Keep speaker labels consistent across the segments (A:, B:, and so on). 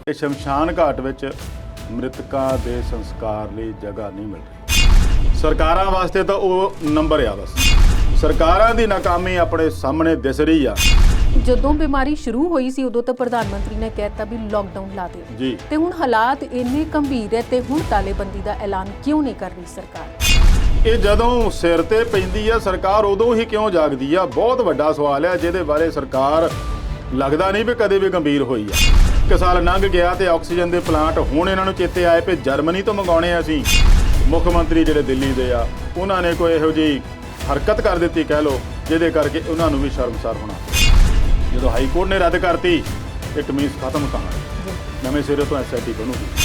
A: ਤੇ ਸ਼ਮਸ਼ਾਨ ਘਾਟ ਵਿੱਚ ਮ੍ਰਿਤਕਾਂ ਦੇ ਸੰਸਕਾਰ ਲਈ ਜਗ੍ਹਾ ਨਹੀਂ ਮਿਲ ਰਹੀ। ਸਰਕਾਰਾਂ ਵਾਸਤੇ ਤਾਂ ਉਹ ਨੰਬਰ ਆ, ਬਸ ਸਰਕਾਰਾਂ ਦੀ ਨਾਕਾਮੀ ਆਪਣੇ ਸਾਹਮਣੇ ਦਿਸ ਰਹੀ ਆ।
B: ਜਦੋਂ ਬਿਮਾਰੀ ਸ਼ੁਰੂ ਹੋਈ ਸੀ ਉਦੋਂ ਤਾਂ ਪ੍ਰਧਾਨ ਮੰਤਰੀ ਨੇ ਕਹਿਤਾ ਵੀ ਲੋਕਡਾਊਨ ਲਾ ਦੇ
A: ਜੀ,
B: ਤੇ ਹੁਣ ਹਾਲਾਤ ਇੰਨੇ ਗੰਭੀਰ ਹੈ ਤੇ ਹੁਣ ਤਾਲੇਬੰਦੀ ਦਾ ਐਲਾਨ ਕਿਉਂ ਨਹੀਂ ਕਰ ਰਹੀ ਸਰਕਾਰ?
A: ਇਹ ਜਦੋਂ ਸਿਰ ਤੇ ਪੈਂਦੀ ਆ ਸਰਕਾਰ ਉਦੋਂ ਹੀ ਕਿਉਂ ਜਾਗਦੀ ਆ? ਬਹੁਤ ਵੱਡਾ ਸਵਾਲ ਹੈ ਜਿਹਦੇ ਬਾਰੇ ਸਰਕਾਰ ਲੱਗਦਾ ਨਹੀਂ ਵੀ ਕਦੇ ਵੀ ਗੰਭੀਰ ਹੋਈ ਆ। ਇੱਕ ਸਾਲ ਲੰਘ ਗਿਆ ਤੇ ਆਕਸੀਜਨ ਦੇ ਪਲਾਂਟ ਹੁਣ ਇਹਨਾਂ ਨੂੰ ਚੇਤੇ ਆਏ ਕਿ ਜਰਮਨੀ ਤੋਂ ਮੰਗਾਉਣੇ ਆ ਅਸੀਂ। ਮੁੱਖ ਮੰਤਰੀ ਜਿਹੜੇ ਦਿੱਲੀ ਦੇ ਆ ਉਹਨਾਂ ਨੇ ਕੋਈ ਇਹੋ ਜਿਹੀ ਹਰਕਤ ਕਰ ਦਿੱਤੀ ਕਹਿ ਲਓ ਜਿਹਦੇ ਕਰਕੇ ਉਹਨਾਂ ਨੂੰ ਵੀ ਸ਼ਰਮਸਾਰ ਹੋਣਾ। ਜਦੋਂ ਹਾਈ ਕੋਰਟ ਨੇ ਰੱਦ ਕਰਤੀ ਇਟ ਮੀਨਸ ਖਤਮ ਕਹਾਣੀ, ਨਵੇਂ ਸਿਰੇ ਤੋਂ ਐਸਆਈਟੀ ਬਣੂਗੀ।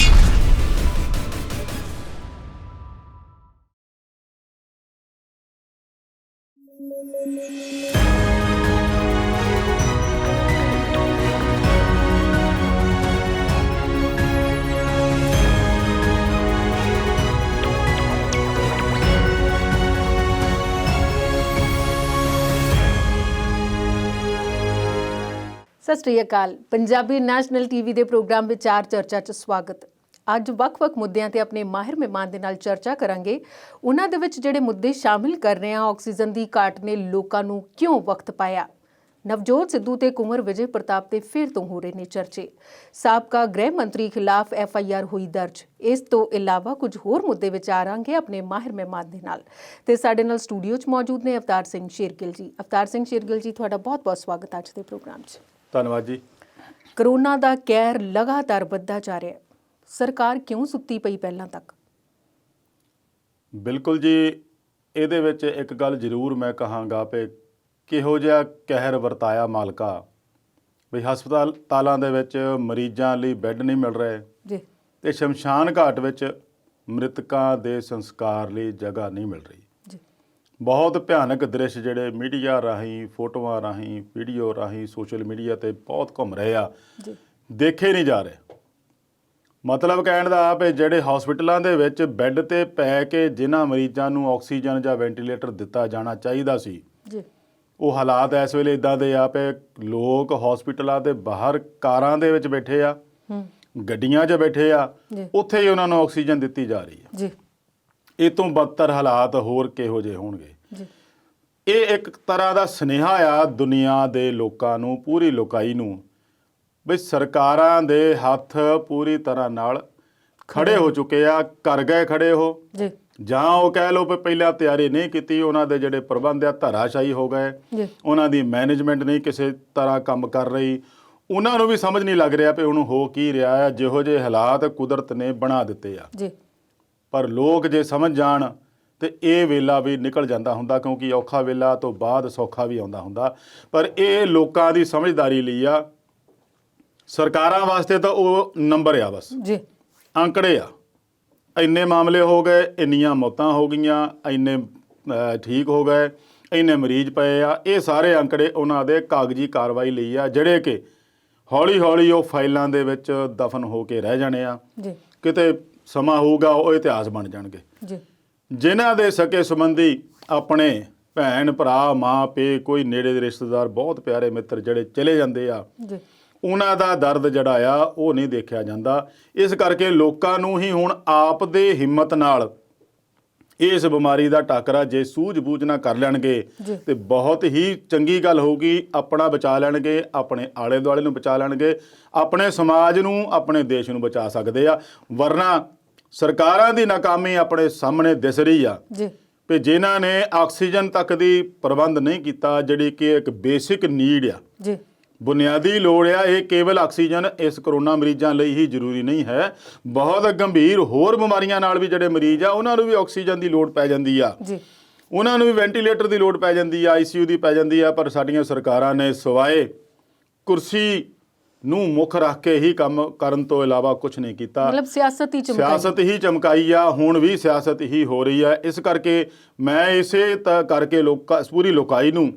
B: ਸਤਿ ਸ਼੍ਰੀ ਅਕਾਲ। ਪੰਜਾਬੀ ਨੈਸ਼ਨਲ ਟੀਵੀ ਦੇ ਪ੍ਰੋਗਰਾਮ ਵਿਚਾਰ ਚਰਚਾ 'ਚ ਸਵਾਗਤ। ਅੱਜ ਵੱਖ-ਵੱਖ ਮੁੱਦਿਆਂ ਤੇ ਆਪਣੇ ਮਾਹਿਰ ਮਹਿਮਾਨ ਦੇ ਨਾਲ ਚਰਚਾ ਕਰਾਂਗੇ। ਉਹਨਾਂ ਦੇ ਵਿੱਚ ਜਿਹੜੇ ਮੁੱਦੇ ਸ਼ਾਮਿਲ ਕਰ ਰਹੇ ਹਾਂ, ਆਕਸੀਜਨ ਦੀ ਘਾਟ ਨੇ ਲੋਕਾਂ ਨੂੰ ਕਿਉਂ ਵਕਤ ਪਾਇਆ, ਨਵਜੋਤ ਸਿੱਧੂ ਤੇ ਕੁੰਵਰ ਵਿਜੇ ਪ੍ਰਤਾਪ ਤੇ ਫਿਰ ਤੋਂ ਹੋ ਰਹੇ ਨੇ ਚਰਚੇ, ਸਾਬਕਾ ਗ੍ਰਹਿ ਮੰਤਰੀ ਖਿਲਾਫ FIR ਹੋਈ ਦਰਜ। ਇਸ ਤੋਂ ਇਲਾਵਾ ਕੁਝ ਹੋਰ ਮੁੱਦੇ ਵਿਚਾਰਾਂਗੇ ਆਪਣੇ ਮਾਹਿਰ ਮਹਿਮਾਨ ਦੇ ਨਾਲ। ਤੇ ਸਾਡੇ ਨਾਲ ਸਟੂਡੀਓ 'ਚ ਮੌਜੂਦ ਨੇ ਅਵਤਾਰ ਸਿੰਘ ਸ਼ੇਰਗਿੱਲ ਜੀ। ਅਵਤਾਰ ਸਿੰਘ ਸ਼ੇਰਗਿੱਲ ਜੀ, ਤੁਹਾਡਾ ਬਹੁਤ-ਬਹੁਤ ਸਵਾਗਤ ਅੱਜ ਦੇ ਪ੍ਰੋਗਰਾਮ 'ਚ।
A: ਧੰਨਵਾਦ ਜੀ।
B: ਕਰੋਨਾ ਦਾ ਕਹਿਰ ਲਗਾਤਾਰ ਵੱਧਦਾ ਜਾ ਰਿਹਾ ਹੈ, ਸਰਕਾਰ ਕਿਉਂ ਸੁੱਤੀ ਪਈ ਪਹਿਲਾਂ ਤੱਕ?
A: ਬਿਲਕੁਲ ਜੀ, ਇਹਦੇ ਵਿੱਚ ਇੱਕ ਗੱਲ ਜ਼ਰੂਰ ਮੈਂ ਕਹਾਂਗਾ ਕਿ ਕਿਹੋ ਜਿਹਾ ਕਹਿਰ ਵਰਤਾਇਆ ਮਾਲਕਾ ਵੀ ਹਸਪਤਾਲਾਂ ਦੇ ਵਿੱਚ ਮਰੀਜ਼ਾਂ ਲਈ ਬੈੱਡ ਨਹੀਂ ਮਿਲ ਰਹੇ
B: ਜੀ,
A: ਤੇ ਸ਼ਮਸ਼ਾਨ ਘਾਟ ਵਿੱਚ ਮ੍ਰਿਤਕਾਂ ਦੇ ਸੰਸਕਾਰ ਲਈ ਜਗ੍ਹਾ ਨਹੀਂ ਮਿਲ ਰਹੀ।
B: ਜੀ,
A: ਬਹੁਤ ਭਿਆਨਕ ਦ੍ਰਿਸ਼ ਜਿਹੜੇ ਮੀਡੀਆ ਰਾਹੀਂ, ਫੋਟੋਆਂ ਰਾਹੀਂ, ਵੀਡੀਓ ਰਾਹੀਂ ਸੋਸ਼ਲ ਮੀਡੀਆ ਤੇ ਬਹੁਤ ਘੁੰਮ ਰਹੇ ਆ,
B: ਜੀ,
A: ਦੇਖੇ ਨਹੀਂ ਜਾ ਰਹੇ। ਮਤਲਬ ਕਹਿਣ ਦਾ ਆਪ ਜਿਹੜੇ ਹਸਪਤਾਲਾਂ ਦੇ ਵਿੱਚ ਬੈੱਡ ਤੇ ਪੈ ਕੇ ਜਿਨ੍ਹਾਂ ਮਰੀਜ਼ਾਂ ਨੂੰ ਆਕਸੀਜਨ ਜਾਂ ਵੈਂਟੀਲੇਟਰ ਦਿੱਤਾ ਜਾਣਾ ਚਾਹੀਦਾ ਸੀ,
B: ਜੀ,
A: ਉਹ ਹਾਲਾਤ ਇਸ ਵੇਲੇ ਇਦਾਂ ਦੇ ਆ ਪਏ, ਲੋਕ ਹਸਪਤਾਲਾਂ ਦੇ ਬਾਹਰ ਕਾਰਾਂ ਦੇ ਵਿੱਚ ਬੈਠੇ ਆ, ਗੱਡੀਆਂ 'ਚ ਬੈਠੇ ਆ, ਉੱਥੇ ਹੀ ਉਹਨਾਂ ਨੂੰ ਆਕਸੀਜਨ ਦਿੱਤੀ ਜਾ ਰਹੀ ਹੈ।
B: ਜੀ,
A: ਇਹ ਤੋਂ ਬਦਤਰ ਹਾਲਾਤ ਹੋਰ ਕਿਹੋ ਜਿਹੇ ਹੋਣਗੇ?
B: ਜੀ,
A: ਇਹ ਇੱਕ ਤਰ੍ਹਾਂ ਦਾ ਸੁਨੇਹਾ ਆ ਦੁਨੀਆ ਦੇ ਲੋਕਾਂ ਨੂੰ, ਪੂਰੀ ਲੋਕਾਈ ਨੂੰ, ਵੀ ਸਰਕਾਰਾਂ ਦੇ ਹੱਥ ਪੂਰੀ ਤਰ੍ਹਾਂ ਨਾਲ ਖੜੇ ਹੋ ਚੁੱਕੇ ਆ, ਕਰ ਗਏ ਖੜੇ ਉਹ,
B: ਜੀ,
A: ਜਾਂ ਉਹ ਕਹਿ ਲਓ ਵੀ ਪਹਿਲਾਂ ਤਿਆਰੀ ਨਹੀਂ ਕੀਤੀ, ਉਹਨਾਂ ਦੇ ਜਿਹੜੇ ਪ੍ਰਬੰਧ ਆ ਧਰਾਸ਼ਾਹੀ ਹੋ ਗਏ, ਉਹਨਾਂ ਦੀ ਮੈਨੇਜਮੈਂਟ ਨਹੀਂ ਕਿਸੇ ਤਰ੍ਹਾਂ ਕੰਮ ਕਰ ਰਹੀ, ਉਹਨਾਂ ਨੂੰ ਵੀ ਸਮਝ ਨਹੀਂ ਲੱਗ ਰਿਹਾ ਵੀ ਉਹਨੂੰ ਹੋ ਕੀ ਰਿਹਾ ਆ। ਜਿਹੋ ਜਿਹੇ ਹਾਲਾਤ ਕੁਦਰਤ ਨੇ ਬਣਾ ਦਿੱਤੇ ਆ,
B: ਜੀ,
A: ਪਰ ਲੋਕ ਜੇ ਸਮਝ ਜਾਣ ਤੇ ਇਹ ਵੇਲਾ ਵੀ ਨਿਕਲ ਜਾਂਦਾ ਹੁੰਦਾ, ਕਿਉਂਕਿ ਔਖਾ ਵੇਲਾ ਤੋਂ ਬਾਅਦ ਸੌਖਾ ਵੀ ਆਉਂਦਾ ਹੁੰਦਾ। ਪਰ ਇਹ ਲੋਕਾਂ ਦੀ ਸਮਝਦਾਰੀ ਲਈ ਆ, ਸਰਕਾਰਾਂ ਵਾਸਤੇ ਤਾਂ ਉਹ ਨੰਬਰ ਆ, ਬਸ
B: ਜੀ,
A: ਅੰਕੜੇ ਆ। ਇੰਨੇ ਮਾਮਲੇ ਹੋ ਗਏ, ਇੰਨੀਆਂ ਮੌਤਾਂ ਹੋ ਗਈਆਂ, ਇੰਨੇ ਠੀਕ ਹੋ ਗਏ, ਇੰਨੇ ਮਰੀਜ਼ ਪਏ ਆ। ਇਹ ਸਾਰੇ ਅੰਕੜੇ ਉਹਨਾਂ ਦੇ ਕਾਗਜ਼ੀ ਕਾਰਵਾਈ ਲਈ ਆ, ਜਿਹੜੇ ਕਿ ਹੌਲੀ ਹੌਲੀ ਉਹ ਫਾਈਲਾਂ ਦੇ ਵਿੱਚ ਦਫਨ ਹੋ ਕੇ ਰਹਿ ਜਾਣੇ ਆ।
B: ਜੀ,
A: ਕਿਤੇ ਸਮਾਂ ਹੋਊਗਾ ਉਹ ਇਤਿਹਾਸ ਬਣ ਜਾਣਗੇ।
B: ਜੀ,
A: ਜਿਨ੍ਹਾਂ ਦੇ ਸਕੇ ਸੰਬੰਧੀ, ਆਪਣੇ ਭੈਣ ਭਰਾ, ਮਾਂ ਪੇ, ਕੋਈ ਨੇੜੇ ਦੇ ਰਿਸ਼ਤੇਦਾਰ, ਬਹੁਤ ਪਿਆਰੇ ਮਿੱਤਰ ਜਿਹੜੇ ਚਲੇ ਜਾਂਦੇ ਆ,
B: ਜੀ,
A: ਉਹਨਾਂ ਦਾ ਦਰਦ ਜਿਹੜਾ ਆ ਉਹ ਨਹੀਂ ਦੇਖਿਆ ਜਾਂਦਾ। ਇਸ ਕਰਕੇ ਲੋਕਾਂ ਨੂੰ ਹੀ ਹੁਣ ਆਪ ਦੇ ਹਿੰਮਤ ਨਾਲ ਇਸ ਬਿਮਾਰੀ ਦਾ ਟਾਕਰਾ ਜੇ ਸੂਝ-ਬੂਝ ਨਾ ਕਰ ਲੈਣਗੇ ਤੇ ਬਹੁਤ ਹੀ ਚੰਗੀ ਗੱਲ ਹੋਊਗੀ। ਆਪਣਾ ਬਚਾ ਲੈਣਗੇ, ਆਪਣੇ ਆਲੇ ਦੁਆਲੇ ਨੂੰ ਬਚਾ ਲੈਣਗੇ, ਆਪਣੇ ਸਮਾਜ ਨੂੰ, ਆਪਣੇ ਦੇਸ਼ ਨੂੰ ਬਚਾ ਸਕਦੇ ਆ। ਵਰਨਾ ਸਰਕਾਰਾਂ ਦੀ ਨਾਕਾਮੀ ਆਪਣੇ ਸਾਹਮਣੇ ਦਿਸ ਰਹੀ ਆ ਵੀ ਜਿਨ੍ਹਾਂ ਨੇ ਆਕਸੀਜਨ ਤੱਕ ਦੀ ਪ੍ਰਬੰਧ ਨਹੀਂ ਕੀਤਾ, ਜਿਹੜੀ ਕਿ ਇੱਕ ਬੇਸਿਕ ਨੀਡ ਆ,
B: ਜੀ,
A: ਬੁਨਿਆਦੀ ਲੋੜ ਆ। ਇਹ ਕੇਵਲ ਆਕਸੀਜਨ ਇਸ ਕਰੋਨਾ ਮਰੀਜ਼ਾਂ ਲਈ ਹੀ ਜ਼ਰੂਰੀ ਨਹੀਂ ਹੈ, ਬਹੁਤ ਗੰਭੀਰ ਹੋਰ ਬਿਮਾਰੀਆਂ ਨਾਲ ਵੀ ਜਿਹੜੇ ਮਰੀਜ਼ ਆ ਉਹਨਾਂ ਨੂੰ ਵੀ ਆਕਸੀਜਨ ਦੀ ਲੋੜ ਪੈ ਜਾਂਦੀ ਆ, ਉਹਨਾਂ ਨੂੰ ਵੀ ਵੈਂਟੀਲੇਟਰ ਦੀ ਲੋੜ ਪੈ ਜਾਂਦੀ ਆ, ICU ਦੀ ਪੈ ਜਾਂਦੀ ਆ। ਪਰ ਸਾਡੀਆਂ ਸਰਕਾਰਾਂ ਨੇ ਸਿਵਾਏ ਕੁਰਸੀ ਨੂੰ ਮੁੱਖ ਰੱਖ ਕੇ ਹੀ ਕੰਮ ਕਰਨ ਤੋਂ ਇਲਾਵਾ ਕੁਝ ਨਹੀਂ ਕੀਤਾ।
B: ਮਤਲਬ ਸਿਆਸਤ ਹੀ
A: ਚਮਕਾਈ ਆ, ਹੁਣ ਵੀ ਸਿਆਸਤ ਹੀ ਹੋ ਰਹੀ ਆ। ਇਸ ਕਰਕੇ ਮੈਂ ਇਸੇ ਕਰਕੇ ਪੂਰੀ ਲੋਕਾਈ ਨੂੰ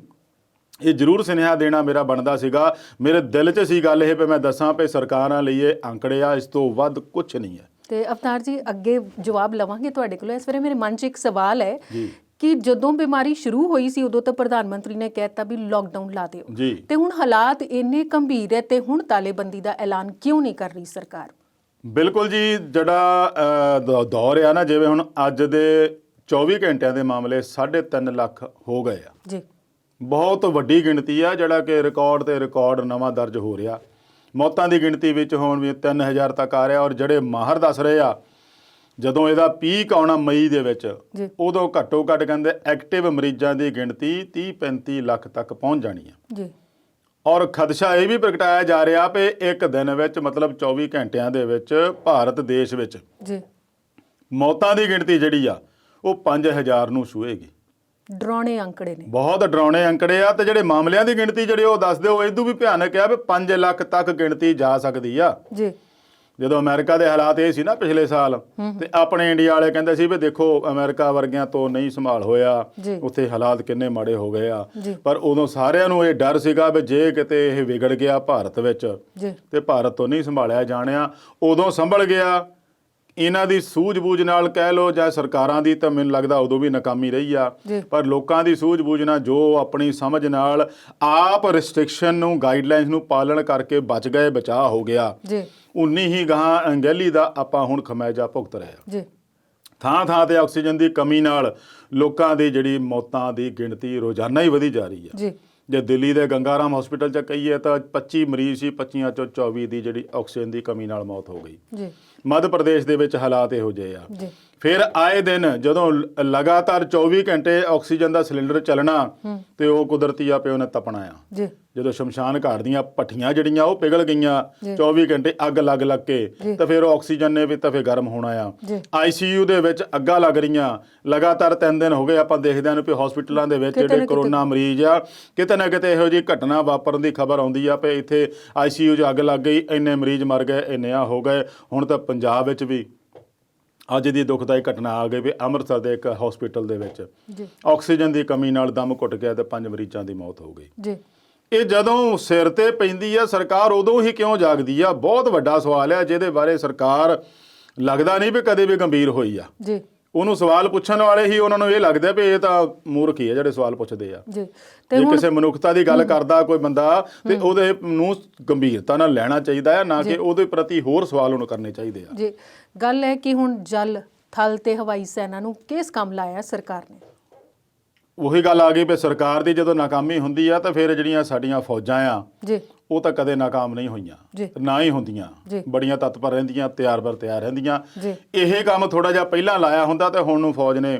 A: ਇਹ ਜ਼ਰੂਰ ਸੁਨੇਹਾ ਦੇਣਾ ਮੇਰਾ ਬਣਦਾ ਸੀਗਾ। ਮੇਰੇ ਦਿਲ 'ਚ ਸੀ ਗੱਲ ਇਹ ਵੀ ਮੈਂ ਦੱਸਾਂ ਵੀ ਸਰਕਾਰਾਂ ਲਈ ਇਹ ਅੰਕੜੇ ਆ, ਇਸ ਤੋਂ ਵੱਧ ਕੁਛ ਨਹੀਂ ਹੈ।
B: ਤੇ ਅਵਤਾਰ ਜੀ, ਅੱਗੇ ਜਵਾਬ ਲਵਾਂਗੇ ਤੁਹਾਡੇ ਕੋਲੋਂ। ਇਸ ਵੇਲੇ ਮੇਰੇ ਮਨ 'ਚ ਇੱਕ ਸਵਾਲ ਹੈ ਕਿ ਜਦੋਂ ਬਿਮਾਰੀ ਸ਼ੁਰੂ ਹੋਈ ਸੀ ਉਦੋਂ ਤਾਂ ਪ੍ਰਧਾਨ ਮੰਤਰੀ ਨੇ ਕਹਿਤਾ ਵੀ ਲੋਕਡਾਊਨ ਲਾ ਦਿਓ
A: ਜੀ।
B: ਤੇ ਹੁਣ ਹਾਲਾਤ ਇੰਨੇ ਗੰਭੀਰ ਹੈ ਤੇ ਹੁਣ ਤਾਲੇਬੰਦੀ ਦਾ ਐਲਾਨ ਕਿਉਂ ਨਹੀਂ ਕਰ ਰਹੀ ਸਰਕਾਰ?
A: ਬਿਲਕੁਲ ਜੀ, ਜਿਹੜਾ ਦੌਰ ਆ ਨਾ, ਜਿਵੇਂ ਹੁਣ ਅੱਜ ਦੇ 24 ਘੰਟਿਆਂ ਦੇ ਮਾਮਲੇ 3.5 ਲੱਖ ਹੋ ਗਏ ਆ
B: ਜੀ।
A: ਬਹੁਤ ਵੱਡੀ ਗਿਣਤੀ ਆ, ਜਿਹੜਾ ਕਿ ਰਿਕਾਰਡ ਤੇ ਰਿਕਾਰਡ ਨਵਾਂ ਦਰਜ ਹੋ ਰਿਹਾ। ਮੌਤਾਂ ਦੀ ਗਿਣਤੀ ਵਿੱਚ ਹੁਣ ਵੀ 3000 ਤੱਕ ਆ ਰਿਹਾ, ਔਰ ਜਿਹੜੇ ਮਾਹਰ ਦੱਸ ਰਹੇ ਆ ਜਦੋਂ ਇਹਦਾ ਪੀਕ ਆਉਣਾ ਮਈ ਦੇ ਵਿੱਚ, ਉਦੋਂ ਘੱਟੋ ਘੱਟ ਕਹਿੰਦੇ ਐਕਟਿਵ ਮਰੀਜ਼ਾਂ ਦੀ ਗਿਣਤੀ 30-35 ਲੱਖ ਤੱਕ ਪਹੁੰਚ ਜਾਣੀ ਆ
B: ਜੀ।
A: ਔਰ ਖਦਸ਼ਾ ਇਹ ਵੀ ਪ੍ਰਗਟਾਇਆ ਜਾ ਰਿਹਾ ਵੀ ਇੱਕ ਦਿਨ ਵਿੱਚ, ਮਤਲਬ 24 ਘੰਟਿਆਂ ਦੇ ਵਿੱਚ ਭਾਰਤ ਦੇਸ਼ ਵਿੱਚ
B: ਜੀ
A: ਮੌਤਾਂ ਦੀ ਗਿਣਤੀ ਜਿਹੜੀ ਆ ਉਹ 5000 ਨੂੰ ਛੂਹੇਗੀ।
B: ਡਰਾਉਣੇ ਅੰਕੜੇ ਨੇ,
A: ਬਹੁਤ ਡਰਾਉਣੇ ਅੰਕੜੇ ਆ। ਤੇ ਜਿਹੜੇ ਮਾਮਲਿਆਂ ਦੀ ਗਿਣਤੀ ਜਿਹੜੇ ਉਹ ਦੱਸਦੇ ਹੋ ਇਦੋਂ ਵੀ ਭਿਆਨਕ ਆ ਵੀ 5 ਲੱਖ ਤੱਕ ਗਿਣਤੀ ਜਾ ਸਕਦੀ ਆ
B: ਜੀ।
A: ਜਦੋਂ ਅਮਰੀਕਾ ਦੇ ਹਾਲਾਤ ਇਹ ਸੀ ਨਾ ਪਿਛਲੇ ਸਾਲ, ਤੇ ਆਪਣੇ ਇੰਡੀਆ ਵਾਲੇ ਕਹਿੰਦੇ ਸੀ ਵੀ ਦੇਖੋ ਅਮਰੀਕਾ ਵਰਗਿਆਂ ਤੋਂ ਨਹੀਂ ਸੰਭਾਲ ਹੋਇਆ, ਉੱਥੇ ਹਾਲਾਤ ਕਿੰਨੇ ਮਾੜੇ ਹੋ ਗਏ ਆ। ਪਰ ਉਦੋਂ ਸਾਰਿਆਂ ਨੂੰ ਇਹ ਡਰ ਸੀਗਾ ਵੀ ਜੇ ਕਿਤੇ ਇਹ ਵਿਗੜ ਗਿਆ ਭਾਰਤ ਵਿੱਚ ਤੇ ਭਾਰਤ ਤੋਂ ਨਹੀਂ ਸੰਭਾਲਿਆ ਜਾਣਿਆ। ਉਦੋਂ ਸੰਭਲ ਗਿਆ। ਇਹਨਾਂ ਦੀ ਸੂਝ-ਬੂਝ ਨਾਲ ਕਹਿ ਲਓ ਜਾਂ ਸਰਕਾਰਾਂ ਦੀ, ਤਾਂ ਮੈਨੂੰ ਲੱਗਦਾ ਉਦੋਂ ਵੀ ਨਾਕਾਮੀ ਰਹੀ ਆ। ਪਰ ਲੋਕਾਂ ਦੀ ਸੂਝ-ਬੂਝ ਨਾਲ, ਜੋ ਆਪਣੀ ਸਮਝ ਨਾਲ ਆਪ ਰਿਸਟ੍ਰਿਕਸ਼ਨ ਨੂੰ, ਗਾਈਡਲਾਈਨਸ ਨੂੰ ਪਾਲਣ ਕਰਕੇ ਬਚ ਗਏ, ਬਚਾਅ ਹੋ ਗਿਆ, ਉਨੀ ਹੀ ਗਾਹਾਂ ਅਣਗਹਿਲੀ ਦਾ ਆਪਾਂ ਹੁਣ ਖਮਿਆਜਾ ਭੁਗਤ ਰਹੇ ਹਾਂ। ਥਾਂ ਥਾਂ ਤੇ ਆਕਸੀਜਨ ਦੀ ਕਮੀ ਨਾਲ ਲੋਕਾਂ ਦੀ ਜਿਹੜੀ ਮੌਤਾਂ ਦੀ ਗਿਣਤੀ ਰੋਜ਼ਾਨਾ ਹੀ ਵਧੀ ਜਾ ਰਹੀ ਹੈ। ਜੇ ਦਿੱਲੀ ਦੇ ਗੰਗਾਰਾਮ ਹਸਪੀਟਲ 'ਚ ਕਹੀਏ ਤਾਂ 25 ਮਰੀਜ਼ ਸੀ, 25 ਚੋਂ 24 ਦੀ ਜਿਹੜੀ ਆਕਸੀਜਨ ਦੀ ਕਮੀ ਨਾਲ ਮੌਤ ਹੋ ਗਈ। ਮੱਧ ਪ੍ਰਦੇਸ਼ ਦੇ ਵਿੱਚ ਹਾਲਾਤ ਇਹੋ ਜਿਹੇ ਆ। ਫਿਰ ਆਏ ਦਿਨ ਜਦੋਂ ਲਗਾਤਾਰ 24 ਘੰਟੇ ਆਕਸੀਜਨ ਦਾ ਸਿਲੰਡਰ ਚੱਲਣਾ, ਤੇ ਉਹ ਕੁਦਰਤੀ ਆਪੇ ਉਹਨੇ ਤਪਣਾ ਆ। ਜਦੋਂ ਸ਼ਮਸ਼ਾਨ ਘਾਟ ਦੀਆਂ ਭੱਠੀਆਂ ਜਿਹੜੀਆਂ ਉਹ ਪਿਘਲ ਗਈਆਂ 24 ਘੰਟੇ ਅੱਗ ਲੱਗ ਕੇ, ਤਾਂ ਫਿਰ ਉਹ ਆਕਸੀਜਨ ਨੇ ਵੀ ਤਾਂ ਫਿਰ ਗਰਮ ਹੋਣਾ ਆ। ICU ਦੇ ਵਿੱਚ ਅੱਗਾਂ ਲੱਗ ਰਹੀਆਂ ਲਗਾਤਾਰ 3 ਦਿਨ ਹੋ ਗਏ। ਆਪਾਂ ਦੇਖਦੇ ਹਾਂ ਵੀ ਹਸਪੀਟਲਾਂ ਦੇ ਵਿੱਚ ਜਿਹੜੇ ਕਰੋਨਾ ਮਰੀਜ਼ ਆ, ਕਿਤੇ ਨਾ ਕਿਤੇ ਇਹੋ ਜਿਹੀ ਘਟਨਾ ਵਾਪਰਨ ਦੀ ਖਬਰ ਆਉਂਦੀ ਆ ਵੀ ਇੱਥੇ ICU 'ਚ ਅੱਗ ਲੱਗ ਗਈ, ਇੰਨੇ ਮਰੀਜ਼ ਮਰ ਗਏ, ਇੰਨੇ ਆ ਹੋ ਗਏ। ਹੁਣ ਤਾਂ ਪੰਜਾਬ ਵਿੱਚ ਵੀ ਅੱਜ ਦੀ ਦੁਖਦਾਈ ਘਟਨਾ ਆ ਗਈ ਵੀ ਅੰਮ੍ਰਿਤਸਰ ਦੇ ਇੱਕ ਹਸਪੀਟਲ ਦੇ ਵਿੱਚ ਆਕਸੀਜਨ ਦੀ ਕਮੀ ਨਾਲ ਦਮ ਘੁੱਟ ਗਿਆ ਤੇ 5 ਮਰੀਜ਼ਾਂ ਦੀ ਮੌਤ ਹੋ ਗਈ। ਇਹ ਜਦੋਂ ਸਿਰ ਤੇ ਪੈਂਦੀ ਆ ਸਰਕਾਰ, ਉਦੋਂ ਹੀ ਕਿਉਂ ਜਾਗਦੀ ਆ? ਬਹੁਤ ਵੱਡਾ ਸਵਾਲ ਆ, ਜਿਹਦੇ ਬਾਰੇ ਸਰਕਾਰ ਲੱਗਦਾ ਨਹੀਂ ਵੀ ਕਦੇ ਵੀ ਗੰਭੀਰ ਹੋਈ ਆ। ਉਹਨੂੰ ਸਵਾਲ ਪੁੱਛਣ ਵਾਲੇ ਹੀ ਉਹਨਾਂ ਨੂੰ ਇਹ ਲੱਗਦਾ ਵੀ ਇਹ ਤਾਂ ਮੂਰਖ ਹੀ ਆ ਜਿਹੜੇ ਸਵਾਲ ਪੁੱਛਦੇ ਆ। ਜੇ ਕਿਸੇ ਮਨੁੱਖਤਾ ਦੀ ਗੱਲ ਕਰਦਾ ਕੋਈ ਬੰਦਾ, ਤੇ ਉਹਦੇ ਨੂੰ ਗੰਭੀਰਤਾ ਨਾਲ ਲੈਣਾ ਚਾਹੀਦਾ ਹੈ, ਨਾ ਕਿ ਉਹਦੇ ਪ੍ਰਤੀ ਹੋਰ ਸਵਾਲ ਉਹਨੂੰ ਕਰਨੇ ਚਾਹੀਦੇ ਆ। ਜੀ
B: ਗੱਲ ਹੈ ਕਿ ਹੁਣ ਜਲ, ਥਲ ਤੇ ਹਵਾਈ ਸੈਨਾ ਨੂੰ ਕਿਸ ਕੰਮ ਲਾਇਆ ਸਰਕਾਰ ਨੇ?
A: ਉਹੀ ਗੱਲ ਆ ਗਈ ਵੀ ਸਰਕਾਰ ਦੀ ਜਦੋਂ ਨਾਕਾਮੀ ਹੁੰਦੀ ਆ ਤਾਂ ਫਿਰ ਜਿਹੜੀਆਂ ਸਾਡੀਆਂ ਫੌਜਾਂ ਆ ਉਹ ਤਾਂ ਕਦੇ ਨਾਕਾਮ ਨਹੀਂ ਹੋਈਆਂ, ਨਾ ਹੀ ਹੁੰਦੀਆਂ, ਬੜੀਆਂ ਤਤਪਰ ਰਹਿੰਦੀਆਂ, ਤਿਆਰ ਰਹਿੰਦੀਆਂ। ਇਹ ਕੰਮ ਥੋੜਾ ਜਿਹਾ ਪਹਿਲਾਂ ਲਾਇਆ ਹੁੰਦਾ ਤੇ ਹੁਣ ਨੂੰ ਫੌਜ ਨੇ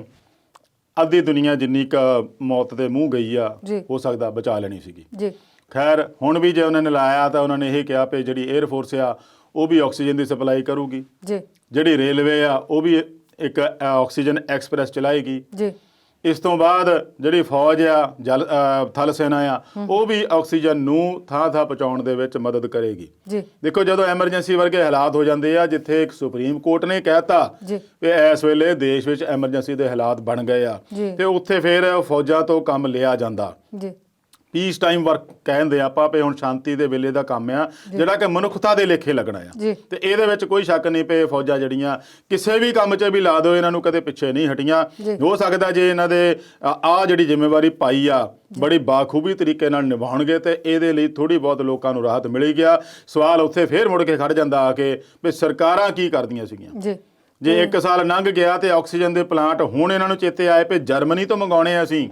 A: ਅੱਧੀ ਦੁਨੀਆ ਜਿੰਨੀ ਕੁ ਮੌਤ ਦੇ ਮੂੰਹ ਗਈ ਆ, ਹੋ ਸਕਦਾ ਬਚਾ ਲੈਣੀ ਸੀਗੀ। ਖੈਰ ਹੁਣ ਵੀ ਜੇ ਉਹਨਾਂ ਨੇ ਲਾਇਆ ਤਾਂ ਉਹਨਾਂ ਨੇ ਇਹ ਕਿਹਾ ਵੀ ਜਿਹੜੀ 에ਅਰ ਫੋਰਸ ਆ ਉਹ ਵੀ ਆਕਸੀਜਨ ਦੀ ਸਪਲਾਈ ਕਰੂਗੀ, ਜਿਹੜੀ ਰੇਲਵੇ ਆ ਉਹ ਵੀ ਇੱਕ ਆਕਸੀਜਨ ਐਕਸਪ੍ਰੈਸ ਚਲਾਏਗੀ। ਇਸ ਤੋਂ ਬਾਅਦ ਜਿਹੜੀ ਫੌਜ ਆ, ਥਲ ਸੈਨਾ ਆ, ਉਹ ਵੀ ਆਕਸੀਜਨ ਨੂੰ ਥਾਂ ਥਾਂ ਪਹੁੰਚਾਉਣ ਦੇ ਵਿੱਚ ਮਦਦ ਕਰੇਗੀ। ਦੇਖੋ ਜਦੋਂ ਐਮਰਜੈਂਸੀ ਵਰਗੇ ਹਾਲਾਤ ਹੋ ਜਾਂਦੇ ਆ, ਜਿੱਥੇ ਇੱਕ ਸੁਪਰੀਮ ਕੋਰਟ ਨੇ ਕਹਿਤਾ ਕਿ ਇਸ ਵੇਲੇ ਦੇਸ਼ ਵਿੱਚ ਐਮਰਜੈਂਸੀ ਦੇ ਹਾਲਾਤ ਬਣ ਗਏ ਆ, ਤੇ ਉੱਥੇ ਫਿਰ ਫੌਜਾਂ ਤੋਂ ਕੰਮ ਲਿਆ ਜਾਂਦਾ। ਪੀਸ ਟਾਈਮ ਵਰਕ ਕਹਿੰਦੇ ਆਪਾਂ ਵੀ ਹੁਣ ਸ਼ਾਂਤੀ ਦੇ ਵੇਲੇ ਦਾ ਕੰਮ ਆ, ਜਿਹੜਾ ਕਿ ਮਨੁੱਖਤਾ ਦੇ ਲੇਖੇ ਲੱਗਣਾ ਆ। ਤੇ ਇਹਦੇ ਵਿੱਚ ਕੋਈ ਸ਼ੱਕ ਨਹੀਂ ਪਏ ਫੌਜਾਂ ਜਿਹੜੀਆਂ ਕਿਸੇ ਵੀ ਕੰਮ 'ਚ ਵੀ ਲਾ ਦਿਓ, ਇਹਨਾਂ ਨੂੰ ਕਦੇ ਪਿੱਛੇ ਨਹੀਂ ਹਟੀਆਂ। ਹੋ ਸਕਦਾ ਜੇ ਇਹਨਾਂ ਦੇ ਆਹ ਜਿਹੜੀ ਜ਼ਿੰਮੇਵਾਰੀ ਪਾਈ ਆ ਬੜੀ ਬਾਖੂਬੀ ਤਰੀਕੇ ਨਾਲ ਨਿਭਾਉਣਗੇ ਤੇ ਇਹਦੇ ਲਈ ਥੋੜੀ ਬਹੁਤ ਲੋਕਾਂ ਨੂੰ ਰਾਹਤ ਮਿਲੀ ਗਿਆ। ਸਵਾਲ ਉੱਥੇ ਫੇਰ ਮੁੜ ਕੇ ਖੜ ਜਾਂਦਾ ਆ ਕੇ ਵੀ ਸਰਕਾਰਾਂ ਕੀ ਕਰਦੀਆਂ ਸੀਗੀਆਂ। ਜੇ 1 ਸਾਲ ਲੰਘ ਗਿਆ ਤੇ ਆਕਸੀਜਨ ਦੇ ਪਲਾਂਟ ਹੁਣ ਇਹਨਾਂ ਨੂੰ ਚੇਤੇ ਆਏ ਵੀ ਜਰਮਨੀ ਤੋਂ ਮੰਗਾਉਣੇ ਅਸੀਂ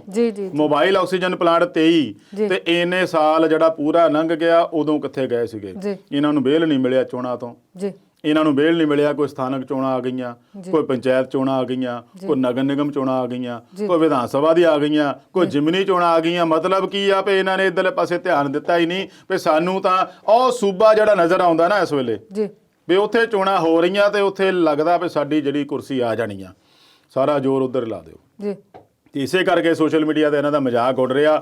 A: ਮੋਬਾਈਲ ਆਕਸੀਜਨ ਪਲਾਂਟ 23, ਤੇ ਇੰਨੇ ਸਾਲ ਜਿਹੜਾ ਪੂਰਾ ਲੰਘ ਗਿਆ ਉਦੋਂ ਕਿੱਥੇ ਗਏ ਸੀਗੇ? ਇਹਨਾਂ ਨੂੰ ਬੇਲ ਨਹੀਂ ਮਿਲਿਆ ਚੋਣਾਂ ਤੋਂ, ਇਹਨਾਂ ਨੂੰ ਬੇਲ ਨਹੀਂ ਮਿਲਿਆ। ਕੋਈ ਸਥਾਨਕ ਚੋਣਾਂ ਆ ਗਈਆਂ, ਕੋਈ ਪੰਚਾਇਤ ਚੋਣਾਂ ਆ ਗਈਆਂ, ਕੋਈ ਨਗਰ ਨਿਗਮ ਚੋਣਾਂ ਆ ਗਈਆਂ, ਕੋਈ ਵਿਧਾਨ ਸਭਾ ਦੀ ਆ ਗਈਆਂ, ਕੋਈ ਜ਼ਿਮਨੀ ਚੋਣਾਂ ਆ ਗਈਆਂ। ਮਤਲਬ ਕੀ ਆ ਵੀ ਇਹਨਾਂ ਨੇ ਇੱਧਰਲੇ ਪਾਸੇ ਧਿਆਨ ਦਿੱਤਾ ਹੀ ਨਹੀਂ ਵੀ ਸਾਨੂੰ ਤਾਂ ਉਹ ਸੂਬਾ ਜਿਹੜਾ ਨਜ਼ਰ ਆਉਂਦਾ ਨਾ ਇਸ ਵੇਲੇ ਵੀ ਉੱਥੇ ਚੋਣਾਂ ਹੋ ਰਹੀਆਂ ਤੇ ਉੱਥੇ ਲੱਗਦਾ ਵੀ ਸਾਡੀ ਜਿਹੜੀ ਕੁਰਸੀ ਆ ਜਾਣੀ ਆ, ਸਾਰਾ ਜ਼ੋਰ ਉੱਧਰ ਲਾ ਦਿਓ। ਇਸੇ ਕਰਕੇ ਸੋਸ਼ਲ ਮੀਡੀਆ ਤੇ ਇਹਨਾਂ ਦਾ ਮਜ਼ਾਕ ਉੱਡ ਰਿਹਾ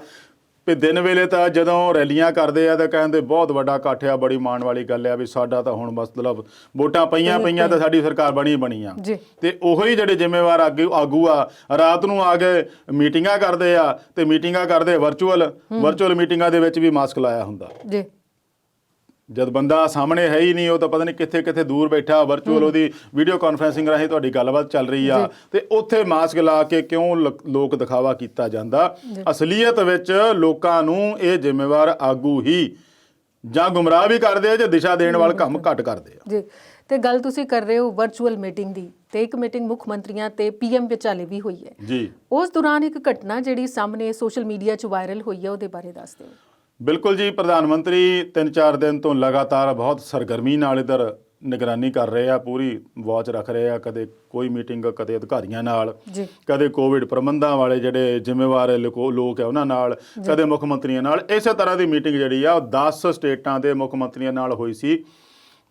A: ਵੀ ਦਿਨ ਵੇਲੇ ਤਾਂ ਜਦੋਂ ਰੈਲੀਆਂ ਕਰਦੇ ਆ ਤਾਂ ਕਹਿੰਦੇ ਬਹੁਤ ਵੱਡਾ ਇਕੱਠ ਆ, ਬੜੀ ਮਾਣ ਵਾਲੀ ਗੱਲ ਆ ਵੀ ਸਾਡਾ ਤਾਂ ਹੁਣ ਮਤਲਬ ਵੋਟਾਂ ਪਈਆਂ ਤਾਂ ਸਾਡੀ ਸਰਕਾਰ ਬਣੀ ਆ। ਤੇ ਉਹੀ ਜਿਹੜੇ ਜ਼ਿੰਮੇਵਾਰ ਆਗੂ ਆ ਰਾਤ ਨੂੰ ਆ ਕੇ ਮੀਟਿੰਗਾਂ ਕਰਦੇ ਆ, ਤੇ ਮੀਟਿੰਗਾਂ ਕਰਦੇ ਵਰਚੁਅਲ ਮੀਟਿੰਗਾਂ ਦੇ ਵਿੱਚ ਵੀ ਮਾਸਕ ਲਾਇਆ ਹੁੰਦਾ। ਜਦ ਬੰਦਾ ਸਾਹਮਣੇ ਹੈ ਹੀ ਨਹੀਂ, ਉਹ ਤਾਂ ਪਤਾ ਨਹੀਂ ਕਿੱਥੇ ਕਿੱਥੇ ਦੂਰ ਬੈਠਾ, ਵਰਚੁਅਲ ਉਹਦੀ ਵੀਡੀਓ ਕਾਨਫਰੰਸਿੰਗ ਰਾਹੀਂ ਤੁਹਾਡੀ ਗੱਲਬਾਤ ਚੱਲ ਰਹੀ ਆ, ਤੇ ਉੱਥੇ ਮਾਸਕ ਲਾ ਕੇ ਕਿਉਂ ਲੋਕ ਦਿਖਾਵਾ ਕੀਤਾ ਜਾਂਦਾ। ਅਸਲੀਅਤ ਵਿੱਚ ਲੋਕਾਂ ਨੂੰ ਇਹ ਜ਼ਿੰਮੇਵਾਰ ਆਗੂ ਹੀ ਜਾਂ ਗੁੰਮਰਾਹ ਵੀ ਕਰਦੇ ਆ ਜਾਂ ਦਿਸ਼ਾ ਦੇਣ ਵਾਲ ਕੰਮ ਘੱਟ ਕਰਦੇ ਆ।
B: ਜੀ, ਤੇ ਗੱਲ ਤੁਸੀਂ ਕਰ ਰਹੇ ਹੋ ਵਰਚੁਅਲ ਮੀਟਿੰਗ ਦੀ, ਤੇ ਇੱਕ ਮੀਟਿੰਗ ਮੁੱਖ ਮੰਤਰੀਆਂ ਤੇ ਪੀਐਮ ਵਿਚਾਲੇ ਵੀ ਹੋਈ ਹੈ
A: ਜੀ।
B: ਉਸ ਦੌਰਾਨ ਇੱਕ ਘਟਨਾ ਜਿਹੜੀ ਸਾਹਮਣੇ ਸੋਸ਼ਲ ਮੀਡੀਆ 'ਚ ਵਾਇਰਲ ਹੋਈ ਹੈ, ਉਹਦੇ ਬਾਰੇ ਦੱਸ ਦਿਓ।
A: ਬਿਲਕੁਲ ਜੀ, ਪ੍ਰਧਾਨ ਮੰਤਰੀ 3-4 ਦਿਨ ਤੋਂ ਲਗਾਤਾਰ ਬਹੁਤ ਸਰਗਰਮੀ ਨਾਲ ਇਧਰ ਨਿਗਰਾਨੀ ਕਰ ਰਹੇ ਆ, ਪੂਰੀ ਵਾਚ ਰੱਖ ਰਹੇ ਆ, ਕਦੇ ਕੋਈ ਮੀਟਿੰਗ, ਕਦੇ ਅਧਿਕਾਰੀਆਂ ਨਾਲ, ਕਦੇ ਕੋਵਿਡ ਪ੍ਰਬੰਧਾਂ ਵਾਲੇ ਜਿਹੜੇ ਜ਼ਿੰਮੇਵਾਰ ਲੋਕ ਆ ਉਹਨਾਂ ਨਾਲ, ਕਦੇ ਮੁੱਖ ਮੰਤਰੀਆਂ ਨਾਲ। ਇਸੇ ਤਰ੍ਹਾਂ ਦੀ ਮੀਟਿੰਗ ਜਿਹੜੀ ਆ ਉਹ 10 ਸਟੇਟਾਂ ਦੇ ਮੁੱਖ ਮੰਤਰੀਆਂ ਨਾਲ ਹੋਈ ਸੀ,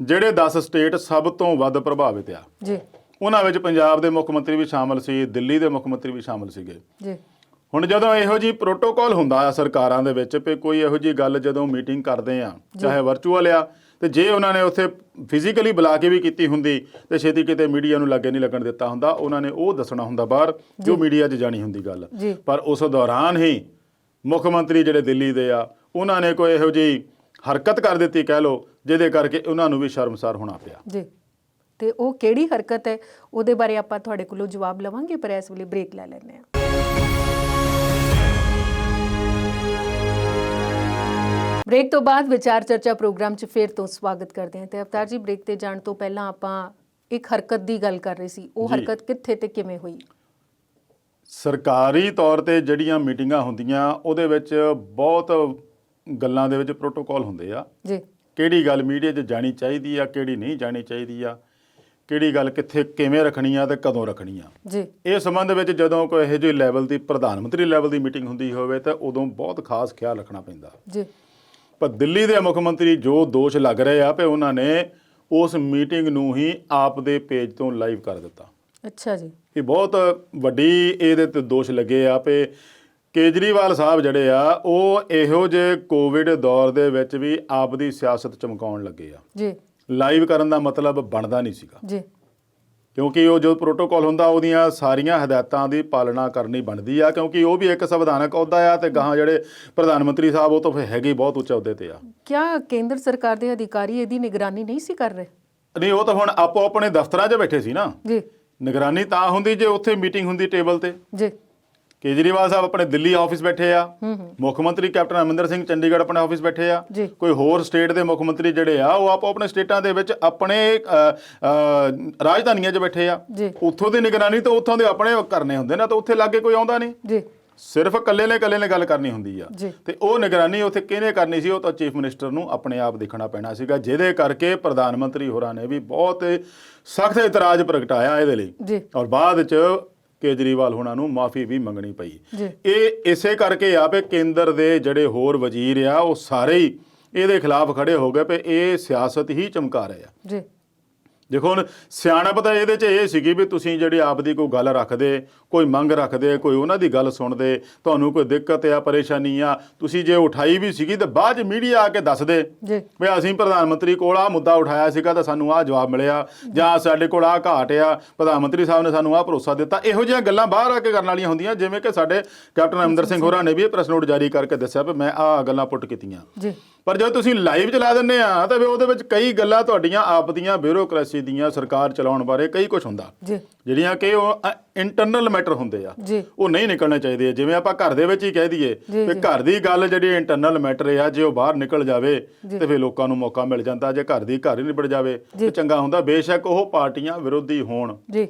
A: ਜਿਹੜੇ 10 ਸਟੇਟ ਸਭ ਤੋਂ ਵੱਧ ਪ੍ਰਭਾਵਿਤ ਆ ਜੀ। ਉਹਨਾਂ ਵਿੱਚ ਪੰਜਾਬ ਦੇ ਮੁੱਖ ਮੰਤਰੀ ਵੀ ਸ਼ਾਮਲ ਸੀ, ਦਿੱਲੀ ਦੇ ਮੁੱਖ ਮੰਤਰੀ ਵੀ ਸ਼ਾਮਲ ਸੀਗੇ ਜੀ। ਹੁਣ ਜਦੋਂ ਇਹੋ ਜਿਹੀ ਪ੍ਰੋਟੋਕਾਲ ਹੁੰਦਾ ਆ ਸਰਕਾਰਾਂ ਦੇ ਵਿੱਚ ਵੀ ਕੋਈ ਇਹੋ ਜਿਹੀ ਗੱਲ ਜਦੋਂ ਮੀਟਿੰਗ ਕਰਦੇ ਆ, ਚਾਹੇ ਵਰਚੁਅਲ ਆ, ਤੇ ਜੇ ਉਹਨਾਂ ਨੇ ਉੱਥੇ ਫਿਜ਼ੀਕਲੀ ਬੁਲਾ ਕੇ ਵੀ ਕੀਤੀ ਹੁੰਦੀ ਤੇ ਛੇਤੀ ਕਿਤੇ ਮੀਡੀਆ ਨੂੰ ਲਾਗੇ ਨਹੀਂ ਲੱਗਣ ਦਿੱਤਾ ਹੁੰਦਾ, ਉਹਨਾਂ ਨੇ ਉਹ ਦੱਸਣਾ ਹੁੰਦਾ ਬਾਹਰ ਜੋ ਮੀਡੀਆ 'ਚ ਜਾਣੀ ਹੁੰਦੀ ਗੱਲ। ਪਰ ਉਸ ਦੌਰਾਨ ਹੀ ਮੁੱਖ ਮੰਤਰੀ ਜਿਹੜੇ ਦਿੱਲੀ ਦੇ ਆ, ਉਹਨਾਂ ਨੇ ਕੋਈ ਇਹੋ ਜਿਹੀ ਹਰਕਤ ਕਰ ਦਿੱਤੀ ਕਹਿ ਲਓ, ਜਿਹਦੇ ਕਰਕੇ ਉਹਨਾਂ ਨੂੰ ਵੀ ਸ਼ਰਮਸਾਰ ਹੋਣਾ ਪਿਆ
B: ਜੀ। ਤੇ ਉਹ ਕਿਹੜੀ ਹਰਕਤ ਹੈ, ਉਹਦੇ ਬਾਰੇ ਆਪਾਂ ਤੁਹਾਡੇ ਕੋਲੋਂ ਜਵਾਬ ਲਵਾਂਗੇ, ਪਰ ਇਸ ਵੇਲੇ ਬ੍ਰੇਕ ਲੈ ਲੈਂਦੇ ਹਾਂ। ਬ੍ਰੇਕ ਤੋਂ ਬਾਅਦ ਵਿਚਾਰ ਚਰਚਾ ਪ੍ਰੋਗਰਾਮ 'ਚ ਫਿਰ ਤੋਂ ਸਵਾਗਤ ਕਰਦੇ ਹਾਂ। ਤੇ ਅਵਤਾਰ ਜੀ, ਬ੍ਰੇਕ ਤੇ ਜਾਣ ਤੋਂ ਪਹਿਲਾਂ ਆਪਾਂ ਇੱਕ ਹਰਕਤ ਦੀ ਗੱਲ ਕਰ ਰਹੇ ਸੀ, ਉਹ ਹਰਕਤ ਕਿੱਥੇ ਤੇ ਕਿਵੇਂ ਹੋਈ?
A: ਸਰਕਾਰੀ ਤੌਰ ਤੇ ਜਿਹੜੀਆਂ ਮੀਟਿੰਗਾਂ ਹੁੰਦੀਆਂ ਉਹਦੇ ਵਿੱਚ ਬਹੁਤ ਗੱਲਾਂ ਦੇ ਵਿੱਚ ਪ੍ਰੋਟੋਕਾਲ ਹੁੰਦੇ ਆ ਜੀ। ਕਿਹੜੀ ਗੱਲ ਮੀਡੀਆ 'ਚ ਜਾਣੀ ਚਾਹੀਦੀ ਆ, ਕਿਹੜੀ ਨਹੀਂ ਜਾਣੀ ਚਾਹੀਦੀ ਆ, ਕਿਹੜੀ ਗੱਲ ਕਿੱਥੇ ਕਿਵੇਂ ਰੱਖਣੀ ਆ ਤੇ ਕਦੋਂ ਰੱਖਣੀ ਆ ਜੀ। ਇਸ ਸੰਬੰਧ ਵਿੱਚ ਜਦੋਂ ਕੋਈ ਇਹੋ ਜਿਹੇ ਲੈਵਲ ਦੀ ਪ੍ਰਧਾਨ ਮੰਤਰੀ ਲੈਵਲ ਦੀ ਮੀਟਿੰਗ ਹੁੰਦੀ ਹੋਵੇ ਤਾਂ ਉਦੋਂ ਬਹੁਤ ਖਾਸ ਖਿਆਲ ਰੱਖਣਾ ਪੈਂਦਾ ਜੀ। ਪਰ ਦਿੱਲੀ ਦੇ ਮੁੱਖ ਮੰਤਰੀ ਜੋ ਦੋਸ਼ ਲੱਗ ਰਹੇ ਆ ਵੀ ਉਹਨਾਂ ਨੇ ਉਸ ਮੀਟਿੰਗ ਨੂੰ ਹੀ ਆਪ ਦੇ ਪੇਜ ਤੋਂ ਲਾਈਵ ਕਰ ਦਿੱਤਾ। ਅੱਛਾ ਜੀ। ਇਹ ਬਹੁਤ ਵੱਡੀ ਇਹਦੇ ਤੇ ਦੋਸ਼ ਲੱਗੇ ਆ ਵੀ ਕੇਜਰੀਵਾਲ ਸਾਹਿਬ ਜਿਹੜੇ ਆ ਉਹ ਇਹੋ ਜਿਹੇ ਕੋਵਿਡ ਦੌਰ ਦੇ ਵਿੱਚ ਵੀ ਆਪ ਦੀ ਸਿਆਸਤ ਚਮਕਾਉਣ ਲੱਗੇ ਆ ਜੀ। ਲਾਈਵ ਕਰਨ ਦਾ ਮਤਲਬ ਬਣਦਾ ਨਹੀਂ ਸੀਗਾ ਜੀ, ਕਿਉਂਕਿ ਉਹ ਜੋ ਪ੍ਰੋਟੋਕਾਲ ਹੁੰਦਾ ਉਹਦੀਆਂ ਸਾਰੀਆਂ ਹਦਾਇਤਾਂ ਦੀ ਪਾਲਣਾ ਕਰਨੀ ਬਣਦੀ ਆ, ਕਿਉਂਕਿ ਉਹ ਵੀ ਇੱਕ ਸੰਵਿਧਾਨਕ ਅਹੁਦਾ ਆ ਤੇ ਗਾਹਾਂ ਜਿਹੜੇ ਪ੍ਰਧਾਨ ਮੰਤਰੀ ਸਾਹਿਬ ਉਹ ਤਾਂ ਫਿਰ ਹੈਗੇ ਬਹੁਤ ਉੱਚੇ ਅਹੁਦੇ ਤੇ ਆ। ਕਿਆ ਕੇਂਦਰ ਸਰਕਾਰ ਦੇ ਅਧਿਕਾਰੀ ਇਹਦੀ ਨਿਗਰਾਨੀ ਨਹੀਂ ਸੀ ਕਰ ਰਹੇ? ਨਹੀਂ, ਉਹ ਤਾਂ ਹੁਣ ਆਪੋ ਆਪਣੇ ਦਫ਼ਤਰਾਂ 'ਚ ਬੈਠੇ ਸੀ ਨਾ ਜੀ। ਨਿਗਰਾਨੀ ਤਾਂ ਹੁੰਦੀ ਜੇ ਉੱਥੇ ਮੀਟਿੰਗ ਹੁੰਦੀ ਟੇਬਲ ਤੇ ਜੀ। ਕੇਜਰੀਵਾਲ ਸਾਹਿਬ ਆਪਣੇ ਦਿੱਲੀ ਆਫਿਸ ਬੈਠੇ ਆ, ਮੁੱਖ ਮੰਤਰੀ ਕੈਪਟਨ ਅਮਰਿੰਦਰ ਸਿੰਘ ਚੰਡੀਗੜ੍ਹ ਆਪਣੇ ਆਫਿਸ ਬੈਠੇ ਆ, ਕੋਈ ਹੋਰ ਸਟੇਟ ਦੇ ਮੁੱਖ ਮੰਤਰੀ ਜਿਹੜੇ ਆ ਉਹ ਆਪੋ ਆਪਣੇ ਸਟੇਟਾਂ ਦੇ ਵਿੱਚ ਆਪਣੇ ਰਾਜਧਾਨੀਆਂ 'ਚ ਬੈਠੇ ਆ। ਉੱਥੋਂ ਦੀ ਨਿਗਰਾਨੀ ਤਾਂ ਉੱਥੋਂ ਦੇ ਆਪਣੇ ਕਰਨੇ ਹੁੰਦੇ ਨੇ, ਤਾਂ ਉੱਥੇ ਲਾਗੇ ਕੋਈ ਆਉਂਦਾ ਨਹੀਂ ਜੀ। ਸਿਰਫ ਇਕੱਲੇ ਨੇ ਗੱਲ ਕਰਨੀ ਹੁੰਦੀ ਆ ਤੇ ਉਹ ਨਿਗਰਾਨੀ ਉੱਥੇ ਕਿਹਨੇ ਕਰਨੀ ਸੀ? ਉਹ ਤਾਂ ਚੀਫ ਮਿਨਿਸਟਰ ਨੂੰ ਆਪਣੇ ਆਪ ਦੇਖਣਾ ਪੈਣਾ ਸੀਗਾ, ਜਿਹਦੇ ਕਰਕੇ ਪ੍ਰਧਾਨ ਮੰਤਰੀ ਹੋਰਾਂ ਨੇ ਵੀ ਬਹੁਤ ਸਖਤ ਇਤਰਾਜ਼ ਪ੍ਰਗਟਾਇਆ ਇਹਦੇ ਲਈ ਔਰ ਬਾਅਦ 'ਚ ਕੇਜਰੀਵਾਲ ਹੋਣਾ ਨੂੰ ਮਾਫੀ ਵੀ ਮੰਗਣੀ ਪਈ। ਇਹ ਇਸੇ ਕਰਕੇ ਆ ਵੀ ਕੇਂਦਰ ਦੇ ਜਿਹੜੇ ਹੋਰ ਵਜ਼ੀਰ ਆ ਉਹ ਸਾਰੇ ਹੀ ਇਹਦੇ ਖਿਲਾਫ ਖੜੇ ਹੋ ਗਏ ਵੀ ਇਹ ਸਿਆਸਤ ਹੀ ਚਮਕਾ ਰਹੇ ਆ ਜੀ। ਦੇਖੋ ਹੁਣ ਸਿਆਣਪ ਤਾਂ ਇਹਦੇ 'ਚ ਇਹ ਸੀਗੀ ਵੀ ਤੁਸੀਂ ਜਿਹੜੀ ਆਪ ਦੀ ਕੋਈ ਗੱਲ ਰੱਖਦੇ, ਕੋਈ ਮੰਗ ਰੱਖਦੇ, ਕੋਈ ਉਹਨਾਂ ਦੀ ਗੱਲ ਸੁਣਦੇ, ਤੁਹਾਨੂੰ ਕੋਈ ਦਿੱਕਤ ਆ ਪਰੇਸ਼ਾਨੀ ਆ, ਤੁਸੀਂ ਜੇ ਉਠਾਈ ਵੀ ਸੀਗੀ ਤਾਂ ਬਾਅਦ 'ਚ ਮੀਡੀਆ ਆ ਕੇ ਦੱਸਦੇ ਵੀ ਅਸੀਂ ਪ੍ਰਧਾਨ ਮੰਤਰੀ ਕੋਲ ਆਹ ਮੁੱਦਾ ਉਠਾਇਆ ਸੀਗਾ ਤਾਂ ਸਾਨੂੰ ਆਹ ਜਵਾਬ ਮਿਲਿਆ, ਜਾਂ ਸਾਡੇ ਕੋਲ ਆਹ ਘਾਟ ਆ, ਪ੍ਰਧਾਨ ਮੰਤਰੀ ਸਾਹਿਬ ਨੇ ਸਾਨੂੰ ਆਹ ਭਰੋਸਾ ਦਿੱਤਾ। ਇਹੋ ਜਿਹੀਆਂ ਗੱਲਾਂ ਬਾਹਰ ਆ ਕੇ ਕਰਨ ਵਾਲੀਆਂ ਹੁੰਦੀਆਂ, ਜਿਵੇਂ ਕਿ ਸਾਡੇ ਕੈਪਟਨ ਅਮਰਿੰਦਰ ਸਿੰਘ ਹੋਰਾਂ ਨੇ ਵੀ ਇਹ ਪ੍ਰੈਸ ਨੋਟ ਜਾਰੀ ਕਰਕੇ ਦੱਸਿਆ ਵੀ ਮੈਂ ਆਹ ਗੱਲਾਂ ਪੁੱਟ ਕੀਤੀਆਂ। ਪਰ ਜਦੋਂ ਤੁਸੀਂ ਲਾਈਵ ਚਲਾ ਦਿੰਦੇ ਆ ਤਾਂ ਉਹਦੇ ਵਿੱਚ ਕਈ ਗੱਲਾਂ ਤੁਹਾਡੀਆਂ ਆਪ ਦੀਆਂ ਬਿਊਰੋਕ੍ਰੇਸੀ ਦੀਆਂ, ਸਰਕਾਰ ਚਲਾਉਣ ਬਾਰੇ ਕਈ ਕੁਝ ਹੁੰਦਾ ਜਿਹੜੀਆਂ ਕਿ ਉਹ ਇੰਟਰਨਲ ਮੈਟਰ ਹੁੰਦੇ ਆ, ਉਹ ਨਹੀਂ ਨਿਕਲਣੇ ਚਾਹੀਦੇ। ਜਿਵੇਂ ਆਪਾਂ ਘਰ ਦੇ ਵਿੱਚ ਹੀ ਕਹਿ ਦਈਏ ਵੀ ਘਰ ਦੀ ਗੱਲ ਜਿਹੜੀ ਇੰਟਰਨਲ ਮੈਟਰ ਆ, ਜੇ ਉਹ ਬਾਹਰ ਨਿਕਲ ਜਾਵੇ ਤੇ ਫਿਰ ਲੋਕਾਂ ਨੂੰ ਮੌਕਾ ਮਿਲ ਜਾਂਦਾ। ਜੇ ਘਰ ਦੀ ਘਰ ਹੀ ਨਿਬੜ ਜਾਵੇ ਤੇ ਚੰਗਾ ਹੁੰਦਾ, ਬੇਸ਼ੱਕ ਉਹ ਪਾਰਟੀਆਂ ਵਿਰੋਧੀ ਹੋਣ।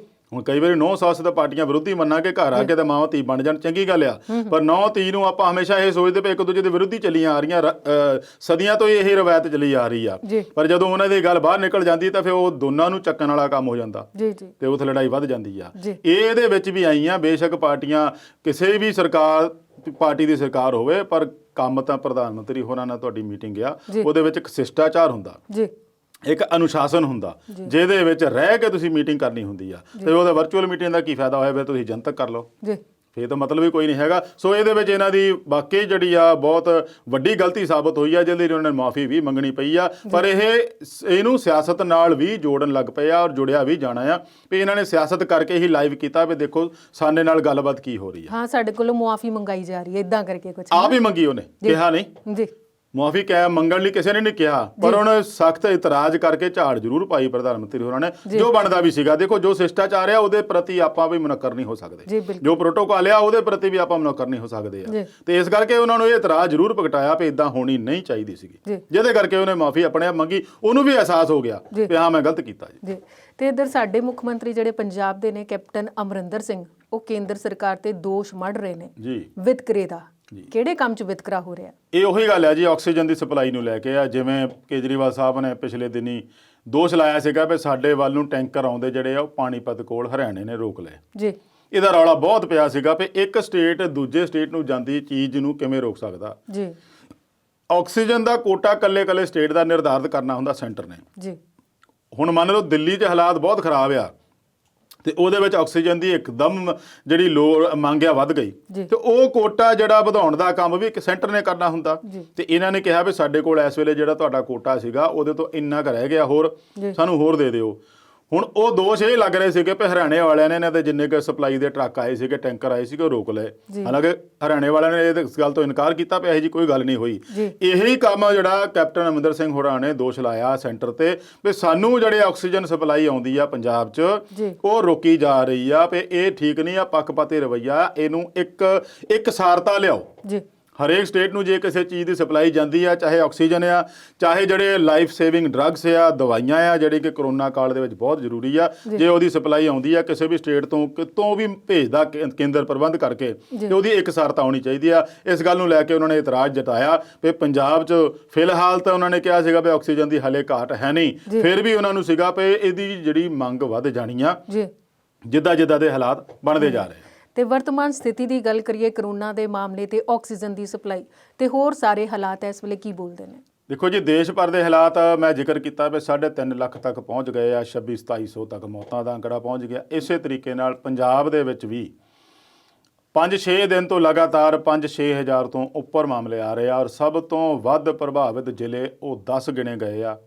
A: ਹੁਣ ਕਈ ਵਾਰੀ ਨੌ ਸੱਸ ਦਾ ਪਾਰਟੀਆਂ ਵਿਰੋਧੀ ਮੰਨਾ ਕੇ ਘਰ ਆ ਕੇ ਤਾਂ ਮਾਵਾਂ ਧੀ ਬਣ ਜਾਣ, ਚੰਗੀ ਗੱਲ ਆ। ਪਰ ਨੌ ਧੀ ਨੂੰ ਆਪਾਂ ਹਮੇਸ਼ਾ ਇਹ ਸੋਚਦੇ ਪਏ ਇੱਕ ਦੂਜੇ ਦੇ ਵਿਰੋਧੀ ਚੱਲੀਆਂ ਆ ਰਹੀਆਂ, ਸਦੀਆਂ ਤੋਂ ਇਹ ਰਵਾਇਤ ਚੱਲੀ ਆ ਰਹੀ ਆ। ਪਰ ਜਦੋਂ ਉਹਨਾਂ ਦੀ ਗੱਲ ਬਾਹਰ ਨਿਕਲ ਜਾਂਦੀ ਤਾਂ ਫਿਰ ਉਹ ਦੋਨਾਂ ਨੂੰ ਚੱਕਣ ਵਾਲਾ ਕੰਮ ਹੋ ਜਾਂਦਾ ਤੇ ਉੱਥੇ ਲੜਾਈ ਵੱਧ ਜਾਂਦੀ ਆ। ਇਹਦੇ ਵਿੱਚ ਵੀ ਆਈਆਂ, ਬੇਸ਼ੱਕ ਪਾਰਟੀਆਂ ਕਿਸੇ ਵੀ ਸਰਕਾਰ ਪਾਰਟੀ ਦੀ ਸਰਕਾਰ ਹੋਵੇ, ਪਰ ਕੰਮ ਤਾਂ ਪ੍ਰਧਾਨ ਮੰਤਰੀ ਹੋਰਾਂ ਨਾਲ ਤੁਹਾਡੀ ਮੀਟਿੰਗ ਆ, ਉਹਦੇ ਵਿੱਚ ਇੱਕ ਸ਼ਿਸ਼ਟਾਚਾਰ ਹੁੰਦਾ, ਇੱਕ ਅਨੁਸ਼ਾਸਨ ਹੁੰਦਾ, ਜਿਹਦੇ ਵਿੱਚ ਰਹਿ ਕੇ ਤੁਸੀਂ ਮੀਟਿੰਗ ਕਰਨੀ ਹੁੰਦੀ ਆ। ਤੇ ਉਹਦਾ ਵਰਚੁਅਲ ਮੀਟਿੰਗ ਦਾ ਕੀ ਫਾਇਦਾ ਹੋਇਆ? ਫਿਰ ਤੁਸੀਂ ਜਨਤਕ ਕਰ ਲਓ, ਫਿਰ ਤਾਂ ਮਤਲਬ ਹੀ ਕੋਈ ਨਹੀਂ ਹੈਗਾ। ਸੋ ਇਹਦੇ ਵਿੱਚ ਇਹਨਾਂ ਦੀ ਵਾਕਈ ਜਿਹੜੀ ਆ ਬਹੁਤ ਵੱਡੀ ਗਲਤੀ ਸਾਬਤ ਹੋਈ ਆ, ਜਿਹਦੇ ਲਈ ਉਹਨਾਂ ਨੇ ਮਾਫੀ ਵੀ ਮੰਗਣੀ ਪਈ ਆ। ਪਰ ਇਹਨੂੰ ਸਿਆਸਤ ਨਾਲ ਵੀ ਜੋੜਨ ਲੱਗ ਪਏ ਆ ਔਰ ਜੁੜਿਆ ਵੀ ਜਾਣਾ ਆ ਵੀ ਇਹਨਾਂ ਨੇ ਸਿਆਸਤ ਕਰਕੇ ਹੀ ਲਾਈਵ ਕੀਤਾ ਵੀ ਦੇਖੋ ਸਾਡੇ ਨਾਲ ਗੱਲਬਾਤ ਕੀ ਹੋ ਰਹੀ ਆ।
B: ਹਾਂ, ਸਾਡੇ ਕੋਲੋਂ ਮੁਆਫੀ ਮੰਗਾਈ ਜਾ ਰਹੀ ਹੈ, ਇਦਾਂ ਕਰਕੇ ਕੁਝ
A: ਆਪ ਹੀ ਮੰਗੀ ਉਹਨੇ, ਕਿਹਾ ਨਹੀਂ ਜੀ। ਮੁਆਫੀ ਕਹਿ ਮੰਗਣ ਲਈ ਕਿਸੇ ਨੇ ਨਹੀਂ ਕਿਹਾ, ਪਰ ਉਹਨੇ ਸਖਤ ਇਤਰਾਜ਼ ਕਰਕੇ ਝਾੜ ਜ਼ਰੂਰ ਪਾਈ ਪ੍ਰਧਾਨ ਮੰਤਰੀ ਹੋਰਾਂ ਨੇ, ਜੋ ਬਣਦਾ ਵੀ ਸੀਗਾ। ਦੇਖੋ, ਜੋ ਸ਼ਿਸ਼ਟਾਚਾਰ ਆ ਉਹਦੇ ਪ੍ਰਤੀ ਆਪਾਂ ਵੀ ਮੁਨੱਕਰ ਨਹੀਂ ਹੋ ਸਕਦੇ, ਜੋ ਪ੍ਰੋਟੋਕਾਲ ਆ ਉਹਦੇ ਪ੍ਰਤੀ ਵੀ ਆਪਾਂ ਮੁਨੱਕਰ ਨਹੀਂ ਹੋ ਸਕਦੇ ਆ, ਤੇ ਇਸ ਕਰਕੇ ਉਹਨਾਂ ਨੂੰ ਇਹ ਇਤਰਾਜ਼ ਜ਼ਰੂਰ ਪ੍ਰਗਟਾਇਆ ਵੀ ਇਦਾਂ ਹੋਣੀ ਨਹੀਂ ਚਾਹੀਦੀ ਸੀਗੀ, ਜਿਹਦੇ ਕਰਕੇ ਉਹਨੇ ਮਾਫੀ ਆਪਣੇ ਆਪ ਮੰਗੀ। ਉਹਨੂੰ ਵੀ ਅਹਿਸਾਸ ਹੋ ਗਿਆ ਵੀ ਹਾਂ ਮੈਂ ਗਲਤ ਕੀਤਾ ਜੀ।
B: ਤੇ ਇੱਧਰ ਸਾਡੇ ਮੁੱਖ ਮੰਤਰੀ ਜਿਹੜੇ ਪੰਜਾਬ ਦੇ ਨੇ ਕੈਪਟਨ ਅਮਰਿੰਦਰ ਸਿੰਘ, ਉਹ ਕੇਂਦਰ ਸਰਕਾਰ ਤੇ ਦੋਸ਼ ਮੜ ਰਹੇ ਨੇ
A: ਜੀ
B: ਵਿਤਕਰੇ ਦਾ। ਕਿਹੜੇ ਕੰਮ 'ਚ ਵਿਤਕਰਾ ਹੋ ਰਿਹਾ?
A: ਇਹ ਉਹੀ ਗੱਲ ਹੈ ਜੀ, ਆਕਸੀਜਨ ਦੀ ਸਪਲਾਈ ਨੂੰ ਲੈ ਕੇ ਆ। ਜਿਵੇਂ ਕੇਜਰੀਵਾਲ ਸਾਹਿਬ ਨੇ ਪਿਛਲੇ ਦਿਨੀ ਦੋਸ਼ ਲਾਇਆ ਸੀਗਾ ਵੀ ਸਾਡੇ ਵੱਲ ਨੂੰ ਟੈਂਕਰ ਆਉਂਦੇ ਜਿਹੜੇ ਆ ਉਹ ਪਾਣੀਪਤ ਕੋਲ ਹਰਿਆਣੇ ਨੇ ਰੋਕ ਲਏ
B: ਜੀ।
A: ਇਹਦਾ ਰੌਲਾ ਬਹੁਤ ਪਿਆ ਸੀਗਾ ਵੀ ਇੱਕ ਸਟੇਟ ਦੂਜੇ ਸਟੇਟ ਨੂੰ ਜਾਂਦੀ ਚੀਜ਼ ਨੂੰ ਕਿਵੇਂ ਰੋਕ ਸਕਦਾ
B: ਜੀ।
A: ਆਕਸੀਜਨ ਦਾ ਕੋਟਾ ਕੱਲੇ ਸਟੇਟ ਦਾ ਨਿਰਧਾਰਿਤ ਕਰਨਾ ਹੁੰਦਾ ਸੈਂਟਰ ਨੇ
B: ਜੀ।
A: ਹੁਣ ਮੰਨ ਲਓ ਦਿੱਲੀ 'ਚ ਹਾਲਾਤ ਬਹੁਤ ਖਰਾਬ ਆ ਤੇ ਉਹਦੇ ਵਿੱਚ ਆਕਸੀਜਨ ਦੀ ਇੱਕਦਮ ਜਿਹੜੀ ਲੋੜ ਮੰਗਿਆ ਵੱਧ ਗਈ, ਤੇ ਉਹ ਕੋਟਾ ਜਿਹੜਾ ਵਧਾਉਣ ਦਾ ਕੰਮ ਵੀ ਇੱਕ ਸੈਂਟਰ ਨੇ ਕਰਨਾ ਹੁੰਦਾ। ਤੇ ਇਹਨਾਂ ਨੇ ਕਿਹਾ ਵੀ ਸਾਡੇ ਕੋਲ ਇਸ ਵੇਲੇ ਜਿਹੜਾ ਤੁਹਾਡਾ ਕੋਟਾ ਸੀਗਾ ਉਹਦੇ ਤੋਂ ਇੰਨਾ ਕੁ ਰਹਿ ਗਿਆ, ਹੋਰ ਸਾਨੂੰ ਹੋਰ ਦੇ ਦਿਓ। ਹੁਣ ਉਹ ਦੋਸ਼ ਇਹ ਲੱਗ ਰਹੇ ਸੀਗੇ ਵੀ ਹਰਿਆਣੇ ਵਾਲਿਆਂ ਨੇ ਇਹਨਾਂ ਦੇ ਜਿੰਨੇ ਕੁ ਸਪਲਾਈ ਦੇ ਟਰੱਕ ਆਏ ਸੀਗੇ, ਟੈਂਕਰ ਆਏ ਸੀਗੇ, ਉਹ ਰੋਕ ਲਏ। ਹਾਲਾਂਕਿ ਹਰਿਆਣੇ ਵਾਲਿਆਂ ਨੇ ਇਸ ਗੱਲ ਤੋਂ ਇਨਕਾਰ ਕੀਤਾ ਪਿਆ ਜੀ ਕੋਈ ਗੱਲ ਨਹੀਂ ਹੋਈ। ਇਹੀ ਕੰਮ ਜਿਹੜਾ ਕੈਪਟਨ ਅਮਰਿੰਦਰ ਸਿੰਘ ਹੋਰਾਂ ਨੇ ਦੋਸ਼ ਲਾਇਆ ਸੈਂਟਰ ਤੇ ਵੀ ਸਾਨੂੰ ਜਿਹੜੇ ਆਕਸੀਜਨ ਸਪਲਾਈ ਆਉਂਦੀ ਆ ਪੰਜਾਬ 'ਚ ਉਹ ਰੋਕੀ ਜਾ ਰਹੀ ਆ, ਵੀ ਇਹ ਠੀਕ ਨਹੀਂ ਆ, ਪੱਖਪਾਤੀ ਰਵੱਈਆ, ਇਹਨੂੰ ਇੱਕ ਸਾਰਤਾ ਲਿਆਓ। ਹਰੇਕ ਸਟੇਟ ਨੂੰ ਜੇ ਕਿਸੇ ਚੀਜ਼ ਦੀ ਸਪਲਾਈ ਜਾਂਦੀ ਆ, ਚਾਹੇ ਆਕਸੀਜਨ ਆ, ਚਾਹੇ ਜਿਹੜੇ ਲਾਈਫ ਸੇਵਿੰਗ ਡਰੱਗਸ ਆ, ਦਵਾਈਆਂ ਆ ਜਿਹੜੀ ਕਿ ਕਰੋਨਾ ਕਾਲ ਦੇ ਵਿੱਚ ਬਹੁਤ ਜ਼ਰੂਰੀ ਆ, ਜੇ ਉਹਦੀ ਸਪਲਾਈ ਆਉਂਦੀ ਆ ਕਿਸੇ ਵੀ ਸਟੇਟ ਤੋਂ ਕਿਤੋਂ ਵੀ ਭੇਜਦਾ ਕੇਂਦਰ ਪ੍ਰਬੰਧ ਕਰਕੇ, ਤੇ ਉਹਦੀ ਇਕਸਾਰਤਾ ਹੋਣੀ ਚਾਹੀਦੀ ਆ। ਇਸ ਗੱਲ ਨੂੰ ਲੈ ਕੇ ਉਹਨਾਂ ਨੇ ਇਤਰਾਜ਼ ਜਤਾਇਆ ਵੀ ਪੰਜਾਬ 'ਚ ਫਿਲਹਾਲ ਤਾਂ ਉਹਨਾਂ ਨੇ ਕਿਹਾ ਸੀਗਾ ਵੀ ਆਕਸੀਜਨ ਦੀ ਹਲੇ ਘਾਟ ਹੈ ਨਹੀਂ, ਫਿਰ ਵੀ ਉਹਨਾਂ ਨੂੰ ਸੀਗਾ ਵੀ ਇਹਦੀ ਜਿਹੜੀ ਮੰਗ ਵੱਧ ਜਾਣੀ ਆ ਜਿੱਦਾਂ ਦੇ ਹਾਲਾਤ ਬਣਦੇ ਜਾ ਰਹੇ।
B: ਤੇ ਵਰਤਮਾਨ ਸਥਿਤੀ ਦੀ ਗੱਲ ਕਰੀਏ, ਕਰੋਨਾ ਦੇ ਮਾਮਲੇ ਤੇ ਆਕਸੀਜਨ ਦੀ ਸਪਲਾਈ ਤੇ ਹੋਰ ਸਾਰੇ ਹਾਲਾਤ ਇਸ ਵੇਲੇ ਕੀ ਬੋਲਦੇ ਨੇ?
A: ਦੇਖੋ ਜੀ, ਦੇਸ਼ ਭਰ ਦੇ ਹਾਲਾਤ ਮੈਂ ਜ਼ਿਕਰ ਕੀਤਾ ਵੀ 3.5 ਲੱਖ ਤੱਕ ਪਹੁੰਚ ਗਏ ਆ, 26-2700 ਤੱਕ ਮੌਤਾਂ ਦਾ ਅੰਕੜਾ ਪਹੁੰਚ ਗਿਆ। ਇਸੇ ਤਰੀਕੇ ਨਾਲ ਪੰਜਾਬ ਦੇ ਵਿੱਚ ਵੀ 5-6 ਦਿਨ ਤੋਂ ਲਗਾਤਾਰ 5-6 ਹਜ਼ਾਰ ਤੋਂ ਉੱਪਰ ਮਾਮਲੇ ਆ ਰਹੇ ਆ, ਔਰ ਸਭ ਤੋਂ ਵੱਧ ਪ੍ਰਭਾਵਿਤ ਜ਼ਿਲ੍ਹੇ ਉਹ 10 ਗਿਣੇ ਗਏ ਆ,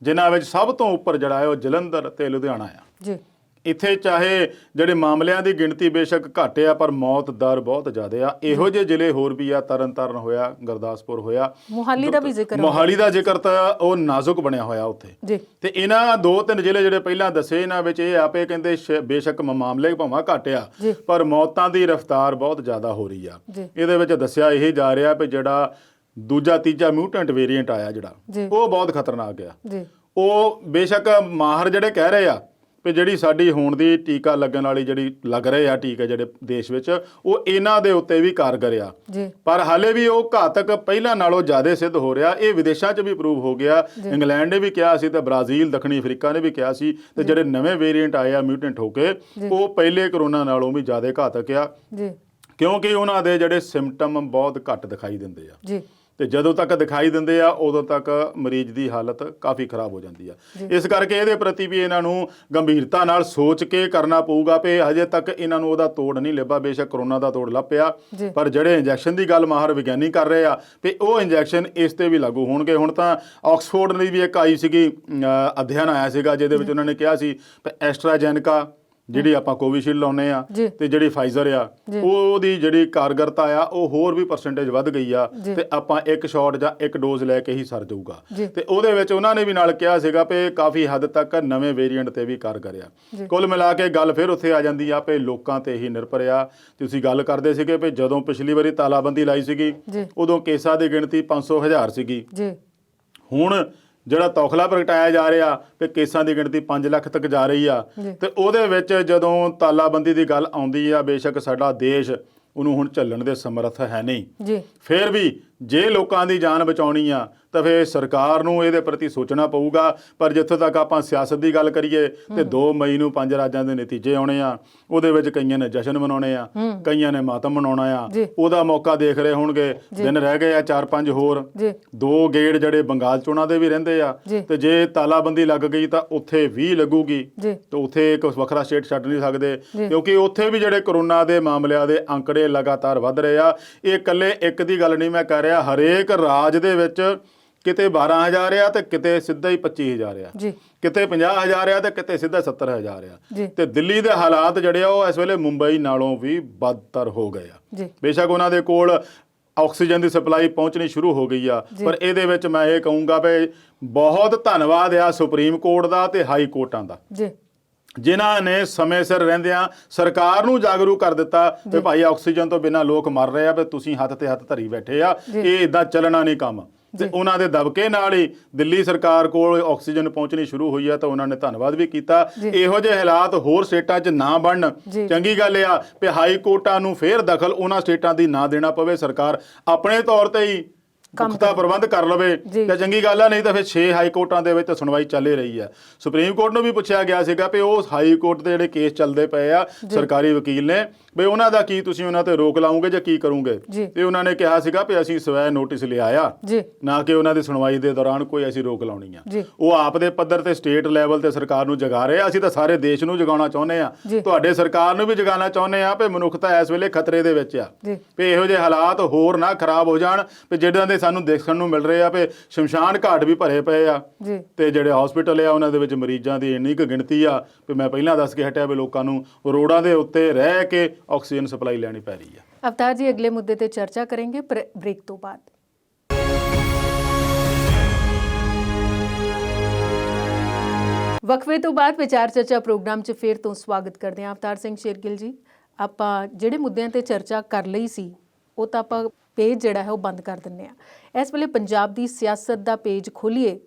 A: ਜਿਨ੍ਹਾਂ ਵਿੱਚ ਸਭ ਤੋਂ ਉੱਪਰ ਜਿਹੜਾ ਹੈ ਉਹ ਜਲੰਧਰ ਤੇ ਲੁਧਿਆਣਾ ਆ। ਇੱਥੇ ਚਾਹੇ ਜਿਹੜੇ ਮਾਮਲਿਆਂ ਦੀ ਗਿਣਤੀ ਬੇਸ਼ੱਕ ਘੱਟ ਆ, ਪਰ ਮੌਤ ਦਰ ਬਹੁਤ ਜ਼ਿਆਦਾ ਆ। ਇਹੋ ਜਿਹੇ ਜ਼ਿਲ੍ਹੇ ਹੋਰ ਵੀ ਆ, ਤਰਨਤਾਰਨ ਹੋਇਆ, ਗੁਰਦਾਸਪੁਰ ਹੋਇਆ,
B: ਮੋਹਾਲੀ ਦਾ ਵੀ ਜ਼ਿਕਰ,
A: ਮੋਹਾਲੀ ਦਾ ਜ਼ਿਕਰ ਤਾਂ ਉਹ ਨਾਜ਼ੁਕ ਬਣਿਆ ਹੋਇਆ ਉੱਥੇ। ਤੇ ਇਹਨਾਂ 2-3 ਜ਼ਿਲ੍ਹੇ ਜਿਹੜੇ ਪਹਿਲਾਂ ਦੱਸੇ, ਇਹਨਾਂ ਵਿੱਚ ਇਹ ਆਪੇ ਕਹਿੰਦੇ ਬੇਸ਼ੱਕ ਮਾਮਲੇ ਭਾਵੇਂ ਘੱਟ ਆ, ਪਰ ਮੌਤਾਂ ਦੀ ਰਫ਼ਤਾਰ ਬਹੁਤ ਜ਼ਿਆਦਾ ਹੋ ਰਹੀ ਆ। ਇਹਦੇ ਵਿੱਚ ਦੱਸਿਆ ਇਹ ਜਾ ਰਿਹਾ ਵੀ ਜਿਹੜਾ ਦੂਜਾ ਤੀਜਾ ਮਿਊਟੈਂਟ ਵੇਰੀਐਂਟ ਆਇਆ ਜਿਹੜਾ, ਉਹ ਬਹੁਤ ਖਤਰਨਾਕ ਆ। ਉਹ ਬੇਸ਼ੱਕ ਮਾਹਰ ਜਿਹੜੇ ਕਹਿ ਰਹੇ ਆ ਵੀ ਜਿਹੜੀ ਸਾਡੀ ਹੋਣ ਦੀ ਟੀਕਾ ਲੱਗਣ ਵਾਲੀ ਜਿਹੜੀ ਲੱਗ ਰਹੇ ਆ ਟੀਕੇ ਜਿਹੜੇ ਦੇਸ਼ ਵਿੱਚ, ਉਹ ਇਹਨਾਂ ਦੇ ਉੱਤੇ ਵੀ ਕਾਰਗਰ ਆ, ਪਰ ਹਾਲੇ ਵੀ ਉਹ ਘਾਤਕ ਪਹਿਲਾਂ ਨਾਲੋਂ ਜ਼ਿਆਦਾ ਸਿੱਧ ਹੋ ਰਿਹਾ। ਇਹ ਵਿਦੇਸ਼ਾਂ 'ਚ ਵੀ ਪ੍ਰੂਵ ਹੋ ਗਿਆ। ਇੰਗਲੈਂਡ ਨੇ ਵੀ ਕਿਹਾ ਸੀ ਤੇ ਬ੍ਰਾਜ਼ੀਲ, ਦੱਖਣੀ ਅਫਰੀਕਾ ਨੇ ਵੀ ਕਿਹਾ ਸੀ, ਤੇ ਜਿਹੜੇ ਨਵੇਂ ਵੇਰੀਐਂਟ ਆਏ ਆ ਮਿਊਟੈਂਟ ਹੋ ਕੇ, ਉਹ ਪਹਿਲੇ ਕਰੋਨਾ ਨਾਲੋਂ ਵੀ ਜ਼ਿਆਦਾ ਘਾਤਕ ਆ, ਕਿਉਂਕਿ ਉਹਨਾਂ ਦੇ ਜਿਹੜੇ ਸਿੰਪਟਮ ਬਹੁਤ ਘੱਟ ਦਿਖਾਈ ਦਿੰਦੇ ਆ, ਤੇ ਜਦੋਂ ਤੱਕ ਦਿਖਾਈ ਦਿੰਦੇ ਆ ਉਦੋਂ ਤੱਕ ਮਰੀਜ਼ ਦੀ ਹਾਲਤ ਕਾਫੀ ਖਰਾਬ ਹੋ ਜਾਂਦੀ ਆ। ਇਸ ਕਰਕੇ ਇਹਦੇ ਪ੍ਰਤੀ ਵੀ ਇਹਨਾਂ ਨੂੰ ਗੰਭੀਰਤਾ ਨਾਲ ਸੋਚ ਕੇ ਕਰਨਾ ਪਊਗਾ ਵੀ ਹਜੇ ਤੱਕ ਇਹਨਾਂ ਨੂੰ ਉਹਦਾ ਤੋੜ ਨਹੀਂ ਲੱਭਾ। ਬੇਸ਼ੱਕ ਕਰੋਨਾ ਦਾ ਤੋੜ ਲੱਭਿਆ, ਪਰ ਜਿਹੜੇ ਇੰਜੈਕਸ਼ਨ ਦੀ ਗੱਲ ਮਾਹਰ ਵਿਗਿਆਨੀ ਕਰ ਰਹੇ ਆ ਵੀ ਉਹ ਇੰਜੈਕਸ਼ਨ ਇਸ ਤੇ ਵੀ ਲਾਗੂ ਹੋਣਗੇ। ਹੁਣ ਤਾਂ ਆਕਸਫੋਰਡ ਦੀ ਵੀ ਇੱਕ ਆਈ ਸੀਗੀ, ਅਧਿਐਨ ਆਇਆ ਸੀਗਾ, ਜਿਹਦੇ ਵਿੱਚ ਉਹਨਾਂ ਨੇ ਕਿਹਾ ਸੀ ਵੀ ਐਸਟਰਾਜੈਨੇਕਾ ਜਿਹੜੀ ਆਪਾਂ ਕੋਵਿਸ਼ੀਲਡ ਲਾਉਂਦੇ ਆ ਤੇ ਜਿਹੜੀ ਫਾਈਜ਼ਰ ਆ, ਉਹਦੀ ਜਿਹੜੀ ਕਾਰਗਰਤਾ ਆ ਉਹ ਹੋਰ ਵੀ ਪਰਸੈਂਟੇਜ ਵੱਧ ਗਈ ਆ, ਤੇ ਆਪਾਂ ਇੱਕ ਸ਼ਾਟ ਜਾਂ ਇੱਕ ਡੋਜ਼ ਲੈ ਕੇ ਹੀ ਸਰ ਜਾਊਗਾ। ਤੇ ਉਹਦੇ ਵਿੱਚ ਉਹਨਾਂ ਨੇ ਵੀ ਨਾਲ ਕਿਹਾ ਸੀਗਾ ਵੀ ਕਾਫੀ ਹੱਦ ਤੱਕ ਨਵੇਂ ਵੇਰੀਐਂਟ ਤੇ ਵੀ ਕਾਰਗਰ ਆ। ਕੁੱਲ ਮਿਲਾ ਕੇ ਗੱਲ ਫਿਰ ਉੱਥੇ ਆ ਜਾਂਦੀ ਆ ਵੀ ਲੋਕਾਂ ਤੇ ਹੀ ਨਿਰਭਰ ਆ। ਤੁਸੀਂ ਗੱਲ ਕਰਦੇ ਸੀਗੇ ਵੀ ਜਦੋਂ ਪਿਛਲੀ ਵਾਰੀ ਤਾਲਾਬੰਦੀ ਲਾਈ ਸੀਗੀ ਉਦੋਂ ਕੇਸਾਂ ਦੀ ਗਿਣਤੀ 500,000 ਸੀਗੀ। ਹੁਣ ਜਿਹੜਾ ਤੌਖਲਾ ਪ੍ਰਗਟਾਇਆ ਜਾ ਰਿਹਾ ਕਿ ਕੇਸਾਂ ਦੀ ਗਿਣਤੀ 5 ਲੱਖ ਤੱਕ ਜਾ ਰਹੀ ਆ, ਤੇ ਉਹਦੇ ਵਿੱਚ ਜਦੋਂ ਤਾਲਾਬੰਦੀ ਦੀ ਗੱਲ ਆਉਂਦੀ ਆ, ਬੇਸ਼ੱਕ ਸਾਡਾ ਦੇਸ਼ ਉਹਨੂੰ ਹੁਣ ਝੱਲਣ ਦੇ ਸਮਰੱਥ ਹੈ ਨਹੀਂ, ਫਿਰ ਵੀ ਜੇ ਲੋਕਾਂ ਦੀ ਜਾਨ ਬਚਾਉਣੀ ਆ ਤਾਂ ਫਿਰ ਸਰਕਾਰ ਨੂੰ ਇਹਦੇ ਪ੍ਰਤੀ ਸੋਚਣਾ ਪਊਗਾ। ਪਰ ਜਿੱਥੋਂ ਤੱਕ ਆਪਾਂ ਸਿਆਸਤ ਦੀ ਗੱਲ ਕਰੀਏ ਤੇ 2 ਮਈ ਨੂੰ 5 ਰਾਜਾਂ ਦੇ ਨਤੀਜੇ ਆਉਣੇ ਆ, ਉਹਦੇ ਵਿੱਚ ਕਈਆਂ ਨੇ ਜਸ਼ਨ ਮਨਾਉਣੇ ਆ, ਕਈਆਂ ਨੇ ਮਾਤਮ ਮਨਾਉਣਾ ਆ, ਉਹਦਾ ਮੌਕਾ ਦੇਖ ਰਹੇ ਹੋਣਗੇ। ਦਿਨ ਰਹਿ ਗਏ ਆ 4-5 ਹੋਰ, 2 ਗੇੜ ਜਿਹੜੇ ਬੰਗਾਲ ਚੋਣਾਂ ਦੇ ਵੀ ਰਹਿੰਦੇ ਆ, ਤੇ ਜੇ ਤਾਲਾਬੰਦੀ ਲੱਗ ਗਈ ਤਾਂ ਉੱਥੇ ਵੀ ਲੱਗੂਗੀ, ਤੇ ਉੱਥੇ ਇੱਕ ਵੱਖਰਾ ਸਟੇਟ ਛੱਡ ਨਹੀਂ ਸਕਦੇ, ਕਿਉਂਕਿ ਉੱਥੇ ਵੀ ਜਿਹੜੇ ਕਰੋਨਾ ਦੇ ਮਾਮਲਿਆਂ ਦੇ ਅੰਕੜੇ ਲਗਾਤਾਰ ਵੱਧ ਰਹੇ ਆ। ਇਹ ਇਕੱਲੇ ਇੱਕ ਦੀ ਗੱਲ ਨਹੀਂ ਮੈਂ ਕਹਿ ਰਿਹਾ, ਹਰੇਕ ਰਾਜ ਦੇ ਵਿੱਚ ਕਿਤੇ 12,000 ਆ ਤੇ ਕਿਤੇ ਸਿੱਧਾ ਹੀ 25,000 ਆ, ਕਿਤੇ 50,000 ਆ ਤੇ ਕਿਤੇ ਸਿੱਧਾ 70,000 ਆ। ਤੇ ਦਿੱਲੀ ਦੇ ਹਾਲਾਤ ਜਿਹੜੇ ਆ ਉਹ ਇਸ ਵੇਲੇ ਮੁੰਬਈ ਨਾਲੋਂ ਵੀ ਬਦਤਰ ਹੋ ਗਏ ਆ। ਬੇਸ਼ੱਕ ਉਹਨਾਂ ਦੇ ਕੋਲ ਆਕਸੀਜਨ ਦੀ ਸਪਲਾਈ ਪਹੁੰਚਣੀ ਸ਼ੁਰੂ ਹੋ ਗਈ ਆ। ਪਰ ਇਹਦੇ ਵਿੱਚ ਮੈਂ ਇਹ ਕਹੂੰਗਾ ਵੀ ਬਹੁਤ ਧੰਨਵਾਦ ਆ ਸੁਪਰੀਮ ਕੋਰਟ ਦਾ ਤੇ ਹਾਈ ਕੋਰਟਾਂ ਦਾ
B: ਜੀ,
A: ਜਿਨ੍ਹਾਂ ਨੇ ਸਮੇਂ ਸਿਰ ਰਹਿੰਦਿਆਂ ਸਰਕਾਰ ਨੂੰ ਜਾਗਰੂਕ ਕਰ ਦਿੱਤਾ ਵੀ ਭਾਈ ਆਕਸੀਜਨ ਤੋਂ ਬਿਨਾਂ ਲੋਕ ਮਰ ਰਹੇ ਆ, ਵੀ ਤੁਸੀਂ ਹੱਥ ਤੇ ਹੱਥ ਧਰੀ ਬੈਠੇ ਆ, ਇਹ ਇਦਾਂ ਚੱਲਣਾ ਨਹੀਂ ਕੰਮ। ਤੇ ਉਹਨਾਂ ਦੇ ਦਬਕੇ ਨਾਲ ਹੀ ਦਿੱਲੀ ਸਰਕਾਰ ਕੋਲ ਆਕਸੀਜਨ ਪਹੁੰਚਣੀ ਸ਼ੁਰੂ ਹੋਈ ਆ, ਤਾਂ ਉਹਨਾਂ ਨੇ ਧੰਨਵਾਦ ਵੀ ਕੀਤਾ। ਇਹੋ ਜਿਹੇ ਹਾਲਾਤ ਹੋਰ ਸਟੇਟਾਂ 'ਚ ਨਾ ਬਣਨ, ਚੰਗੀ ਗੱਲ ਆ ਵੀ ਹਾਈ ਕੋਰਟਾਂ ਨੂੰ ਫੇਰ ਦਖਲ ਉਹਨਾਂ ਸਟੇਟਾਂ ਦੀ ਨਾ ਦੇਣਾ ਪਵੇ, ਸਰਕਾਰ ਆਪਣੇ ਤੌਰ ਤੇ ਹੀ ਪੁਖਤਾ ਪ੍ਰਬੰਧ ਕਰ ਲਵੇ ਤਾਂ ਚੰਗੀ ਗੱਲ ਆ। ਨਹੀਂ ਤਾਂ ਫਿਰ 6 ਹਾਈ ਕੋਰਟਾਂ ਦੇ ਵਿੱਚ ਸੁਣਵਾਈ ਚੱਲ ਹੀ ਰਹੀ ਆ। ਸੁਪਰੀਮ ਕੋਰਟ ਨੂੰ ਵੀ ਪੁੱਛਿਆ ਗਿਆ ਸੀਗਾ ਵੀ ਉਹ ਹਾਈ ਕੋਰਟ ਦੇ ਜਿਹੜੇ ਕੇਸ ਚੱਲਦੇ ਪਏ ਆ, ਸਰਕਾਰੀ ਵਕੀਲ ਨੇ ਵੀ ਉਹਨਾਂ ਦਾ ਕੀ ਤੁਸੀਂ ਉਹਨਾਂ ਤੇ ਰੋਕ ਲਾਉਂਗੇ ਜਾਂ ਕੀ ਕਰੋਗੇ? ਤੇ ਉਹਨਾਂ ਨੇ ਕਿਹਾ ਸੀਗਾ ਵੀ ਅਸੀਂ ਸਵੈ ਨੋਟਿਸ ਲਿਆਇਆ, ਨਾ ਕਿ ਉਹਨਾਂ ਦੀ ਸੁਣਵਾਈ ਦੇ ਦੌਰਾਨ ਕੋਈ ਅਸੀਂ ਰੋਕ ਲਾਉਣੀ ਆ। ਉਹ ਆਪ ਦੇ ਪੱਧਰ ਤੇ ਸਟੇਟ ਲੈਵਲ ਤੇ ਸਰਕਾਰ ਨੂੰ ਜਗਾ ਰਹੇ ਆ। ਅਸੀਂ ਤਾਂ ਸਾਰੇ ਦੇਸ਼ ਨੂੰ ਜਗਾਉਣਾ ਚਾਹੁੰਦੇ ਆ, ਤੁਹਾਡੇ ਸਰਕਾਰ ਨੂੰ ਵੀ ਜਗਾਉਣਾ ਚਾਹੁੰਦੇ ਆ ਵੀ ਮਨੁੱਖਤਾ ਇਸ ਵੇਲੇ ਖਤਰੇ ਦੇ ਵਿੱਚ ਆ, ਵੀ ਇਹੋ ਜਿਹੇ ਹਾਲਾਤ ਹੋਰ ਨਾ ਖਰਾਬ ਹੋ ਜਾਣ ਵੀ ਜਿੱਦਾਂ ਦੇ ਸਾਨੂੰ ਦੇਖਣ ਨੂੰ ਮਿਲ ਰਹੇ ਆ ਵੀ ਸ਼ਮਸ਼ਾਨ ਘਾਟ ਵੀ ਭਰੇ ਪਏ ਆ ਤੇ ਜਿਹੜੇ ਹਸਪੀਟਲ ਆ ਉਹਨਾਂ ਦੇ ਵਿੱਚ ਮਰੀਜ਼ਾਂ ਦੀ ਇੰਨੀ ਕੁ ਗਿਣਤੀ ਆ ਵੀ ਮੈਂ ਪਹਿਲਾਂ ਦੱਸ ਕੇ ਹਟਿਆ ਵੀ ਲੋਕਾਂ ਨੂੰ ਰੋਡਾਂ ਦੇ ਉੱਤੇ ਰਹਿ ਕੇ ਆਕਸੀਜਨ ਸਪਲਾਈ ਲੈਣੀ ਪੈ ਰਹੀ ਆ।
B: ਅਵਤਾਰ ਜੀ ਅਗਲੇ ਮੁੱਦੇ ਤੇ ਚਰਚਾ ਕਰਾਂਗੇ ਬ੍ਰੇਕ ਤੋਂ ਬਾਅਦ। ਵਕਫੇ ਤੋਂ ਬਾਅਦ ਵਿਚਾਰ ਚਰਚਾ ਪ੍ਰੋਗਰਾਮ 'ਚ ਫੇਰ ਤੋਂ ਸਵਾਗਤ ਕਰਦੇ ਹਾਂ। ਅਵਤਾਰ ਸਿੰਘ ਸ਼ੇਰਗਿੱਲ ਜੀ, ਆਪਾਂ ਜਿਹੜੇ ਮੁੱਦਿਆਂ ਤੇ ਚਰਚਾ ਕਰ ਲਈ ਸੀ ਉਹ ਤਾਂ ਆਪਾਂ ਪੇਜ ਜਿਹੜਾ ਹੈ ਉਹ ਬੰਦ ਕਰ ਦਿੰਦੇ ਆ। ਇਸ ਵੇਲੇ ਪੰਜਾਬ ਦੀ ਸਿਆਸਤ ਦਾ ਪੇਜ ਖੋਲੀਏ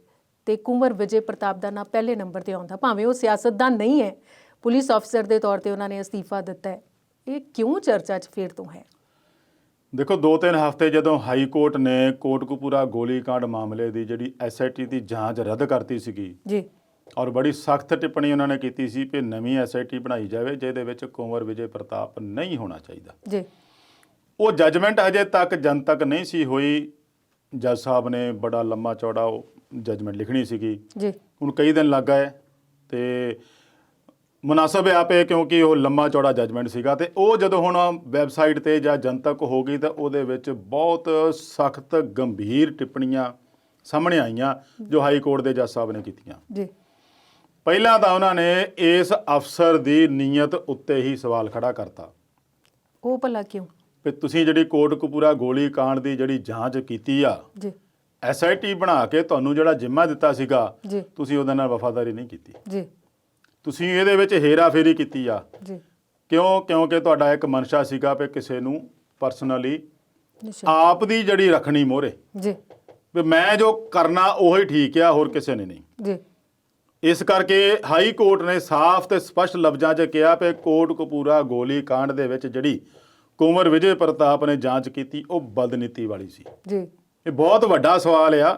B: ਤੇ ਕੁੰਵਰ ਵਿਜੇ ਪ੍ਰਤਾਪ ਦਾ ਨਾਂ ਪਹਿਲੇ ਨੰਬਰ ਤੇ ਆਉਂਦਾ, ਭਾਵੇਂ ਉਹ ਸਿਆਸਤਦਾਨ ਨਹੀਂ ਹੈ, ਪੁਲਿਸ ਅਫਸਰ ਦੇ ਤੌਰ ਤੇ ਉਹਨਾਂ ਨੇ ਅਸਤੀਫਾ ਦਿੱਤਾ ਹੈ। ਇਹ ਕਿਉਂ ਚਰਚਾ 'ਚ ਫੇਰ ਤੋਂ ਹੈ?
A: ਦੇਖੋ 2-3 ਹਫ਼ਤੇ ਜਦੋਂ ਹਾਈ ਕੋਰਟ ਨੇ ਕੋਟਕਪੂਰਾ ਗੋਲੀकांड ਮਾਮਲੇ ਦੀ ਜਿਹੜੀ SIT ਦੀ ਜਾਂਚ ਰੱਦ ਕਰਤੀ ਸੀਗੀ
B: ਜੀ,
A: ਔਰ ਬੜੀ ਸਖਤ ਟਿੱਪਣੀ ਉਹਨਾਂ ਨੇ ਕੀਤੀ ਸੀ ਕਿ ਨਵੀਂ SIT ਬਣਾਈ ਜਾਵੇ ਜਿਹਦੇ ਵਿੱਚ ਕੁੰਵਰ ਵਿਜੇ ਪ੍ਰਤਾਪ ਨਹੀਂ ਹੋਣਾ ਚਾਹੀਦਾ ਜੀ। ਉਹ ਜੱਜਮੈਂਟ ਅਜੇ ਤੱਕ ਜਨਤਕ ਨਹੀਂ ਸੀ ਹੋਈ। ਜੱਜ ਸਾਹਿਬ ਨੇ ਬੜਾ ਲੰਮਾ ਚੌੜਾ ਉਹ ਜੱਜਮੈਂਟ ਲਿਖਣੀ ਸੀਗੀ ਜੀ, ਹੁਣ ਕਈ ਦਿਨ ਲੱਗ ਗਏ ਤੇ ਮੁਨਾਸਬ ਆਪੇ ਕਿਉਂਕਿ ਉਹ ਲੰਮਾ ਚੌੜਾ ਜੱਜਮੈਂਟ ਸੀਗਾ। ਤੇ ਉਹ ਜਦੋਂ ਹੁਣ ਵੈਬਸਾਈਟ ਤੇ ਜਾਂ ਜਨਤਕ ਹੋ ਗਈ ਤਾਂ ਉਹਦੇ ਵਿੱਚ ਬਹੁਤ ਸਖਤ ਗੰਭੀਰ ਟਿੱਪਣੀਆਂ ਸਾਹਮਣੇ ਆਈਆਂ ਜੋ ਹਾਈ ਕੋਰਟ ਦੇ ਜੱਜ ਸਾਹਿਬ ਨੇ ਕੀਤੀਆਂ ਜੀ। ਪਹਿਲਾਂ ਤਾਂ ਉਹਨਾਂ ਨੇ ਇਸ ਅਫਸਰ ਦੀ ਨੀਅਤ ਉੱਤੇ ਹੀ ਸਵਾਲ ਖੜਾ ਕਰਤਾ।
B: ਉਹ ਭਲਾ ਕਿਉਂ?
A: ਵੀ ਤੁਸੀਂ ਜਿਹੜੀ ਕੋਟਕਪੂਰਾ ਗੋਲੀकांड ਦੀ ਜਿਹੜੀ ਜਾਂਚ ਕੀਤੀ ਆ ਜੀ, SIT ਬਣਾ ਕੇ ਤੁਹਾਨੂੰ ਜਿਹੜਾ ਜ਼ਿੰਮਾ ਦਿੱਤਾ ਸੀਗਾ ਜੀ, ਤੁਸੀਂ ਉਹਦੇ ਨਾਲ ਵਫਾਦਾਰੀ ਨਹੀਂ ਕੀਤੀ ਜੀ, ਤੁਸੀਂ ਇਹਦੇ ਵਿੱਚ ਹੇਰਾਫੇਰੀ ਕੀਤੀ ਆ ਜੀ। ਕਿਉਂਕਿ ਤੁਹਾਡਾ ਇੱਕ ਮਨਸ਼ਾ ਸੀਗਾ ਵੀ ਕਿਸੇ ਨੂੰ ਪਰਸਨਲੀ ਆਪ ਦੀ ਜਿਹੜੀ ਰੱਖਣੀ ਮੋਹਰੇ ਜੀ, ਵੀ ਮੈਂ ਜੋ ਕਰਨਾ ਉਹੀ ਠੀਕ ਆ, ਹੋਰ ਕਿਸੇ ਨੇ ਨਹੀਂ ਜੀ। ਇਸ ਕਰਕੇ ਹਾਈ ਕੋਰਟ ਨੇ ਸਾਫ਼ ਤੇ ਸਪਸ਼ਟ ਲਫ਼ਜ਼ਾਂ 'ਚ ਕਿਹਾ ਕਿ ਕੋਟਕਪੂਰਾ ਗੋਲੀकांड ਦੇ ਵਿੱਚ ਜਿਹੜੀ ਕੁੰਵਰ ਵਿਜੇ ਪ੍ਰਤਾਪ ਨੇ ਜਾਂਚ ਕੀਤੀ ਉਹ ਬਦਨੀਤੀ ਵਾਲੀ ਸੀ ਜੀ। ਇਹ ਬਹੁਤ ਵੱਡਾ ਸਵਾਲ ਆ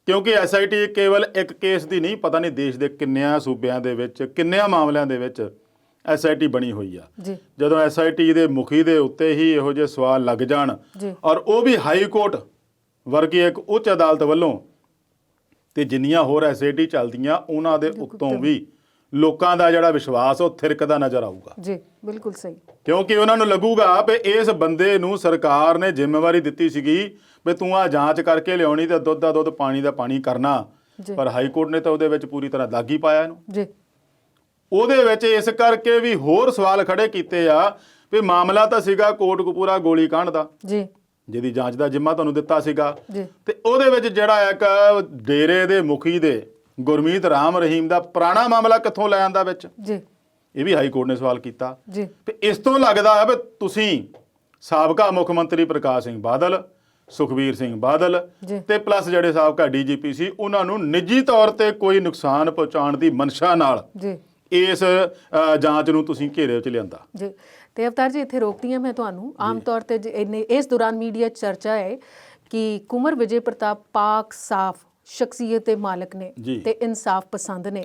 A: ਕਿਉਂਕਿ SIT ਕੇਵਲ ਇੱਕ ਕੇਸ ਦੀ ਨਹੀਂ, ਪਤਾ ਨਹੀਂ ਦੇਸ਼ ਦੇ ਕਿੰਨਿਆਂ ਸੂਬਿਆਂ ਦੇ ਵਿੱਚ ਕਿੰਨਿਆਂ ਮਾਮਲਿਆਂ ਦੇ ਵਿੱਚ SIT ਬਣੀ ਹੋਈ ਆ ਜੀ। ਜਦੋਂ SIT ਦੇ ਮੁਖੀ ਦੇ ਉੱਤੇ ਹੀ ਇਹੋ ਜਿਹੇ ਸਵਾਲ ਲੱਗ ਜਾਣ ਔਰ ਉਹ ਵੀ ਹਾਈ ਕੋਰਟ ਵਰਗੀ ਇੱਕ ਉੱਚ ਅਦਾਲਤ ਵੱਲੋਂ, ਤੇ ਜਿੰਨੀਆਂ ਹੋਰ SIT ਚੱਲਦੀਆਂ ਉਹਨਾਂ ਦੇ ਉੱਤੋਂ ਵੀ ਲੋਕਾਂ ਦਾ ਜਿਹੜਾ ਵਿਸ਼ਵਾਸ ਉਹ ਥਿਰਕਦਾ ਨਜ਼ਰ ਆਊਗਾ
B: ਜੀ। ਬਿਲਕੁਲ ਸਹੀ, ਕਿਉਂਕਿ
A: ਉਹਨਾਂ ਨੂੰ ਲੱਗੂਗਾ ਵੀ ਇਸ ਬੰਦੇ ਨੂੰ ਸਰਕਾਰ ਨੇ ਜ਼ਿੰਮੇਵਾਰੀ ਦਿੱਤੀ ਸੀਗੀ ਵੀ ਤੂੰ ਆ ਜਾਂਚ ਕਰਕੇ ਲਿਆਉਣੀ ਤੇ ਦੁੱਧ ਦਾ ਦੁੱਧ ਪਾਣੀ ਦਾ ਪਾਣੀ ਕਰਨਾ, ਪਰ ਹਾਈ ਕੋਰਟ ਨੇ ਤਾਂ ਉਹਦੇ ਵਿੱਚ ਪੂਰੀ ਤਰ੍ਹਾਂ ਦਾਗ ਹੀ ਪਾਇਆ ਇਹਨੂੰ ਜੀ। ਉਹਦੇ ਵਿੱਚ ਇਸ ਕਰਕੇ ਵੀ ਹੋਰ ਸਵਾਲ ਖੜੇ ਕੀਤੇ ਆ ਵੀ ਮਾਮਲਾ ਤਾਂ ਸੀਗਾ ਕੋਟਕਪੂਰਾ ਗੋਲੀकांड ਦਾ ਜੀ, ਜਿਹਦੀ ਜਾਂਚ ਦਾ ਜ਼ਿੰਮਾ ਤੁਹਾਨੂੰ ਦਿੱਤਾ ਸੀਗਾ ਤੇ ਉਹਦੇ ਵਿੱਚ ਜਿਹੜਾ ਇੱਕ ਡੇਰੇ ਦੇ ਮੁਖੀ ਦੇ ਗੁਰਮੀਤ ਰਾਮ ਰਹੀਮ ਦਾ ਪੁਰਾਣਾ ਮਾਮਲਾ ਕਿੱਥੋਂ ਲੈ ਆਂਦਾ ਵਿੱਚ ਜੀ, ਇਹ ਵੀ ਹਾਈ ਕੋਰਟ ਨੇ ਸਵਾਲ ਕੀਤਾ ਜੀ। ਤੇ ਇਸ ਤੋਂ ਲੱਗਦਾ ਹੈ ਵੀ ਤੁਸੀਂ ਸਾਬਕਾ ਮੁੱਖ ਮੰਤਰੀ ਪ੍ਰਕਾਸ਼ ਸਿੰਘ ਬਾਦਲ, ਸੁਖਬੀਰ ਸਿੰਘ ਬਾਦਲ ਤੇ ਪਲੱਸ ਜਿਹੜੇ ਸਾਬਕਾ DGP ਸੀ ਉਹਨਾਂ ਨੂੰ ਨਿੱਜੀ ਤੌਰ ਤੇ ਕੋਈ ਨੁਕਸਾਨ ਪਹੁੰਚਾਉਣ ਦੀ ਮਨਸ਼ਾ ਨਾਲ ਜੀ ਇਸ ਜਾਂਚ ਨੂੰ ਤੁਸੀਂ ਘੇਰੇ ਵਿੱਚ ਲਿਆਂਦਾ ਜੀ।
B: ਤੇ ਅਵਤਾਰ ਜੀ ਇੱਥੇ ਰੋਕਦੀ ਹਾਂ ਮੈਂ ਤੁਹਾਨੂੰ। ਆਮ ਤੌਰ ਤੇ ਇਸ ਦੌਰਾਨ ਮੀਡੀਆ ਚਰਚਾ ਹੈ ਕਿ ਕੁੰਵਰ ਵਿਜੇ ਪ੍ਰਤਾਪ ਪਾਕ ਸਾਫ਼ ਸ਼ਖਸੀਅਤ ਦੇ ਮਾਲਕ ਨੇ ਤੇ ਇਨਸਾਫ ਪਸੰਦ ਨੇ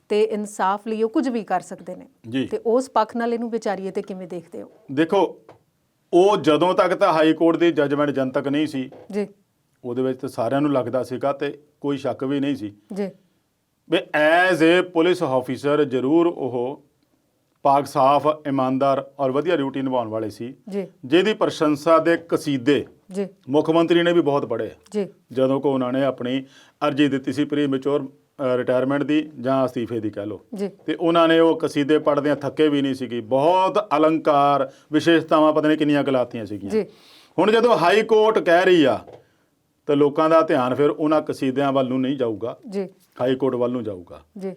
B: ਤੇ ਇਨਸਾਫ ਲਈ ਉਹ ਕੁਝ ਵੀ ਕਰ ਸਕਦੇ ਨੇ, ਤੇ ਉਸ ਪੱਖ ਨਾਲ ਇਹਨੂੰ ਵਿਚਾਰੀਏ ਤੇ ਕਿਵੇਂ ਦੇਖਦੇ ਹੋ?
A: ਦੇਖੋ ਉਹ ਜਦੋਂ ਤੱਕ ਤਾਂ ਹਾਈ ਕੋਰਟ ਦੀ ਜੱਜਮੈਂਟ ਜਨਤਕ ਨਹੀਂ ਸੀ ਜੀ, ਉਹਦੇ ਵਿੱਚ ਤਾਂ ਸਾਰਿਆਂ ਨੂੰ ਲੱਗਦਾ ਸੀਗਾ ਤੇ ਕੋਈ ਸ਼ੱਕ ਵੀ ਨਹੀਂ ਸੀ ਜੀ ਵੀ ਐਜ਼ ਏ ਪੁਲਿਸ ਆਫੀਸਰ ਜ਼ਰੂਰ ਉਹ ਪਾਕ ਸਾਫ਼, ਇਮਾਨਦਾਰ ਔਰ ਵਧੀਆ ਡਿਊਟੀ ਨਿਭਾਉਣ ਵਾਲੇ ਸੀ ਜੀ, ਜਿਹਦੀ ਪ੍ਰਸ਼ੰਸਾ ਦੇ ਕਸੀਦੇ ਜੀ ਮੁੱਖ ਮੰਤਰੀ ਨੇ ਵੀ ਬਹੁਤ ਪੜ੍ਹੇ ਜੀ। ਜਦੋਂ ਕੋ ਉਹਨਾਂ ਨੇ ਆਪਣੀ ਅਰਜ਼ੀ ਦਿੱਤੀ ਸੀ ਪ੍ਰੀ ਮੈਚੁਰ ਰਿਟਾਇਰਮੈਂਟ ਦੀ ਜਾਂ ਅਸਤੀਫੇ ਦੀ ਕਹਿ ਲਓ ਤੇ ਉਹਨਾਂ ਨੇ ਉਹ ਕਸੀਦੇ ਪੜ੍ਹਦਿਆਂ ਥੱਕੇ ਵੀ ਨਹੀਂ ਸੀਗੀ। ਬਹੁਤ ਅਲੰਕਾਰ ਵਿਸ਼ੇਸ਼ਤਾਵਾਂ ਪਤਾ ਨਹੀਂ ਕਿੰਨੀਆਂ ਗਲਾਤੀਆਂ ਸੀਗੀਆਂ। ਹੁਣ ਜਦੋਂ ਹਾਈ ਕੋਰਟ ਕਹਿ ਰਹੀ ਆ ਤਾਂ ਲੋਕਾਂ ਦਾ ਧਿਆਨ ਫਿਰ ਉਹਨਾਂ ਕਸੀਦਿਆਂ ਵੱਲ ਨੂੰ ਨਹੀਂ ਜਾਊਗਾ
B: ਜੀ,
A: ਹਾਈ ਕੋਰਟ ਵੱਲ ਨੂੰ ਜਾਊਗਾ।
B: ਜੀ,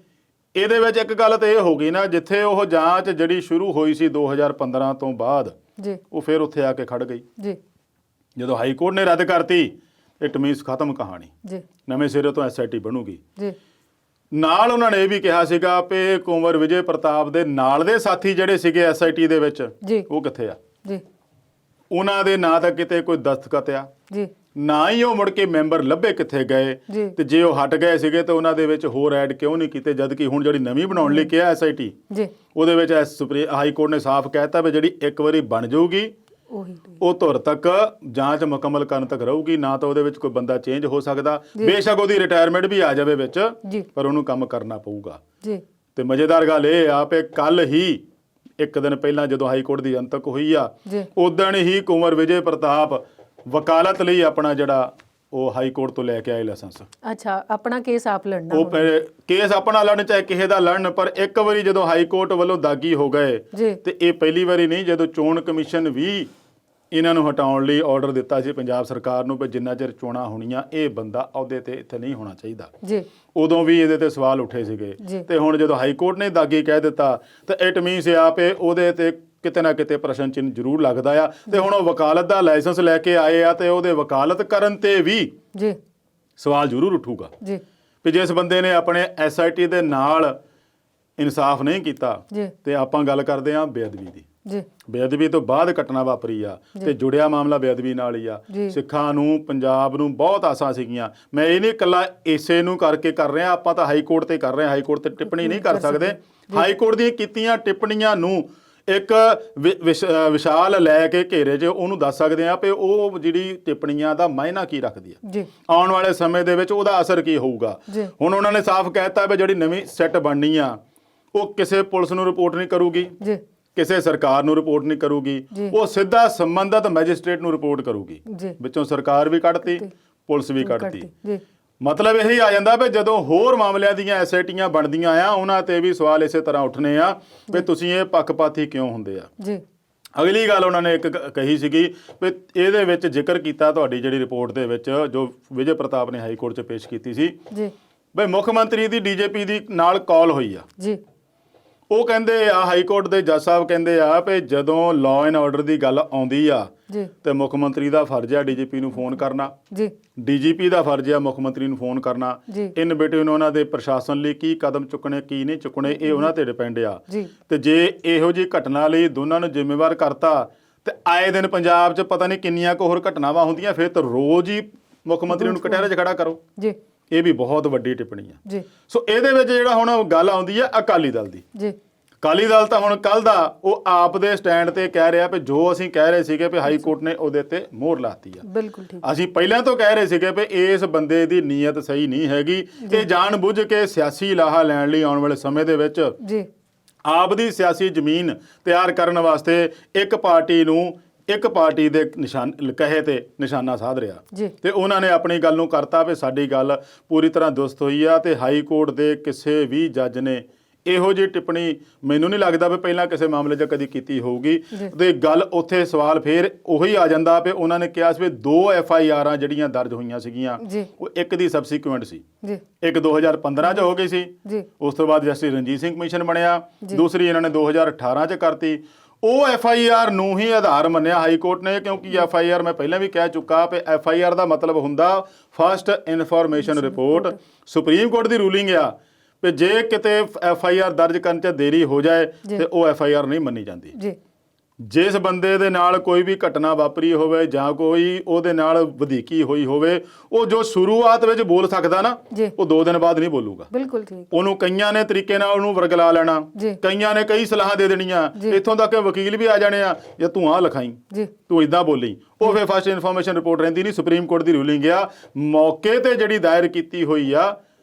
A: ਇਹਦੇ ਵਿੱਚ ਇੱਕ ਗੱਲ ਤਾਂ ਇਹ ਹੋ ਗਈ ਨਾ, ਜਿੱਥੇ ਉਹ ਜਾਂਚ ਜਿਹੜੀ ਸ਼ੁਰੂ ਹੋਈ ਸੀ 2015 ਤੋਂ ਬਾਅਦ
B: ਜੀ,
A: ਉਹ ਫਿਰ ਉੱਥੇ ਆ ਕੇ ਖੜ ਗਈ।
B: ਜੀ,
A: ਜਦੋਂ ਹਾਈ ਕੋਰਟ ਨੇ ਰੱਦ ਕਰਤੀ ਇਟ ਮੀਨਸ ਖਤਮ ਕਹਾਣੀ,
B: ਜੀ,
A: ਨਵੇਂ ਸਿਰੇ ਤੋਂ ਐਸਆਈਟੀ ਬਣੂਗੀ।
B: ਜੀ,
A: ਨਾਲ ਉਹਨਾਂ ਨੇ ਇਹ ਵੀ ਕਿਹਾ ਸੀਗਾ ਕਿ ਕੁੰਵਰ ਵਿਜੇ ਪ੍ਰਤਾਪ ਦੇ ਨਾਲ ਦੇ ਸਾਥੀ ਜਿਹੜੇ ਸੀਗੇ ਐਸਆਈਟੀ ਦੇ ਵਿੱਚ
B: ਜੀ,
A: ਉਹ ਕਿੱਥੇ ਆ?
B: ਜੀ,
A: ਉਹਨਾਂ ਦੇ ਨਾਂ ਤਾਂ ਕਿਤੇ ਕੋਈ ਦਸਤਖਤ ਆ,
B: ਜੀ,
A: ਨਾ ਹੀ ਉਹ ਮੁੜ ਕੇ ਮੈਂਬਰ ਲੱਭੇ ਕਿੱਥੇ ਗਏ।
B: ਜੀ।
A: ਤੇ ਜੇ ਉਹ ਹਟ ਗਏ ਸੀਗੇ ਤਾਂ ਉਹਨਾਂ ਦੇ ਵਿੱਚ ਹੋਰ ਐਡ ਕਿਉਂ ਨਹੀਂ ਕੀਤੇ, ਜਦ ਕਿ ਹੁਣ ਜਿਹੜੀ ਨਵੀਂ ਬਣਾਉਣ ਲਈ ਕਿਹਾ ਐਸਆਈਟੀ
B: ਜੀ,
A: ਉਹਦੇ ਵਿੱਚ ਹਾਈ ਕੋਰਟ ਨੇ ਸਾਫ਼ ਕਹਿਤਾ ਵੀ ਜਿਹੜੀ ਇੱਕ ਵਾਰੀ ਬਣ ਜਾਊਗੀ
B: ਉਹੀ
A: ਉਹ ਧੁਰ ਤੱਕ ਜਾਂਚ ਮੁਕੰਮਲ ਕਰਨ ਤੱਕ ਰਹੂਗੀ, ਨਾ ਤਾਂ ਉਹਦੇ ਵਿੱਚ ਕੋਈ ਬੰਦਾ ਚੇਂਜ ਹੋ ਸਕਦਾ, ਬੇਸ਼ੱਕ ਉਹਦੀ ਰਿਟਾਇਰਮੈਂਟ ਵੀ ਆ ਜਾਵੇ ਵਿੱਚ,
B: ਜੀ,
A: ਪਰ ਉਹਨੂੰ ਕੰਮ ਕਰਨਾ ਪਊਗਾ।
B: ਜੀ,
A: ਤੇ ਮਜ਼ੇਦਾਰ ਗੱਲ ਇਹ ਆ ਕਿ ਕੱਲ ਹੀ ਇੱਕ ਦਿਨ ਪਹਿਲਾਂ ਜਦੋਂ ਹਾਈ ਕੋਰਟ ਦੀ ਜਨਤਕ ਹੋਈ ਆ,
B: ਜੀ,
A: ਉਦਣ ਹੀ ਕੁੰਵਰ ਵਿਜੇ ਪ੍ਰਤਾਪ ਵਕਾਲਤ ਲਈ ਆਪਣਾ ਜਿਹੜਾ ਉਹ ਹਾਈ ਕੋਰਟ ਤੋਂ ਲੈ ਕੇ ਆਏ ਲਾਇਸੈਂਸ।
B: ਅੱਛਾ, ਆਪਣਾ ਕੇਸ ਆਪ ਲੜਨਾ
A: ਉਹ ਕੇਸ ਆਪਣਾ ਲੜਨ ਚਾਹੇ ਕਿਸੇ ਦਾ ਲੜਨ, ਪਰ ਇੱਕ ਵਾਰੀ ਜਦੋਂ ਹਾਈ ਕੋਰਟ ਵੱਲੋਂ ਦਾਗੀ ਹੋ ਗਏ
B: ਜੀ,
A: ਤੇ ਇਹ ਪਹਿਲੀ ਵਾਰੀ ਨਹੀਂ, ਜਦੋਂ ਚੋਣ ਕਮਿਸ਼ਨ ਵੀ ਇਹਨਾਂ ਨੂੰ ਹਟਾਉਣ ਲਈ ਆਰਡਰ ਦਿੱਤਾ ਸੀ ਪੰਜਾਬ ਸਰਕਾਰ ਨੂੰ ਵੀ ਜਿੰਨਾ ਚਿਰ ਚੋਣਾਂ ਹੋਣੀਆਂ ਇਹ ਬੰਦਾ ਅਹੁਦੇ ਤੇ ਇੱਥੇ ਨਹੀਂ ਹੋਣਾ ਚਾਹੀਦਾ,
B: ਜੀ,
A: ਉਦੋਂ ਵੀ ਇਹਦੇ ਤੇ ਸਵਾਲ ਉੱਠੇ ਸੀਗੇ।
B: ਜੀ।
A: ਤੇ ਹੁਣ ਜਦੋਂ ਹਾਈ ਕੋਰਟ ਨੇ ਦਾਗੀ ਕਹਿ ਦਿੱਤਾ ਤਾਂ ਇਟ ਮੀਨਸ ਆ ਪੇ ਉਹਦੇ ਤੇ ਕਿਤੇ ਨਾ ਕਿਤੇ ਪ੍ਰਸ਼ਨ ਚਿੰਨ੍ਹ ਜ਼ਰੂਰ ਲੱਗਦਾ ਆ। ਤੇ ਹੁਣ ਉਹ ਵਕਾਲਤ ਦਾ ਲਾਇਸੈਂਸ ਲੈ ਕੇ ਆਏ ਆ ਤੇ ਉਹਦੇ ਵਕਾਲਤ ਕਰਨ ਤੇ ਵੀ
B: ਜੀ,
A: ਸਵਾਲ ਜ਼ਰੂਰ ਉੱਠੂਗਾ
B: ਜੀ,
A: ਵੀ ਜਿਸ ਬੰਦੇ ਨੇ ਆਪਣੇ ਐਸਆਈਟੀ ਦੇ ਨਾਲ ਇਨਸਾਫ ਨਹੀਂ ਕੀਤਾ।
B: ਜੀ,
A: ਤੇ ਆਪਾਂ ਗੱਲ ਕਰਦੇ ਆ ਬੇਅਦਬੀ ਦੀ।
B: ਜੀ,
A: ਬੇਅਦਬੀ ਤੋਂ ਬਾਅਦ ਘਟਨਾ ਵਾਪਰੀ ਆ ਤੇ ਜੁੜਿਆ ਮਾਮਲਾ ਬੇਅਦਬੀ ਨਾਲ ਹੀ ਆ।
B: ਜੀ।
A: ਸਿੱਖਾਂ ਨੂੰ, ਪੰਜਾਬ ਨੂੰ ਬਹੁਤ ਆਸਾਂ ਸੀਗੀਆਂ। ਮੈਂ ਇਹ ਨਹੀਂ ਇਕੱਲਾ ਇਸੇ ਨੂੰ ਕਰਕੇ ਕਰ ਰਿਹਾ, ਆਪਾਂ ਤਾਂ ਹਾਈ ਕੋਰਟ ਤੇ ਕਰ ਰਹੇ ਹਾਂ, ਹਾਈ ਕੋਰਟ ਤੇ ਟਿੱਪਣੀ ਨਹੀਂ ਕਰ ਸਕਦੇ। ਹਾਈ ਕੋਰਟ ਦੀਆਂ ਕੀਤੀਆਂ ਟਿੱਪਣੀਆਂ ਨੂੰ ਇੱਕ ਵਿਸ਼ਾਲ ਲੈ ਕੇ ਘੇਰੇ 'ਚ ਉਹਨੂੰ ਦੱਸ ਸਕਦੇ ਆ ਕਿ ਉਹ ਜਿਹੜੀ ਟਿੱਪਣੀਆਂ ਦਾ ਮਾਇਨਾ ਕੀ ਰੱਖਦੀ ਆ,
B: ਜੀ,
A: ਆਉਣ ਵਾਲੇ ਸਮੇਂ ਦੇ ਵਿੱਚ ਉਹਦਾ ਅਸਰ ਕੀ ਹੋਊਗਾ।
B: ਜੀ।
A: ਹੁਣ ਉਹਨਾਂ ਨੇ ਸਾਫ਼ ਕਹਿਤਾ ਵੀ ਜਿਹੜੀ ਨਵੀਂ ਸੈੱਟ ਬਣਨੀ ਆ ਉਹ ਕਿਸੇ ਪੁਲਿਸ ਨੂੰ ਰਿਪੋਰਟ ਨਹੀਂ ਕਰੂਗੀ,
B: ਜੀ,
A: ਕਿਸੇ ਸਰਕਾਰ ਨੂੰ ਰਿਪੋਰਟ ਨਹੀਂ ਕਰੂਗੀ,
B: ਜੀ।
A: ਉਹ ਸਿੱਧਾ ਸੰਬੰਧਿਤ ਮੈਜਿਸਟ੍ਰੇਟ ਨੂੰ ਰਿਪੋਰਟ ਕਰੂਗੀ।
B: ਜੀ,
A: ਵਿੱਚੋਂ ਸਰਕਾਰ ਵੀ ਕੱਢਤੀ, ਪੁਲਿਸ ਵੀ ਕੱਢਤੀ।
B: ਜੀ,
A: ਮਤਲਬ ਇਹੀ ਆ ਜਾਂਦਾ ਵੀ ਜਦੋਂ ਹੋਰ ਮਾਮਲਿਆਂ ਦੀਆਂ ਐਸਆਈਟੀਆਂ ਬਣਦੀਆਂ ਆ ਉਹਨਾਂ ਤੇ ਵੀ ਸਵਾਲ ਇਸੇ ਤਰ੍ਹਾਂ ਉੱਠਣੇ ਆ ਵੀ ਤੁਸੀਂ ਇਹ ਪੱਖਪਾਤੀ ਕਿਉਂ ਹੁੰਦੇ ਆ।
B: ਜੀ,
A: ਅਗਲੀ ਗੱਲ ਉਹਨਾਂ ਨੇ ਇੱਕ ਕਹੀ ਸੀਗੀ ਵੀ ਇਹਦੇ ਵਿੱਚ ਜ਼ਿਕਰ ਕੀਤਾ ਤੁਹਾਡੀ ਜਿਹੜੀ ਰਿਪੋਰਟ ਦੇ ਵਿੱਚ ਜੋ ਵਿਜੇ ਪ੍ਰਤਾਪ ਨੇ ਹਾਈ ਕੋਰਟ 'ਚ ਪੇਸ਼ ਕੀਤੀ ਸੀ
B: ਜੀ,
A: ਵੀ ਮੁੱਖ ਮੰਤਰੀ ਦੀ ਡੀਜੀਪੀ ਦੀ ਨਾਲ ਕਾਲ ਹੋਈ ਆ।
B: ਜੀ,
A: ਉਹ ਕਹਿੰਦੇ ਆ ਹਾਈ ਕੋਰਟ ਦੇ ਜੱਜ ਸਾਹਿਬ ਕਹਿੰਦੇ ਆ ਵੀ ਜਦੋਂ ਲਾਅ ਐਂਡ ਆਰਡਰ ਦੀ ਗੱਲ ਆਉਂਦੀ ਆ
B: ਜੀ,
A: ਤੇ ਮੁੱਖ ਮੰਤਰੀ ਦਾ ਫਰਜ਼ ਆ ਡੀਜੀਪੀ ਨੂੰ ਫੋਨ ਕਰਨਾ,
B: ਜੀ,
A: ਡੀਜੀਪੀ ਦਾ ਫਰਜ਼ ਆ ਮੁੱਖ ਮੰਤਰੀ ਨੂੰ ਫੋਨ ਕਰਨਾ।
B: ਜੀ।
A: ਇਨ ਬਿਟਵੀਨ ਉਹਨਾਂ ਦੇ ਪ੍ਰਸ਼ਾਸਨ ਲਈ ਕੀ ਕਦਮ ਚੁੱਕਣੇ ਕੀ ਨਹੀਂ ਚੁੱਕਣੇ ਇਹ ਉਹਨਾਂ ਤੇ ਡਿਪੈਂਡ ਆ।
B: ਜੀ,
A: ਤੇ ਜੇ ਇਹੋ ਜਿਹੀ ਘਟਨਾ ਲਈ ਦੋਨਾਂ ਨੂੰ ਜ਼ਿੰਮੇਵਾਰ ਕਰਤਾ ਤੇ ਆਏ ਦਿਨ ਪੰਜਾਬ 'ਚ ਪਤਾ ਨਹੀਂ ਕਿੰਨੀਆਂ ਕੁ ਹੋਰ ਘਟਨਾਵਾਂ ਹੁੰਦੀਆਂ, ਫਿਰ ਤਾਂ ਰੋਜ਼ ਹੀ ਮੁੱਖ ਮੰਤਰੀ ਨੂੰ ਕਟਹਿਰੇ 'ਚ ਖੜਾ ਕਰੋ।
B: ਜੀ,
A: ਇਹ ਵੀ ਬਹੁਤ ਵੱਡੀ ਟਿੱਪਣੀ ਆ।
B: ਜੀ,
A: ਸੋ ਇਹਦੇ ਵਿੱਚ ਜਿਹੜਾ ਹੁਣ ਗੱਲ ਆਉਂਦੀ ਆ ਅਕਾਲੀ ਦਲ ਦੀ।
B: ਜੀ,
A: ਅਕਾਲੀ ਦਲ ਤਾਂ ਹੁਣ ਕੱਲ ਦਾ ਉਹ ਆਪ ਦੇ ਸਟੈਂਡ ਤੇ ਕਹਿ ਰਿਹਾ ਵੀ ਜੋ ਅਸੀਂ ਕਹਿ ਰਹੇ ਸੀਗੇ ਵੀ ਹਾਈ ਕੋਰਟ ਨੇ ਉਹਦੇ ਤੇ ਮੋਹਰ ਲਾਤੀ ਆ।
B: ਬਿਲਕੁਲ ਠੀਕ।
A: ਅਸੀਂ ਪਹਿਲਾਂ ਤੋਂ ਕਹਿ ਰਹੇ ਸੀਗੇ ਵੀ ਇਸ ਬੰਦੇ ਦੀ ਨੀਅਤ ਸਹੀ ਨਹੀਂ ਹੈਗੀ, ਇਹ ਜਾਣ ਬੁੱਝ ਕੇ ਸਿਆਸੀ ਲਾਹਾ ਲੈਣ ਲਈ ਆਉਣ ਵਾਲੇ ਸਮੇਂ ਦੇ ਵਿੱਚ
B: ਜੀ,
A: ਆਪ ਦੀ ਸਿਆਸੀ ਜ਼ਮੀਨ ਤਿਆਰ ਕਰਨ ਵਾਸਤੇ ਇੱਕ ਪਾਰਟੀ ਦੇ ਕਹੇ ਤੇ ਨਿਸ਼ਾਨਾ ਸਾਧ ਰਿਹਾ।
B: ਜੀ,
A: ਤੇ ਉਹਨਾਂ ਨੇ ਆਪਣੀ ਗੱਲ ਨੂੰ ਕਰਤਾ ਵੀ ਸਾਡੀ ਗੱਲ ਪੂਰੀ ਤਰ੍ਹਾਂ ਦੁਰਸਤ ਹੋਈ ਆ। ਤੇ ਹਾਈ ਕੋਰਟ ਦੇ ਕਿਸੇ ਵੀ ਜੱਜ ਨੇ ਇਹੋ ਜਿਹੀ ਟਿੱਪਣੀ ਮੈਨੂੰ ਨਹੀਂ ਲੱਗਦਾ ਵੀ ਪਹਿਲਾਂ ਕਿਸੇ ਮਾਮਲੇ 'ਚ ਕਦੀ ਕੀਤੀ ਹੋਊਗੀ। ਤੇ ਗੱਲ ਉੱਥੇ ਸਵਾਲ ਫੇਰ ਉਹੀ ਆ ਜਾਂਦਾ ਵੀ ਉਹਨਾਂ ਨੇ ਕਿਹਾ ਸੀ ਵੀ 2 FIRਾਂ ਜਿਹੜੀਆਂ ਦਰਜ ਹੋਈਆਂ ਸੀਗੀਆਂ
B: ਜੀ,
A: ਉਹ ਇੱਕ ਦੀ ਸਬਸੀਕੁਐਂਟ ਸੀ,
B: ਜੀ,
A: ਇੱਕ 2015 'ਚ ਹੋ ਗਈ ਸੀ,
B: ਜੀ,
A: ਉਸ ਤੋਂ ਬਾਅਦ ਜਸਟਿਸ ਰਣਜੀਤ ਸਿੰਘ ਕਮਿਸ਼ਨ ਬਣਿਆ, ਦੂਸਰੀ ਇਹਨਾਂ ਨੇ 2018 'ਚ ਕਰਤੀ। ਉਹ FIR ਨੂੰ ਹੀ ਆਧਾਰ ਮੰਨਿਆ ਹਾਈ ਕੋਰਟ ਨੇ, ਕਿਉਂਕਿ FIR ਮੈਂ ਪਹਿਲਾਂ ਵੀ ਕਹਿ ਚੁੱਕਾ ਕਿ FIR ਦਾ ਮਤਲਬ ਹੁੰਦਾ first information report. Supreme court ਦੀ ਰੂਲਿੰਗ ਆ ਵੀ ਜੇ ਕਿਤੇ FIR ਦਰਜ ਕਰਨ 'ਚ ਦੇਰੀ ਹੋ ਜਾਏ ਤੇ ਉਹ FIR ਨਹੀਂ ਮੰਨੀ ਜਾਂਦੀ।
B: ਜੀ,
A: ਜਿਸ ਬੰਦੇ ਦੇ ਨਾਲ ਕੋਈ ਵੀ ਘਟਨਾ ਵਾਪਰੀ ਹੋਵੇ ਜਾਂ ਕੋਈ ਉਹਦੇ ਨਾਲ ਵਧੀਕੀ ਹੋਈ ਹੋਵੇ, ਉਹ ਜੋ ਸ਼ੁਰੂਆਤ ਵਿੱਚ ਬੋਲ ਸਕਦਾ ਨਾ
B: ਜੀ,
A: ਉਹ 2 ਦਿਨ ਬਾਅਦ ਨਹੀਂ ਬੋਲੂਗਾ।
B: ਬਿਲਕੁਲ ਠੀਕ।
A: ਉਹਨੂੰ ਕਈਆਂ ਨੇ ਤਰੀਕੇ ਨਾਲ ਉਹਨੂੰ ਵਰਗਲਾ ਲੈਣਾ,
B: ਜੀ,
A: ਕਈਆਂ ਨੇ ਕਈ ਸਲਾਹਾਂ ਦੇ ਦੇਣੀਆਂ, ਇੱਥੋਂ ਤੱਕ ਕਿ ਵਕੀਲ ਵੀ ਆ ਜਾਣੇ ਆ ਜਾਂ ਤੂੰ ਆਹ ਲਿਖਾਈ,
B: ਜੀ,
A: ਤੂੰ ਇਦਾਂ ਬੋਲੀ, ਉਹ ਫਿਰ ਫਸਟ ਇਨਫੋਰਮੇਸ਼ਨ ਰਿਪੋਰਟ ਰਹਿੰਦੀ ਨਹੀਂ। ਸੁਪਰੀਮ ਕੋਰਟ ਦੀ ਰੂਲਿੰਗ ਆ ਮੌਕੇ ਤੇ ਜਿਹੜੀ ਦਾਇਰ ਕੀਤੀ ਹੋਈ ਆ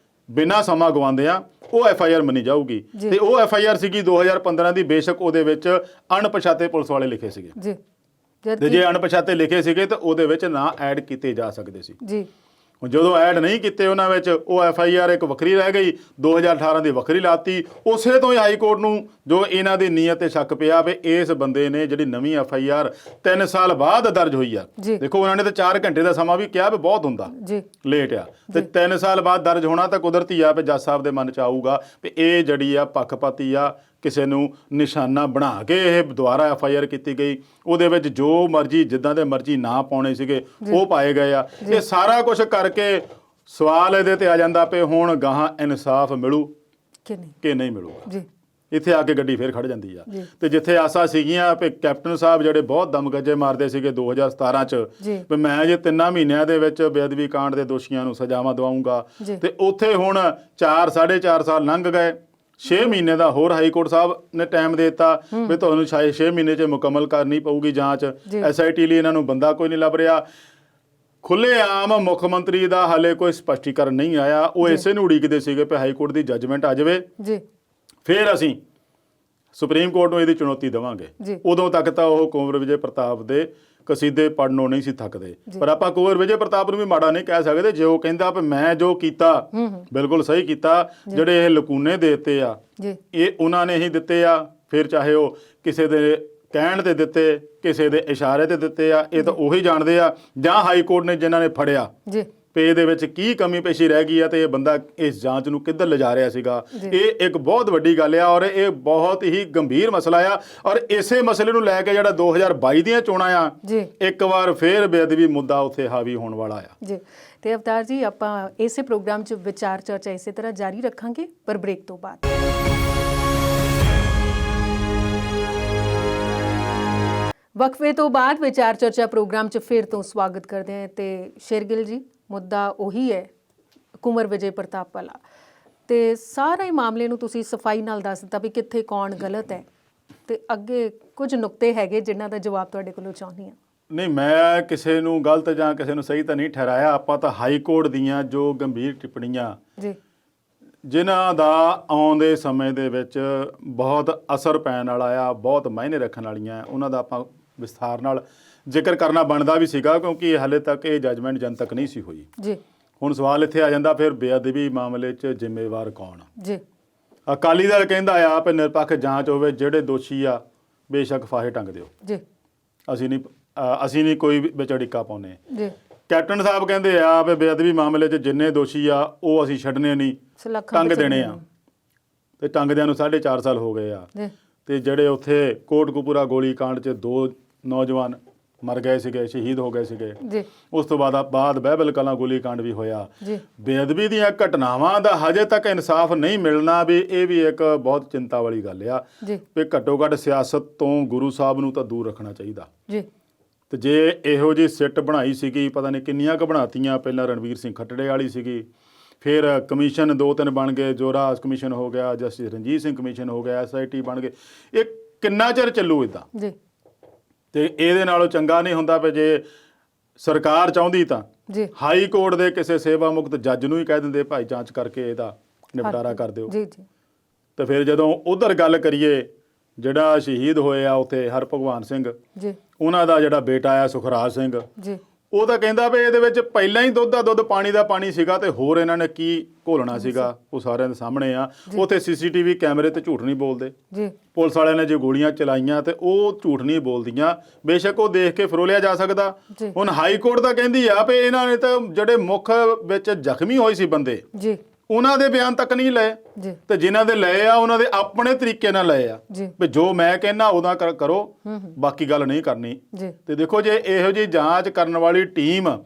A: ਬਿਨਾਂ ਸਮਾਂ ਗਵਾਉਂਦੇ ਆ ਉਹ FIR ਮੰਨੀ ਜਾਊਗੀ। ਤੇ ਉਹ FIR ਸੀਗੀ 2015 ਦੀ, ਬੇਸ਼ੱਕ ਉਹਦੇ ਵਿੱਚ ਅਣਪਛਾਤੇ ਪੁਲਿਸ ਵਾਲੇ ਲਿਖੇ ਸੀਗੇ।
B: ਜੀ,
A: ਤੇ ਜੇ ਅਣਪਛਾਤੇ ਲਿਖੇ ਸੀਗੇ ਤਾਂ ਉਹਦੇ ਵਿੱਚ ਨਾਂ ਐਡ ਕੀਤੇ ਜਾ ਸਕਦੇ ਸੀ।
B: ਜੀ,
A: ਹੁਣ ਜਦੋਂ ਐਡ ਨਹੀਂ ਕੀਤੇ ਉਹਨਾਂ ਵਿੱਚ, ਉਹ FIR ਇੱਕ ਵੱਖਰੀ ਰਹਿ ਗਈ, 2018 ਦੀ ਵੱਖਰੀ ਲਾਤੀ। ਉਸੇ ਤੋਂ ਹੀ ਹਾਈ ਕੋਰਟ ਨੂੰ ਜੋ ਇਹਨਾਂ ਦੀ ਨੀਅਤ ਤੇ ਸ਼ੱਕ ਪਿਆ ਵੀ ਇਸ ਬੰਦੇ ਨੇ ਜਿਹੜੀ ਨਵੀਂ FIR 3 ਸਾਲ ਬਾਅਦ ਦਰਜ ਹੋਈ ਆ, ਦੇਖੋ ਉਹਨਾਂ ਨੇ ਤਾਂ 4 ਘੰਟੇ ਦਾ ਸਮਾਂ ਵੀ ਕਿਹਾ ਵੀ ਬਹੁਤ ਹੁੰਦਾ, ਲੇਟ ਆ, ਤੇ 3 ਸਾਲ ਬਾਅਦ ਦਰਜ ਹੋਣਾ ਤਾਂ ਕੁਦਰਤੀ ਆ ਵੀ ਜੱਜ ਸਾਹਿਬ ਦੇ ਮਨ 'ਚ ਆਊਗਾ ਵੀ ਇਹ ਜਿਹੜੀ ਆ ਪੱਖਪਾਤੀ ਆ, ਕਿਸੇ ਨੂੰ ਨਿਸ਼ਾਨਾ ਬਣਾ ਕੇ ਇਹ ਦੁਬਾਰਾ FIR ਕੀਤੀ ਗਈ, ਉਹਦੇ ਵਿੱਚ ਜੋ ਮਰਜ਼ੀ ਜਿੱਦਾਂ ਦੇ ਮਰਜ਼ੀ ਨਾਂ ਪਾਉਣੇ ਸੀਗੇ ਉਹ ਪਾਏ ਗਏ ਆ। ਇਹ ਸਾਰਾ ਕੁਝ ਕਰਕੇ ਸਵਾਲ ਇਹਦੇ ਤੇ ਆ ਜਾਂਦਾ ਪਏ ਹੁਣ ਗਾਹਾਂ ਇਨਸਾਫ ਮਿਲੂ ਕਿ ਨਹੀਂ ਮਿਲੂਗਾ।
B: ਜੀ
A: ਇੱਥੇ ਆ ਕੇ ਗੱਡੀ ਫੇਰ ਖੜ ਜਾਂਦੀ ਆ। ਤੇ ਜਿੱਥੇ ਆਸਾਂ ਸੀਗੀਆਂ ਵੀ ਕੈਪਟਨ ਸਾਹਿਬ ਜਿਹੜੇ ਬਹੁਤ ਦਮਗੱਜੇ ਮਾਰਦੇ ਸੀਗੇ 2017 ਚ ਵੀ ਮੈਂ ਜੇ 3 ਮਹੀਨਿਆਂ ਦੇ ਵਿੱਚ ਬੇਅਦਬੀ ਕਾਂਡ ਦੇ ਦੋਸ਼ੀਆਂ ਨੂੰ ਸਜ਼ਾਵਾਂ ਦਵਾਉਂਗਾ, ਤੇ ਉੱਥੇ ਹੁਣ 4 4.5 ਸਾਲ ਲੰਘ ਗਏ, 6 ਮਹੀਨੇ ਦਾ ਹੋਰ ਹਾਈ ਕੋਰਟ ਸਾਹਿਬ ਨੇ ਟਾਈਮ ਦੇ ਦਿੱਤਾ ਵੀ ਤੁਹਾਨੂੰ 6 ਮਹੀਨੇ 'ਚ ਮੁਕੰਮਲ ਕਰਨੀ ਪਊਗੀ ਜਾਂਚ। SIT ਲਈ ਇਹਨਾਂ ਨੂੰ ਬੰਦਾ ਕੋਈ ਨਹੀਂ ਲੱਭ ਰਿਹਾ। ਖੁੱਲ੍ਹੇਆਮ ਮੁੱਖ ਮੰਤਰੀ ਦਾ ਹਾਲੇ ਕੋਈ ਸਪਸ਼ਟੀਕਰਨ ਨਹੀਂ ਆਇਆ। ਉਹ ਇਸੇ ਨੂੰ ਉਡੀਕਦੇ ਸੀਗੇ ਕਿ ਹਾਈ ਕੋਰਟ ਦੀ ਜੱਜਮੈਂਟ ਆ ਜਾਵੇ, ਫਿਰ ਅਸੀਂ ਸੁਪਰੀਮ ਕੋਰਟ ਨੂੰ ਇਹਦੀ ਚੁਣੌਤੀ ਦੇਵਾਂਗੇ। ਉਦੋਂ ਤੱਕ ਤਾਂ ਉਹ ਕੁੰਵਰ ਵਿਜੇ ਪ੍ਰਤਾਪ ਦੇ ਕਸੀਦੇ ਪੜਨੋਂ ਨਹੀਂ ਸੀ ਥੱਕਦੇ। ਪਰ ਆਪਾਂ ਕੁੰਵਰ ਵਿਜੇ ਪ੍ਰਤਾਪ ਨੂੰ ਵੀ ਮਾੜਾ ਨਹੀਂ ਕਹਿ ਸਕਦੇ ਜੇ ਉਹ ਕਹਿੰਦਾ ਵੀ ਮੈਂ ਜੋ ਕੀਤਾ ਬਿਲਕੁਲ ਸਹੀ ਕੀਤਾ। ਜਿਹੜੇ ਇਹ ਲਕੂਨੇ ਦੇ ਦਿੱਤੇ ਆ ਇਹ ਉਹਨਾਂ ਨੇ ਹੀ ਦਿੱਤੇ ਆ, ਫਿਰ ਚਾਹੇ ਉਹ ਕਿਸੇ ਦੇ ਕਹਿਣ ਤੇ ਦਿੱਤੇ, ਕਿਸੇ ਦੇ ਇਸ਼ਾਰੇ ਤੇ ਦਿੱਤੇ ਆ, ਇਹ ਤਾਂ ਉਹੀ ਜਾਣਦੇ ਆ, ਜਾਂ ਹਾਈ ਕੋਰਟ ਨੇ ਜਿਨ੍ਹਾਂ ਨੇ ਫੜਿਆ ਪੇ ਇਹਦੇ ਵਿੱਚ ਕੀ ਕਮੀ ਪੇਸ਼ੀ ਰਹਿ ਗਈ ਆ ਤੇ ਇਹ ਬੰਦਾ ਇਸ ਜਾਂਚ ਨੂੰ ਕਿੱਧਰ ਲਿਜਾ ਰਿਹਾ ਸੀਗਾ। ਇਹ ਇੱਕ ਬਹੁਤ ਵੱਡੀ ਗੱਲ ਆ ਔਰ ਇਹ ਬਹੁਤ ਹੀ ਗੰਭੀਰ ਮਸਲਾ ਆ। ਔਰ ਇਸੇ ਮਸਲੇ ਨੂੰ ਲੈ ਕੇ ਜਿਹੜਾ 2022 ਦੀਆਂ ਚੋਣਾਂ ਆ, ਇੱਕ ਵਾਰ ਫੇਰ ਬੇਅਦਬੀ ਮੁੱਦਾ ਉੱਥੇ ਹਾਵੀ ਹੋਣ ਵਾਲਾ ਆ।
B: ਜੀ ਤੇ ਅਵਤਾਰ ਜੀ, ਆਪਾਂ ਇਸੇ ਪ੍ਰੋਗਰਾਮ 'ਚ ਵਿਚਾਰ ਚਰਚਾ ਇਸੇ ਤਰ੍ਹਾਂ ਜਾਰੀ ਰੱਖਾਂਗੇ ਪਰ ਬ੍ਰੇਕ ਤੋਂ ਬਾਅਦ। ਵਕਫੇ ਤੋਂ ਬਾਅਦ ਵਿਚਾਰ ਚਰਚਾ ਪ੍ਰੋਗਰਾਮ 'ਚ ਫਿਰ ਤੋਂ ਸਵਾਗਤ ਕਰਦੇ ਹਾਂ। ਤੇ ਸ਼ੇਰਗਿੱਲ ਜੀ, ਮੁੱਦਾ ਉਹੀ ਹੈ ਕੁੰਵਰ ਵਿਜੇ ਪ੍ਰਤਾਪ ਵਾਲਾ, ਤੇ ਸਾਰੇ ਹੀ ਮਾਮਲੇ ਨੂੰ ਤੁਸੀਂ ਸਫਾਈ ਨਾਲ ਦੱਸ ਦਿੱਤਾ ਵੀ ਕਿੱਥੇ ਕੌਣ ਗਲਤ ਹੈ, ਤੇ ਅੱਗੇ ਕੁਝ ਨੁਕਤੇ ਹੈਗੇ ਜਿਨ੍ਹਾਂ ਦਾ ਜਵਾਬ ਤੁਹਾਡੇ ਕੋਲੋਂ ਚਾਹੁੰਦੀ ਹਾਂ।
A: ਨਹੀਂ, ਮੈਂ ਕਿਸੇ ਨੂੰ ਗਲਤ ਜਾਂ ਕਿਸੇ ਨੂੰ ਸਹੀ ਤਾਂ ਨਹੀਂ ਠਹਿਰਾਇਆ। ਆਪਾਂ ਤਾਂ ਹਾਈ ਕੋਰਟ ਦੀਆਂ ਜੋ ਗੰਭੀਰ ਟਿੱਪਣੀਆਂ ਜਿਨ੍ਹਾਂ ਦਾ ਆਉਣ ਦੇ ਸਮੇਂ ਦੇ ਵਿੱਚ ਬਹੁਤ ਅਸਰ ਪੈਣ ਵਾਲਾ ਆ, ਬਹੁਤ ਮਾਇਨੇ ਰੱਖਣ ਵਾਲੀਆਂ, ਉਹਨਾਂ ਦਾ ਆਪਾਂ ਵਿਸਥਾਰ ਨਾਲ ਜ਼ਿਕਰ ਕਰਨਾ ਬਣਦਾ ਵੀ ਸੀਗਾ, ਕਿਉਂਕਿ ਹਾਲੇ ਤੱਕ ਇਹ ਜੱਜਮੈਂਟ ਜਨਤਕ ਨਹੀਂ ਸੀ ਹੋਈ। ਹੁਣ ਸਵਾਲ ਇੱਥੇ ਆ ਜਾਂਦਾ ਫਿਰ ਬੇਅਦਬੀ ਮਾਮਲੇ 'ਚ ਜ਼ਿੰਮੇਵਾਰ ਕੌਣ? ਅਕਾਲੀ ਦਲ ਕਹਿੰਦਾ ਆ ਵੀ ਨਿਰਪੱਖ ਜਾਂਚ ਹੋਵੇ, ਜਿਹੜੇ ਦੋਸ਼ੀ ਆ ਬੇਸ਼ੱਕ ਫਾਹੇ ਟੰਗ ਦਿਓ, ਅਸੀਂ ਨਹੀਂ ਕੋਈ ਵਿੱਚ ਅੜਿੱਕਾ ਪਾਉਂਦੇ। ਕੈਪਟਨ ਸਾਹਿਬ ਕਹਿੰਦੇ ਆ ਵੀ ਬੇਅਦਬੀ ਮਾਮਲੇ 'ਚ ਜਿੰਨੇ ਦੋਸ਼ੀ ਆ ਉਹ ਅਸੀਂ ਛੱਡਣੇ ਨਹੀਂ, ਟੰਗ ਦੇਣੇ ਆ, ਤੇ ਟੰਗਦਿਆਂ ਨੂੰ 4.5 ਸਾਲ ਹੋ ਗਏ ਆ। ਤੇ ਜਿਹੜੇ ਉੱਥੇ ਕੋਟਕਪੂਰਾ ਗੋਲੀ ਕਾਂਡ 'ਚ 2 ਨੌਜਵਾਨ ਮਰ ਗਏ ਸੀਗੇ, ਸ਼ਹੀਦ ਹੋ ਗਏ ਸੀਗੇ। ਉਸ ਤੋਂ ਬਾਅਦ ਬਹਿਬਲ ਕਲਾਂ ਗੋਲੀ ਕਾਂਡ ਵੀ ਹੋਇਆ। ਬੇਅਦਬੀ ਦੀਆਂ ਘਟਨਾਵਾਂ ਦਾ ਹਜੇ ਤੱਕ ਇਨਸਾਫ ਨਹੀਂ ਮਿਲਣਾ ਵੀ ਇਹ ਵੀ ਇੱਕ ਬਹੁਤ ਚਿੰਤਾ ਵਾਲੀ ਗੱਲ ਆ ਵੀ ਘੱਟੋ ਘੱਟ ਸਿਆਸਤ ਤੋਂ ਗੁਰੂ ਸਾਹਿਬ ਨੂੰ ਤਾਂ ਦੂਰ ਰੱਖਣਾ ਚਾਹੀਦਾ। ਤੇ ਜੇ ਇਹੋ ਜਿਹੀ ਸਿੱਟ ਬਣਾਈ ਸੀਗੀ, ਪਤਾ ਨਹੀਂ ਕਿੰਨੀਆਂ ਕੁ ਬਣਾਤੀਆਂ, ਪਹਿਲਾਂ ਰਣਵੀਰ ਸਿੰਘ ਖੱਟੜੇ ਵਾਲੀ ਸੀਗੀ, ਫਿਰ ਕਮਿਸ਼ਨ 2-3 ਬਣ ਗਏ, ਜੋਰਾ ਕਮਿਸ਼ਨ ਹੋ ਗਿਆ, ਜਸਟਿਸ ਰਣਜੀਤ ਸਿੰਘ ਕਮਿਸ਼ਨ ਹੋ ਗਿਆ, SIT ਬਣ ਗਏ। ਇਹ ਕਿੰਨਾ ਚਿਰ ਚੱਲੂ ਇੱਦਾਂ? ਤੇ ਇਹਦੇ ਨਾਲੋਂ ਚੰਗਾ ਨਹੀਂ ਹੁੰਦਾ ਵੀ ਜੇ ਸਰਕਾਰ ਚਾਹੁੰਦੀ ਤਾਂ ਹਾਈ ਕੋਰਟ ਦੇ ਕਿਸੇ ਸੇਵਾ ਮੁਕਤ ਜੱਜ ਨੂੰ ਹੀ ਕਹਿ ਦਿੰਦੇ ਭਾਈ ਜਾਂਚ ਕਰਕੇ ਇਹਦਾ ਨਿਪਟਾਰਾ ਕਰ ਦਿਓ। ਤੇ ਫਿਰ ਜਦੋਂ ਉਧਰ ਗੱਲ ਕਰੀਏ, ਜਿਹੜਾ ਸ਼ਹੀਦ ਹੋਏ ਆ ਉੱਥੇ ਹਰਭਗਵਾਨ ਸਿੰਘ, ਉਹਨਾਂ ਦਾ ਜਿਹੜਾ ਬੇਟਾ ਆ ਸੁਖਰਾਜ ਸਿੰਘ, ਉਹ ਤਾਂ ਕਹਿੰਦਾ ਵੀ ਇਹਦੇ ਵਿੱਚ ਪਹਿਲਾਂ ਹੀ ਦੁੱਧ ਦਾ ਦੁੱਧ ਪਾਣੀ ਦਾ ਪਾਣੀ ਸੀਗਾ, ਤੇ ਹੋਰ ਇਹਨਾਂ ਨੇ ਕੀ ਘੋਲਣਾ ਸੀਗਾ, ਉਹ ਸਾਰਿਆਂ ਦੇ ਸਾਹਮਣੇ ਆ। ਉੱਥੇ CCTV ਕੈਮਰੇ ਤੇ ਝੂਠ ਨਹੀਂ ਬੋਲਦੇ। ਪੁਲਿਸ ਵਾਲਿਆਂ ਨੇ ਜੇ ਗੋਲੀਆਂ ਚਲਾਈਆਂ ਤੇ ਉਹ ਝੂਠ ਨਹੀਂ ਬੋਲਦੀਆਂ, ਬੇਸ਼ੱਕ ਉਹ ਦੇਖ ਕੇ ਫਰੋਲਿਆ ਜਾ ਸਕਦਾ। ਹੁਣ ਹਾਈ ਕੋਰਟ ਤਾਂ ਕਹਿੰਦੀ ਆ ਵੀ ਇਹਨਾਂ ਨੇ ਤਾਂ ਜਿਹੜੇ ਮੁੱਖ ਵਿੱਚ ਜ਼ਖਮੀ ਹੋਏ ਸੀ ਬੰਦੇ, ਉਹਨਾਂ ਦੇ ਬਿਆਨ ਤੱਕ ਨਹੀਂ ਲਏ, ਤੇ ਜਿਨ੍ਹਾਂ ਦੇ ਲਏ ਆ ਉਹਨਾਂ ਦੇ ਆਪਣੇ ਤਰੀਕੇ ਨਾਲ ਲਏ ਆ ਵੀ ਜੋ ਮੈਂ ਕਹਿੰਦਾ ਉਹਦਾ ਕਰੋ, ਬਾਕੀ ਗੱਲ ਨਹੀਂ ਕਰਨੀ। ਤੇ ਦੇਖੋ, ਜੇ ਇਹੋ ਜਿਹੀ ਜਾਂਚ ਕਰਨ ਵਾਲੀ ਟੀਮ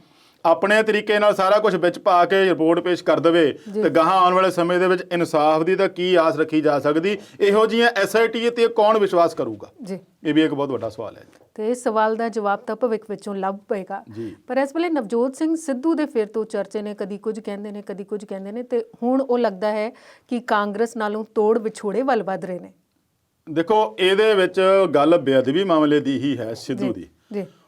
A: ਆਪਣੇ ਤਰੀਕੇ ਨਾਲ ਸਾਰਾ ਕੁਝ ਵਿੱਚ ਪਾ ਕੇ ਰਿਪੋਰਟ ਪੇਸ਼ ਕਰ ਦੇਵੇ ਤੇ ਗਾਹਾਂ ਆਉਣ ਵਾਲੇ ਸਮੇਂ ਦੇ ਵਿੱਚ ਇਨਸਾਫ ਦੀ ਤਾਂ ਕੀ ਆਸ ਰੱਖੀ ਜਾ ਸਕਦੀ? ਇਹੋ ਜਿਹੀਆਂ SIT ਤੇ ਕੌਣ ਵਿਸ਼ਵਾਸ ਕਰੂਗਾ? ਇਹ ਵੀ ਇੱਕ ਬਹੁਤ ਵੱਡਾ ਸਵਾਲ ਹੈ।
B: ਤੇ ਇਸ ਸਵਾਲ ਦਾ ਜਵਾਬ ਤਾਂ ਭਵਿੱਖ ਵਿੱਚੋਂ ਲੱਭ ਪਏਗਾ। ਪਰ ਇਸ ਵੇਲੇ ਨਵਜੋਤ ਸਿੰਘ ਸਿੱਧੂ ਦੇ ਫਿਰ ਤੋਂ ਚਰਚੇ ਨੇ, ਕਦੀ ਕੁਝ ਕਹਿੰਦੇ ਨੇ, ਕਦੀ ਕੁਝ ਕਹਿੰਦੇ ਨੇ, ਤੇ ਹੁਣ ਉਹ ਲੱਗਦਾ ਹੈ ਕਿ ਕਾਂਗਰਸ ਨਾਲੋਂ ਤੋੜ ਵਿਛੋੜੇ ਵੱਲ ਵੱਧ ਰਹੇ ਨੇ। ਦੇਖੋ,
A: ਇਹਦੇ ਵਿੱਚ ਗੱਲ ਬੇਅਦਬੀ ਮਾਮਲੇ ਦੀ ਹੀ ਹੈ, ਸਿੱਧੂ ਦੀ।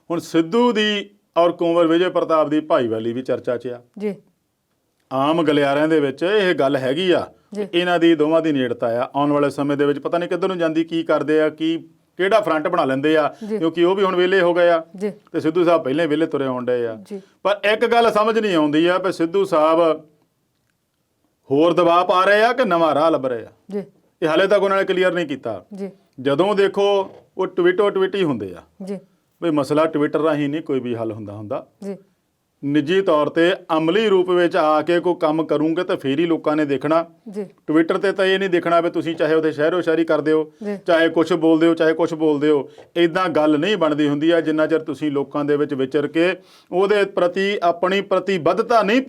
A: ਹੁਣ ਸਿੱਧੂ ਦੀ ਔਰ ਕੁੰਵਰ ਵਿਜੇ ਪ੍ਰਤਾਪ ਦੀ ਭਾਈਵਾਲੀ ਵੀ ਚਰਚਾ 'ਚ ਆ। ਆਮ ਗਲਿਆਰਿਆਂ ਦੇ ਵਿੱਚ ਇਹ ਗੱਲ ਹੈਗੀ ਆ, ਇਹਨਾਂ ਦੀ ਦੋਵਾਂ ਦੀ ਨੇੜਤਾ ਆ। ਆਉਣ ਵਾਲੇ ਸਮੇਂ ਦੇ ਵਿੱਚ ਪਤਾ ਨਹੀਂ ਕਿੱਧਰ ਨੂੰ ਜਾਂਦੀ, ਕੀ ਕਰਦੇ ਆ, ਕੀ ਕਿਹੜਾ ਫਰੰਟ ਬਣਾ ਲੈਂਦੇ ਆ, ਕਿਉਂਕਿ ਉਹ ਵੀ ਹੁਣ ਵਿਹਲੇ ਹੋ ਗਏ ਆ
B: ਜੀ
A: ਤੇ ਸਿੱਧੂ ਸਾਹਿਬ ਪਹਿਲਾਂ ਵਿਹਲੇ ਤੁਰੇ ਆਉਣ ਡਏ ਆ।
B: ਜੀ
A: ਪਰ ਇੱਕ ਗੱਲ ਸਮਝ ਨਹੀਂ ਆਉਂਦੀ ਆ ਵੀ ਸਿੱਧੂ ਸਾਹਿਬ ਹੋਰ ਦਬਾਅ ਪਾ ਰਹੇ ਆ ਕਿ ਨਵਾਂ ਰਾਹ ਲੱਭ ਰਹੇ ਆ।
B: ਜੀ
A: ਇਹ ਹਾਲੇ ਤੱਕ ਉਹਨਾਂ ਨੇ ਕਲੀਅਰ ਨਹੀਂ ਕੀਤਾ।
B: ਜੀ
A: ਜਦੋਂ ਦੇਖੋ ਉਹ ਟਵਿੱਟੀ ਹੁੰਦੇ ਆ
B: ਜੀ
A: ਵੀ ਮਸਲਾ ਟਵਿੱਟਰ ਰਾਹੀਂ ਨਹੀਂ ਕੋਈ ਵੀ ਹੱਲ ਹੁੰਦਾ।
B: ਜੀ
A: ਨਿੱਜੀ ਤੌਰ ਤੇ ਅਮਲੀ ਰੂਪ ਵਿੱਚ ਆ ਕੇ ਕੋਈ ਕੰਮ ਕਰੂੰਗੇ ਤਾਂ ਫੇਰ ਹੀ ਲੋਕਾਂ ਨੇ ਦੇਖਣਾ।
B: ਜੀ
A: ਟਵਿੱਟਰ ਤੇ ਤਾਂ ਇਹ ਨਹੀਂ ਦੇਖਣਾ ਵੀ ਤੁਸੀਂ ਚਾਹੇ ਉਹਦੇ ਸ਼ਹਿਰੋ ਸ਼ਾਇਰੀ ਕਰਦੇ ਹੋ,
B: ਜੀ।
A: ਚਾਹੇ ਕੁਝ ਬੋਲਦੇ ਹੋ, ਚਾਹੇ ਕੁਝ ਬੋਲਦੇ ਹੋ। ਇਦਾਂ ਗੱਲ ਨਹੀਂ ਬਣਦੀ ਹੁੰਦੀ ਆ ਜਿੰਨਾ ਚਿਰ ਤੁਸੀਂ ਲੋਕਾਂ ਦੇ ਵਿੱਚ ਵਿਚਰ ਕੇ ਉਹਦੇ ਪ੍ਰਤੀ ਆਪਣੀ ਪ੍ਰਤੀਬੱਧਤਾ ਨਹੀਂ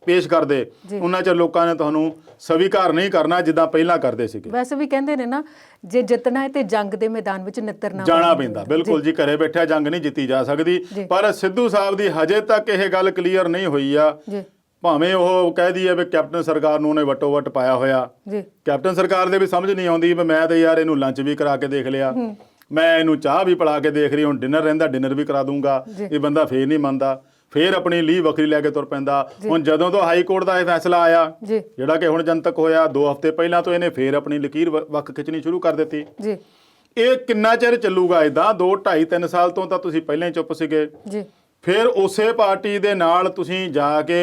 A: ਪੇਸ਼ ਕਰਦੇ, ਉਹਨਾਂ ਚਿਰ ਲੋਕਾਂ ਨੇ ਤੁਹਾਨੂੰ ਸਵੀਕਾਰ ਨਹੀਂ ਕਰਨਾ ਜਿੱਦਾਂ ਪਹਿਲਾਂ ਕਰਦੇ ਸੀਗੇ।
B: ਵੈਸੇ ਵੀ ਕਹਿੰਦੇ ਨੇ ਨਾ, ਜੇ ਜਿੱਤਣਾ ਹੈ ਤੇ ਜੰਗ ਦੇ ਮੈਦਾਨ ਵਿੱਚ ਨਿੱਤਰਨਾ
A: ਜਾਣਾ ਪੈਂਦਾ। ਬਿਲਕੁਲ ਜੀ, ਘਰੇ ਬੈਠਿਆ ਜੰਗ ਨਹੀਂ ਜਿੱਤੀ ਜਾ ਸਕਦੀ। ਪਰ ਸਿੱਧੂ ਸਾਹਿਬ ਦੀ ਹਜੇ ਤੱਕ ਇਹ ਗੱਲ ਕਲੀਅਰ ਨਹੀਂ ਹੋਈ ਆ।
B: ਜੀ
A: ਭਾਵੇਂ ਉਹ ਕਹਿ ਦਈਏ ਵੀ ਕੈਪਟਨ ਸਰਕਾਰ ਨੂੰ ਉਹਨੇ ਵਟੋ ਵਟ ਪਾਇਆ ਹੋਇਆ।
B: ਜੀ
A: ਕੈਪਟਨ ਸਰਕਾਰ ਦੇ ਵੀ ਸਮਝ ਨਹੀਂ ਆਉਂਦੀ ਵੀ ਮੈਂ ਤੇ ਯਾਰ ਇਹਨੂੰ ਲੰਚ ਵੀ ਕਰਾ ਕੇ ਦੇਖ ਲਿਆ, ਮੈਂ ਇਹਨੂੰ ਚਾਹ ਵੀ ਪਿਲਾ ਕੇ ਦੇਖ ਰਹੀ, ਹੁਣ ਡਿਨਰ ਰਹਿੰਦਾ ਡਿਨਰ ਵੀ ਕਰਾ ਦੂੰਗਾ। ਇਹ ਬੰਦਾ ਫੇਰ ਨਹੀਂ ਮੰਨਦਾ, ਫੇਰ ਆਪਣੀ ਲੀਹ ਵੱਖਰੀ ਲੈ ਕੇ ਤੁਰ ਪੈਂਦਾ। ਹੁਣ ਜਦੋਂ ਤੋਂ ਹਾਈ ਕੋਰਟ ਦਾ ਇਹ ਫੈਸਲਾ ਆਇਆ ਜਿਹੜਾ ਕਿ ਹੁਣ ਜਨਤਕ ਹੋਇਆ 2 ਹਫ਼ਤੇ ਪਹਿਲਾਂ ਤੋਂ, ਇਹਨੇ ਫੇਰ ਆਪਣੀ ਲਕੀਰ ਵੱਖ ਖਿੱਚਣੀ ਸ਼ੁਰੂ ਕਰ ਦਿੱਤੀ।
B: ਜੀ
A: ਇਹ ਕਿੰਨਾ ਚਿਰ ਚੱਲੂਗਾ ਇਦਾਂ? 2, 2.5, 3 ਸਾਲ ਤੋਂ ਤਾਂ ਤੁਸੀਂ ਪਹਿਲਾਂ ਹੀ ਚੁੱਪ ਸੀਗੇ।
B: ਜੀ
A: ਫਿਰ ਉਸੇ ਪਾਰਟੀ ਦੇ ਨਾਲ ਤੁਸੀਂ ਜਾ ਕੇ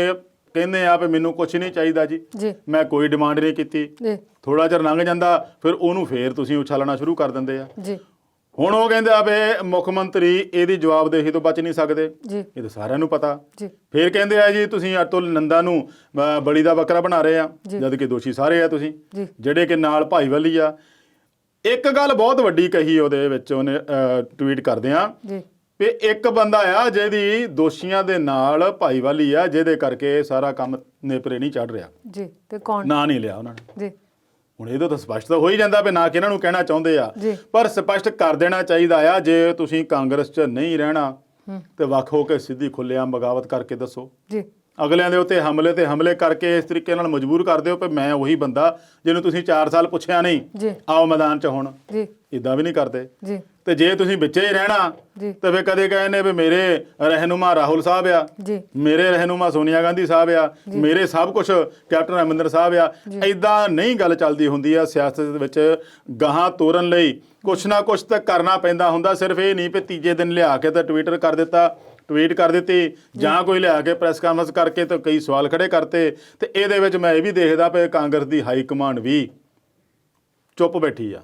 A: ਕਹਿੰਦੇ ਆ ਵੀ ਮੈਨੂੰ ਕੁਝ ਨਹੀਂ ਚਾਹੀਦਾ ਜੀ, ਮੈਂ ਕੋਈ ਡਿਮਾਂਡ ਨਹੀਂ ਕੀਤੀ। ਥੋੜਾ ਚਿਰ ਲੰਘ ਜਾਂਦਾ ਫਿਰ ਉਹਨੂੰ ਫੇਰ ਤੁਸੀਂ ਉਛਾਲਣਾ ਸ਼ੁਰੂ ਕਰ ਦਿੰਦੇ ਆ। ਹੁਣ ਉਹ ਕਹਿੰਦੇ ਆ ਵੀ ਮੁੱਖ ਮੰਤਰੀ ਇਹਦੀ ਜਵਾਬਦੇਹੀ ਤੋਂ ਬਚ ਨਹੀਂ ਸਕਦੇ, ਇਹ ਤਾਂ ਸਾਰਿਆਂ ਨੂੰ ਪਤਾ। ਫੇਰ ਕਹਿੰਦੇ ਆ ਜੀ ਤੁਸੀਂ ਅਤੁਲ ਨੰਦਾ ਨੂੰ ਬਲੀ ਦਾ ਬੱਕਰਾ ਬਣਾ ਰਹੇ ਆ, ਜਦ ਕਿ ਦੋਸ਼ੀ ਸਾਰੇ ਆ ਤੁਸੀਂ, ਜਿਹੜੇ ਕਿ ਨਾਲ ਭਾਈਵਾਲੀ ਆ। ਇੱਕ ਗੱਲ ਬਹੁਤ ਵੱਡੀ ਕਹੀ ਉਹਦੇ ਵਿੱਚ, ਉਹਨੇ ਟਵੀਟ ਕਰਦੇ ਆ ਵੀ ਇੱਕ ਬੰਦਾ ਆ ਜਿਹਦੀ ਦੋਸ਼ੀਆਂ ਦੇ ਨਾਲ ਭਾਈਵਾਲੀ ਆ, ਜਿਹਦੇ ਕਰਕੇ ਸਾਰਾ ਕੰਮ ਨੇਪਰੇ ਨਹੀਂ ਚੜ ਰਿਹਾ।
B: ਤੇ ਕੌਣ?
A: ਨਾਂ ਨਹੀਂ ਲਿਆ ਉਹਨਾਂ ਨੇ। ਹੁਣ ਇਹਦੋਂ ਤਾਂ ਸਪਸ਼ਟ ਤਾਂ ਹੋ ਹੀ ਜਾਂਦਾ ਵੀ ਨਾ ਕਿ ਇਹਨਾਂ ਨੂੰ ਕਹਿਣਾ ਚਾਹੁੰਦੇ ਆ, ਪਰ ਸਪਸ਼ਟ ਕਰ ਦੇਣਾ ਚਾਹੀਦਾ ਆ। ਜੇ ਤੁਸੀਂ ਕਾਂਗਰਸ 'ਚ ਨਹੀਂ ਰਹਿਣਾ ਤੇ ਵੱਖ ਹੋ ਕੇ ਸਿੱਧੀ ਖੁੱਲ੍ਹੇਆਮ ਬਗਾਵਤ ਕਰਕੇ ਦੱਸੋ। ਅਗਲਿਆਂ ਦੇ ਉੱਤੇ ਹਮਲੇ ਕਰਕੇ ਇਸ ਤਰੀਕੇ ਨਾਲ ਮਜਬੂਰ ਕਰ ਦਿਓ ਕਿ ਮੈਂ ਉਹੀ ਬੰਦਾ ਜਿਹਨੂੰ ਤੁਸੀਂ 4 ਸਾਲ ਪੁੱਛਿਆ ਨਹੀਂ, ਆਓ ਮੈਦਾਨ 'ਚ ਹੁਣ। ਇਦਾਂ ਵੀ ਨਹੀਂ ਕਰਦੇ। ਤੇ ਜੇ ਤੁਸੀਂ ਵਿੱਚੇ ਹੀ ਰਹਿਣਾ ਤੇ ਫਿਰ ਕਦੇ ਕਹਿੰਦੇ ਵੀ ਮੇਰੇ ਰਹਿਨੁਮਾ ਰਾਹੁਲ ਸਾਹਿਬ ਆ, ਮੇਰੇ ਰਹਿਨੁਮਾ ਸੋਨੀਆ ਗਾਂਧੀ ਸਾਹਿਬ ਆ, ਮੇਰੇ ਸਭ ਕੁਝ ਕੈਪਟਨ ਅਮਰਿੰਦਰ ਸਾਹਿਬ ਆ। ਇਦਾਂ ਨਹੀਂ ਗੱਲ ਚੱਲਦੀ ਹੁੰਦੀ ਆ ਸਿਆਸਤ ਦੇ ਵਿੱਚ। ਗਾਹਾਂ ਤੋਰਨ ਲਈ ਕੁਛ ਨਾ ਕੁਛ ਤਾਂ ਕਰਨਾ ਪੈਂਦਾ ਹੁੰਦਾ। ਸਿਰਫ ਇਹ ਨਹੀਂ ਵੀ ਤੀਜੇ ਦਿਨ ਲਿਆ ਕੇ ਤਾਂ ਟਵੀਟ ਕਰ ਦਿੱਤੀ ਜਾਂ ਕੋਈ ਲਿਆ ਕੇ ਪ੍ਰੈਸ ਕਾਨਫਰੰਸ ਕਰਕੇ ਤਾਂ ਕਈ ਸਵਾਲ ਖੜੇ ਕਰਤੇ। ਤੇ ਇਹਦੇ ਵਿੱਚ ਮੈਂ ਇਹ ਵੀ ਦੇਖਦਾ ਵੀ ਕਾਂਗਰਸ ਦੀ ਹਾਈ ਕਮਾਂਡ ਵੀ ਚੁੱਪ ਬੈਠੀ ਆ।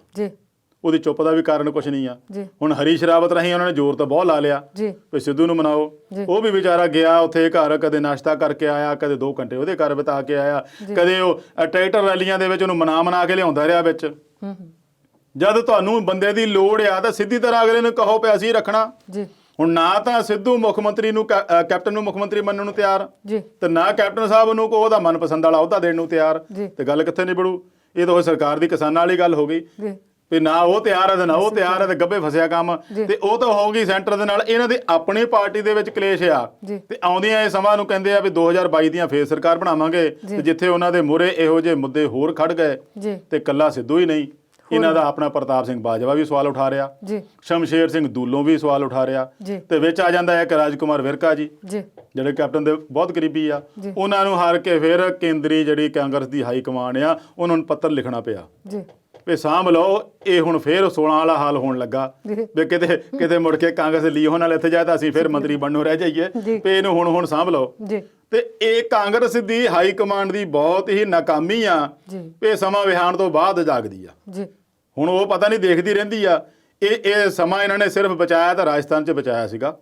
A: ਉਹਦੀ ਚੁੱਪ ਦਾ ਵੀ ਕਾਰਨ ਕੁਛ ਨਹੀਂ ਆ। ਹੁਣ ਹਰੀਸ਼ ਰਾਵਤ ਰਾਹੀਂ ਉਹਨਾਂ ਨੇ ਜ਼ੋਰ ਤਾਂ ਬਹੁਤ ਲਾ ਲਿਆ ਵੀ ਸਿੱਧੂ ਨੂੰ ਮਨਾਓ। ਉਹ ਵੀ ਵਿਚਾਰਾ ਗਿਆ ਉੱਥੇ ਘਰ, ਕਦੇ ਨਾਸ਼ਤਾ ਕਰਕੇ ਆਇਆ, ਕਦੇ 2 ਘੰਟੇ ਉਹਦੇ ਘਰ ਬਿਤਾ ਕੇ ਆਇਆ, ਕਦੇ ਉਹ ਟਰੈਕਟਰ ਰੈਲੀਆਂ ਦੇ ਵਿੱਚ ਉਹਨੂੰ ਮਨਾ ਕੇ ਲਿਆਉਂਦਾ ਰਿਹਾ ਵਿੱਚ। ਜਦ ਤੁਹਾਨੂੰ ਬੰਦੇ ਦੀ ਲੋੜ ਆ ਤਾਂ ਸਿੱਧੀ ਤਰ੍ਹਾਂ ਅਗਲੇ ਨੂੰ ਕਹੋ ਵੀ ਅਸੀਂ ਰੱਖਣਾ। ਹੁਣ ਨਾ ਤਾਂ ਸਿੱਧੂ ਮੁੱਖ ਮੰਤਰੀ ਨੂੰ ਕੈਪਟਨ ਨੂੰ ਮੁੱਖ ਮੰਤਰੀ ਮੰਨਣ ਨੂੰ ਤਿਆਰ, ਤੇ ਨਾ ਕੈਪਟਨ ਸਾਹਿਬ ਨੂੰ ਉਹਦਾ ਮਨਪਸੰਦ ਵਾਲਾ ਅਹੁਦਾ ਦੇਣ ਨੂੰ ਤਿਆਰ। ਤੇ ਗੱਲ ਕਿੱਥੇ ਨਿਬੜੂ? ਇਹ ਤਾਂ ਸਰਕਾਰ ਦੀ ਕਿਸਾਨਾਂ ਵਾਲੀ ਗੱਲ ਹੋ ਗਈ ਵੀ ਨਾ ਉਹ ਤਿਆਰ ਹੈ ਤੇ ਨਾ ਉਹ ਤਿਆਰ ਹੈ, ਤੇ ਗੱਭੇ ਫਸਿਆ ਕੰਮ। ਤੇ ਉਹ ਤਾਂ ਹੋ ਗਈ ਸੈਂਟਰ ਦੇ ਨਾਲ। ਇਹਨਾਂ ਦੀ ਆਪਣੀ ਪਾਰਟੀ ਦੇ ਵਿੱਚ ਕਲੇਸ਼ ਆ ਤੇ ਆਉਂਦੀਆਂ ਇਹ ਸਮਾਂ ਨੂੰ ਕਹਿੰਦੇ ਆ ਵੀ 2022 ਦੀਆਂ ਫੇਰ ਸਰਕਾਰ ਬਣਾਵਾਂਗੇ। ਤੇ ਜਿੱਥੇ ਉਹਨਾਂ ਦੇ ਮੂਹਰੇ ਇਹੋ ਜਿਹੇ ਮੁੱਦੇ ਹੋਰ ਖੜ ਗਏ ਤੇ ਕੱਲਾ ਸਿੱਧੂ ਹੀ ਨਹੀਂ, ਇਹਨਾਂ ਦਾ ਆਪਣਾ ਪ੍ਰਤਾਪ ਸਿੰਘ ਬਾਜਵਾ ਵੀ ਸਵਾਲ ਉਠਾ ਰਿਹਾ, ਸ਼ਮਸ਼ੇਰ ਸਿੰਘ ਦੂਲੋਂ ਵੀ ਸਵਾਲ ਉਠਾ ਰਿਹਾ, ਤੇ ਵਿੱਚ ਆ ਜਾਂਦਾ ਇੱਕ ਰਾਜਕੁਮਾਰ ਵਿਰਕਾ ਜੀ ਜਿਹੜੇ ਕੈਪਟਨ ਦੇ ਬਹੁਤ ਕਰੀਬੀ ਆ। ਉਹਨਾਂ ਨੂੰ ਹਾਰ ਕੇ ਫਿਰ ਕੇਂਦਰੀ ਜਿਹੜੀ ਕਾਂਗਰਸ ਦੀ ਹਾਈ ਕਮਾਂਡ ਆ ਉਹਨਾਂ ਨੂੰ ਪੱਤਰ ਲਿਖਣਾ ਪਿਆ ਵੀ ਸਾਂਭ ਲਓ। ਇਹ ਹੁਣ ਫੇਰ 16 ਵਾਲਾ ਹਾਲ ਹੋਣ ਲੱਗਾ ਵੀ ਕਿਤੇ ਮੁੜ ਕੇ ਕਾਂਗਰਸ ਲੀਹੋ ਨਾਲ ਇੱਥੇ ਜਾਏ ਤਾਂ ਅਸੀਂ ਫਿਰ ਮੰਤਰੀ ਬਣਨੋਂ ਰਹਿ ਜਾਈਏ ਵੀ ਇਹਨੂੰ ਹੁਣ ਸਾਂਭ ਲਓ। ਤੇ ਇਹ ਕਾਂਗਰਸ ਦੀ ਹਾਈ ਕਮਾਂਡ ਦੀ ਬਹੁਤ ਹੀ ਨਾਕਾਮੀ ਆ ਇਹ ਸਮਾਂ ਵਿਹਾਨ ਤੋਂ ਬਾਅਦ ਜਾਗਦੀ ਆ। ਹੁਣ ਉਹ ਪਤਾ ਨਹੀਂ ਦੇਖਦੀ ਰਹਿੰਦੀ ਆ। ਇਹ ਸਮਾਂ ਇਹਨਾਂ ਨੇ ਸਿਰਫ ਬਚਾਇਆ ਤਾਂ ਰਾਜਸਥਾਨ 'ਚ ਬਚਾਇਆ ਸੀਗਾ,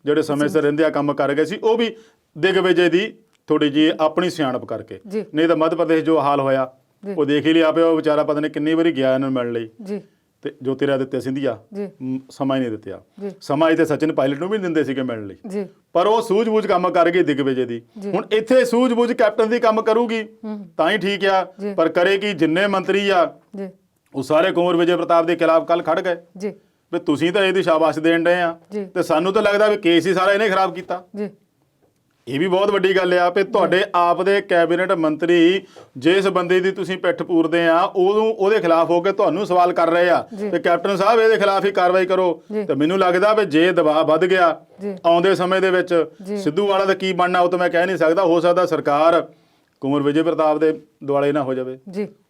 A: ਜਿਹੜੇ ਸਮੇਂ ਸਿਰ ਰਹਿੰਦੇ ਆ ਕੰਮ ਕਰ ਗਏ ਸੀ, ਉਹ ਵੀ ਦਿਗਵਿਜੇ ਦੀ ਥੋੜੀ ਜਿਹੀ ਆਪਣੀ ਸਿਆਣਪ ਕਰਕੇ। ਨਹੀਂ ਤਾਂ ਮੱਧ ਪ੍ਰਦੇਸ਼ ਜੋ ਹਾਲ ਹੋਇਆ ਉਹ ਦੇਖ ਹੀ ਲਿਆ ਪਿਆ। ਉਹ ਵਿਚਾਰਾ ਪਤਾ ਨਹੀਂ ਕਿੰਨੀ ਵਾਰੀ ਗਿਆ ਇਹਨਾਂ ਨੂੰ ਮਿਲਣ ਲਈ, ਤੇ ਜੋਤਿਰਾਦਿੱਤਿਆ ਸਿੰਧੀਆ ਸਮਾਂ ਹੀ ਨਹੀਂ ਦਿੱਤਾ। ਸਮਾਂ ਤੇ ਸਚਿਨ ਪਾਇਲਟ ਨੂੰ ਵੀ ਦਿੰਦੇ ਸੀਗੇ ਮਿਲਣ ਲਈ, ਪਰ ਉਹ ਸੂਝ-ਬੂਝ ਕੰਮ ਕਰ ਗਈ ਦਿਗਵਿਜੇ ਦੀ। ਹੁਣ ਇੱਥੇ ਸੂਝ-ਬੂਝ ਕੈਪਟਨ ਦੀ ਕੰਮ ਕਰੂਗੀ ਤਾਂ ਹੀ ਠੀਕ ਆ, ਪਰ ਕਰੇਗੀ ਜਿੰਨੇ ਮੰਤਰੀ ਆ ਉਹ ਸਾਰੇ ਕੁੰਵਰ ਵਿਜੇ ਪ੍ਰਤਾਪ ਦੇ ਖਿਲਾਫ ਕੱਲ ਖੜ ਗਏ ਵੀ ਤੁਸੀਂ ਤਾਂ ਇਹਦੀ ਸ਼ਾਬਾਸ਼ ਦੇਣ ਡਏ ਆ, ਤੇ ਸਾਨੂੰ ਤਾਂ ਲੱਗਦਾ ਵੀ ਕੇਸ ਹੀ ਸਾਰਾ ਇਹਨੇ ਖਰਾਬ ਕੀਤਾ। ਇਹ ਵੀ ਬਹੁਤ ਵੱਡੀ ਗੱਲ ਆ ਵੀ ਤੁਹਾਡੇ ਆਪ ਦੇ ਕੈਬਨਿਟ ਮੰਤਰੀ ਜਿਸ ਬੰਦੇ ਦੀ ਤੁਸੀਂ ਪਿੱਠ ਪੂਰਦੇ ਆ ਉਹਦੇ ਖਿਲਾਫ ਹੋ ਕੇ ਤੁਹਾਨੂੰ ਸਵਾਲ ਕਰ ਰਹੇ ਆ ਤੇ ਕੈਪਟਨ ਸਾਹਿਬ ਇਹਦੇ ਖਿਲਾਫ ਹੀ ਕਾਰਵਾਈ ਕਰੋ। ਤੇ ਮੈਨੂੰ ਲੱਗਦਾ ਵੀ ਜੇ ਦਬਾਅ ਵੱਧ ਗਿਆ ਆਉਂਦੇ ਸਮੇਂ ਦੇ ਵਿੱਚ ਸਿੱਧੂ ਵਾਲਾ ਦਾ ਕੀ ਬਣਨਾ ਉਹ ਤਾਂ ਮੈਂ ਕਹਿ ਨਹੀਂ ਸਕਦਾ। ਹੋ ਸਕਦਾ ਸਰਕਾਰ ਕੁੰਵਰ ਵਿਜੇ ਪ੍ਰਤਾਪ ਦੇ ਦੁਆਲੇ ਨਾ ਹੋ ਜਾਵੇ,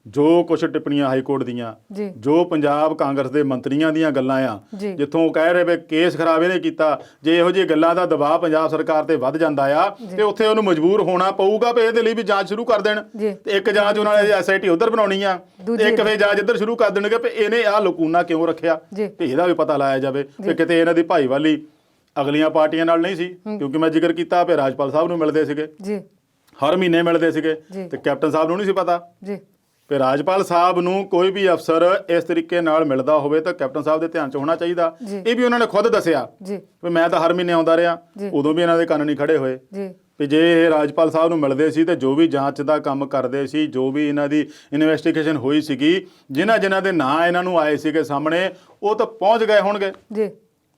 A: ਜੋ ਕੁਝ ਟਿੱਪਣੀਆਂ ਹਾਈ ਕੋਰਟ ਦੀਆਂ,
B: ਜੀ
A: ਜੋ ਪੰਜਾਬ ਕਾਂਗਰਸ ਦੇ ਮੰਤਰੀਆਂ ਦੀਆਂ ਗੱਲਾਂ ਆ,
B: ਜੀ
A: ਜਿੱਥੋਂ ਉਹ ਕਹਿ ਰਹੇ ਵੀ ਕੇਸ ਖਰਾਬ ਇਹਨੇ ਕੀਤਾ, ਜੇ ਇਹੋ ਜਿਹੀ ਗੱਲਾਂ ਦਾ ਦਬਾਅ ਪੰਜਾਬ ਸਰਕਾਰ ਤੇ ਵੱਧ ਜਾਂਦਾ ਆ ਤੇ ਉੱਥੇ ਉਹਨੂੰ ਮਜਬੂਰ ਹੋਣਾ ਪਊਗਾ ਵੀ ਇਹਦੇ ਲਈ ਵੀ ਜਾਂਚ ਸ਼ੁਰੂ ਕਰ ਦੇਣ।
B: ਜੀ
A: ਤੇ ਇੱਕ ਜਾਂਚ ਉਹਨਾਂ ਨੇ SIT ਉਧਰ ਬਣਾਉਣੀ ਆ ਤੇ ਇੱਕ ਫੇਰ ਜਾਂਚ ਇੱਧਰ ਸ਼ੁਰੂ ਕਰ ਦੇਣਗੇ ਵੀ ਇਹਨੇ ਆਹ ਲਕੂਨਾ ਕਿਉਂ ਰੱਖਿਆ,
B: ਜੀ
A: ਤੇ ਇਹਦਾ ਵੀ ਪਤਾ ਲਾਇਆ ਜਾਵੇ ਕਿ ਕਿਤੇ ਇਹਨਾਂ ਦੀ ਭਾਈਵਾਲੀ ਅਗਲੀਆਂ ਪਾਰਟੀਆਂ ਨਾਲ ਨਹੀਂ ਸੀ। ਕਿਉਂਕਿ ਮੈਂ ਜ਼ਿਕਰ ਕੀਤਾ ਵੀ ਰਾਜਪਾਲ ਸਾਹਿਬ ਨੂੰ ਮਿਲਦੇ ਸੀਗੇ,
B: ਜੀ
A: ਹਰ ਮਹੀਨੇ ਮਿਲਦੇ ਸੀਗੇ,
B: ਜੀ।
A: ਤੇ ਕੈਪਟਨ ਸਾਹਿਬ ਨੂੰ ਨਹੀਂ ਸੀ ਪਤਾ
B: ਜੀ
A: ਕਿ ਰਾਜਪਾਲ ਸਾਹਿਬ ਨੂੰ ਕੋਈ ਵੀ ਅਫਸਰ ਇਸ ਤਰੀਕੇ ਨਾਲ ਮਿਲਦਾ ਹੋਵੇ ਤਾਂ ਕੈਪਟਨ ਸਾਹਿਬ ਦੇ ਧਿਆਨ 'ਚ ਹੋਣਾ ਚਾਹੀਦਾ।
B: ਜੀ।
A: ਇਹ ਵੀ ਉਹਨਾਂ ਨੇ ਖੁਦ ਦੱਸਿਆ
B: ਜੀ
A: ਵੀ ਮੈਂ ਤਾਂ ਹਰ ਮਹੀਨੇ ਆਉਂਦਾ ਰਿਹਾ,
B: ਜੀ।
A: ਉਦੋਂ ਵੀ ਇਹਨਾਂ ਦੇ ਕੰਨ ਨਹੀਂ ਖੜੇ ਹੋਏ
B: ਜੀ
A: ਵੀ ਜੇ ਇਹ ਰਾਜਪਾਲ ਸਾਹਿਬ ਨੂੰ ਮਿਲਦੇ ਸੀ ਤੇ ਜੋ ਵੀ ਜਾਂਚ ਦਾ ਕੰਮ ਕਰਦੇ ਸੀ, ਜੋ ਵੀ ਇਹਨਾਂ ਦੀ ਇਨਵੈਸਟੀਗੇਸ਼ਨ ਹੋਈ ਸੀਗੀ, ਜਿਨ੍ਹਾਂ ਦੇ ਨਾਂ ਇਹਨਾਂ ਨੂੰ ਆਏ ਸੀਗੇ ਸਾਹਮਣੇ, ਉਹ ਤਾਂ ਪਹੁੰਚ ਗਏ ਹੋਣਗੇ,
B: ਜੀ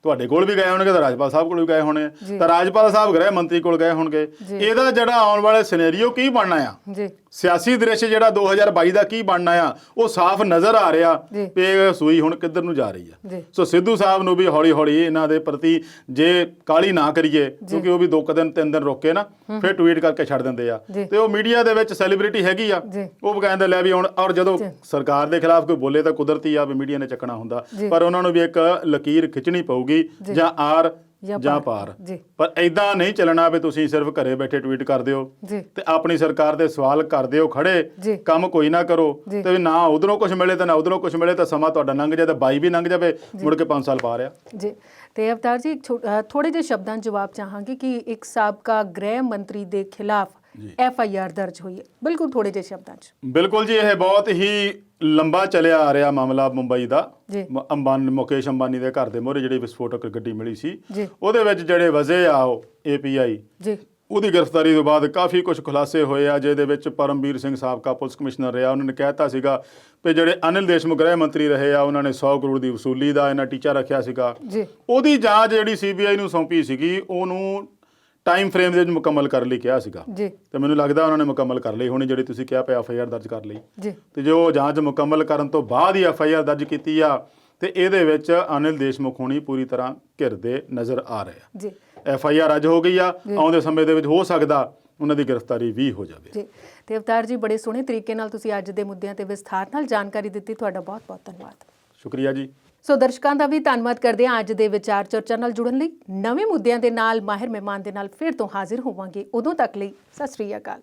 A: ਤੁਹਾਡੇ ਕੋਲ ਵੀ ਗਏ ਹੋਣਗੇ, ਤਾਂ ਰਾਜਪਾਲ ਸਾਹਿਬ ਕੋਲ ਵੀ ਗਏ ਹੋਣੇ,
B: ਜੀ।
A: ਤਾਂ ਰਾਜਪਾਲ ਸਾਹਿਬ ਗ੍ਰਹਿ ਮੰਤਰੀ ਕੋਲ ਗਏ ਹੋਣਗੇ।
B: ਜੀ।
A: ਇਹਦਾ ਜਿਹੜਾ ਆਉਣ ਵਾਲੇ ਸਿਨੈਰੀਓ ਕੀ ਬਣਨਾ ਆ,
B: ਜੀ
A: ਸਿਆਸੀ ਦ੍ਰਿਸ਼ ਜਿਹੜਾ 2022 ਦਾ ਕੀ ਬਣਨਾ ਆ, ਉਹ ਸਾਫ਼ ਨਜ਼ਰ ਆ ਰਿਹਾ
B: ਜੀ।
A: ਕਿ ਇਹ ਸੂਈ ਹੁਣ ਕਿੱਧਰ ਨੂੰ ਜਾ ਰਹੀ ਆ।
B: ਜੀ
A: ਸੋ ਸਿੱਧੂ ਸਾਹਿਬ ਨੂੰ ਵੀ ਹੌਲੀ ਹੌਲੀ ਇਹਨਾਂ ਦੇ ਪ੍ਰਤੀ ਜੇ ਕਾਲੀ ਨਾ ਕਰੀਏ, ਕਿਉਂਕਿ ਉਹ ਵੀ 2 ਦਿਨ 3 ਦਿਨ ਰੋਕੇ ਨਾ ਫਿਰ ਟਵੀਟ ਕਰਕੇ ਛੱਡ ਦਿੰਦੇ ਆ,
B: ਜੀ।
A: ਤੇ ਉਹ ਮੀਡੀਆ ਦੇ ਵਿੱਚ ਸੈਲੀਬ੍ਰਿਟੀ ਹੈਗੀ ਆ,
B: ਜੀ।
A: ਉਹ ਕਹਿੰਦੇ ਲੈ ਵੀ ਹੁਣ, ਔਰ ਜਦੋਂ
B: ਜੀ।
A: ਸਰਕਾਰ ਦੇ ਖਿਲਾਫ ਕੋਈ ਬੋਲੇ ਤਾਂ ਕੁਦਰਤੀ ਆ ਵੀ ਮੀਡੀਆ ਨੇ ਚੱਕਣਾ ਹੁੰਦਾ,
B: ਜੀ।
A: ਪਰ ਉਹਨਾਂ ਨੂੰ ਵੀ ਇੱਕ ਲਕੀਰ ਖਿੱਚਣੀ ਪਊਗੀ,
B: ਜੀ।
A: ਜਾਂ ਆਰ
B: ਜਾਂ
A: ਜਾਂ
B: ਪਾਰ।
A: ਪਾਰ।
B: ਜੀ।
A: ਪਰ ਐਦਾਂ ਨਹੀਂ ਚੱਲਣਾ ਵੀ ਤੁਸੀਂ ਸਿਰਫ ਘਰੇ ਬੈਠੇ ਟਵੀਟ ਕਰਦੇ ਹੋ
B: ਜੀ
A: ਤੇ ਆਪਣੀ ਸਰਕਾਰ ਦੇ ਸਵਾਲ ਕਰਦੇ ਹੋ ਖੜੇ,
B: ਜੀ।
A: ਕੰਮ ਕੋਈ ਨਾ ਕਰੋ,
B: ਜੀ।
A: ਤੇ ਨਾ ਉਧਰੋਂ ਕੁਝ ਮਿਲੇ ਤੇ ਨਾ ਉਧਰੋਂ ਕੁਝ ਮਿਲੇ, ਤਾਂ ਸਮਾਂ ਤੁਹਾਡਾ ਲੰਘ ਜਾਏ, ਤਾਂ 22 ਵੀ ਲੰਘ ਜਾਵੇ, ਮੁੜ ਕੇ 5 ਸਾਲ ਪਾ ਰਿਹਾ।
B: ਜੀ ਤੇ ਅਵਤਾਰ ਜੀ ਥੋੜੇ ਜਿਹੇ ਸ਼ਬਦਾਂ 'ਚ ਜਵਾਬ ਚਾਹਾਂਗੇ ਕਿ ਇੱਕ ਸਾਬਕਾ ਗ੍ਰਹਿ ਮੰਤਰੀ ਦੇ ਖਿਲਾਫ FIR ਦਰਜ ਹੋਈ ਹੈ, ਬਿਲਕੁਲ ਥੋੜੇ ਜਿਹੇ ਸ਼ਬਦਾਂ 'ਚ।
A: ਬਿਲਕੁਲ ਜੀ, ਇਹ ਬਹੁਤ ਹੀ ਲੰਬਾ ਚੱਲਿਆ ਆ ਰਿਹਾ ਮਾਮਲਾ ਮੁੰਬਈ ਦਾ।
B: ਜੀ
A: ਮੁਕੇਸ਼ ਅੰਬਾਨੀ ਦੇ ਘਰ ਦੇ ਮੂਹਰੇ ਜਿਹੜੀ ਵਿਸਫੋਟਕ ਗੱਡੀ ਮਿਲੀ ਸੀ,
B: ਜੀ
A: ਉਹਦੇ ਵਿੱਚ ਜਿਹੜੇ ਵਜੇ ਆ ਉਹ API,
B: ਜੀ
A: ਉਹਦੀ ਗ੍ਰਿਫਤਾਰੀ ਤੋਂ ਬਾਅਦ ਕਾਫੀ ਕੁਝ ਖੁਲਾਸੇ ਹੋਏ ਆ, ਜਿਹਦੇ ਵਿੱਚ ਪਰਮਵੀਰ ਸਿੰਘ ਸਾਬਕਾ ਪੁਲਿਸ ਕਮਿਸ਼ਨਰ ਰਿਹਾ, ਉਹਨਾਂ ਨੇ ਕਹਿਤਾ ਸੀਗਾ ਕਿ ਜਿਹੜੇ ਅਨਿਲ ਦੇਸ਼ਮੁਖ ਗ੍ਰਹਿ ਮੰਤਰੀ ਰਹੇ ਆ, ਉਹਨਾਂ ਨੇ 100 ਕਰੋੜ ਦੀ ਵਸੂਲੀ ਦਾ ਇਹਨਾਂ ਟੀਚਾ ਰੱਖਿਆ ਸੀਗਾ।
B: ਜੀ
A: ਉਹਦੀ ਜਾਂਚ ਜਿਹੜੀ CBI ਨੂੰ ਸੌਂਪੀ ਸੀਗੀ, ਉਹਨੂੰ ਟਾਈਮ ਫਰੇਮ ਦੇ ਵਿੱਚ ਮੁਕੰਮਲ ਕਰਨ ਲਈ ਕਿਹਾ ਸੀਗਾ,
B: ਜੀ
A: ਤੇ ਮੈਨੂੰ ਲੱਗਦਾ ਉਹਨਾਂ ਨੇ ਮੁਕੰਮਲ ਕਰ ਲਈ ਹੋਣੀ, ਜਿਹੜੀ ਤੁਸੀਂ ਕਿਹਾ ਪਿਆ FIR ਦਰਜ ਕਰ ਲਈ।
B: ਜੀ
A: ਤੇ ਜੋ ਜਾਂਚ ਮੁਕੰਮਲ ਕਰਨ ਤੋਂ ਬਾਅਦ ਹੀ FIR ਦਰਜ ਕੀਤੀ ਆ, ਤੇ ਇਹਦੇ ਵਿੱਚ ਅਨਿਲ ਦੇਸ਼ਮੁਖ ਹੋਣੀ ਪੂਰੀ ਤਰ੍ਹਾਂ ਘਿਰਦੇ ਨਜ਼ਰ ਆ ਰਹੇ ਆ।
B: ਜੀ
A: FIR ਅੱਜ ਹੋ ਗਈ ਆ, ਆਉਂਦੇ ਸਮੇਂ ਦੇ ਵਿੱਚ ਹੋ ਸਕਦਾ ਉਹਨਾਂ ਦੀ ਗ੍ਰਿਫਤਾਰੀ ਵੀ ਹੋ ਜਾਵੇ।
B: ਜੀ ਤੇ ਅਵਤਾਰ ਜੀ, ਬੜੇ ਸੋਹਣੇ ਤਰੀਕੇ ਨਾਲ ਤੁਸੀਂ ਅੱਜ ਦੇ ਮੁੱਦਿਆਂ ਤੇ ਵਿਸਥਾਰ ਨਾਲ ਜਾਣਕਾਰੀ ਦਿੱਤੀ, ਤੁਹਾਡਾ ਬਹੁਤ ਬਹੁਤ ਧੰਨਵਾਦ।
A: ਸ਼ੁਕਰੀਆ ਜੀ।
B: ਸੋ ਦਰਸ਼ਕਾਂ ਦਾ ਵੀ ਧੰਨਵਾਦ ਕਰਦੇ ਹਾਂ ਅੱਜ ਦੇ ਵਿਚਾਰ ਚਰਚਾ ਨਾਲ ਜੁੜਨ ਲਈ। ਨਵੇਂ ਮੁੱਦਿਆਂ ਦੇ ਨਾਲ, ਮਾਹਿਰ ਮਹਿਮਾਨ ਦੇ ਨਾਲ ਫਿਰ ਤੋਂ ਹਾਜ਼ਰ ਹੋਵਾਂਗੇ। ਉਦੋਂ ਤੱਕ ਲਈ ਸਤਿ ਸ੍ਰੀ ਅਕਾਲ।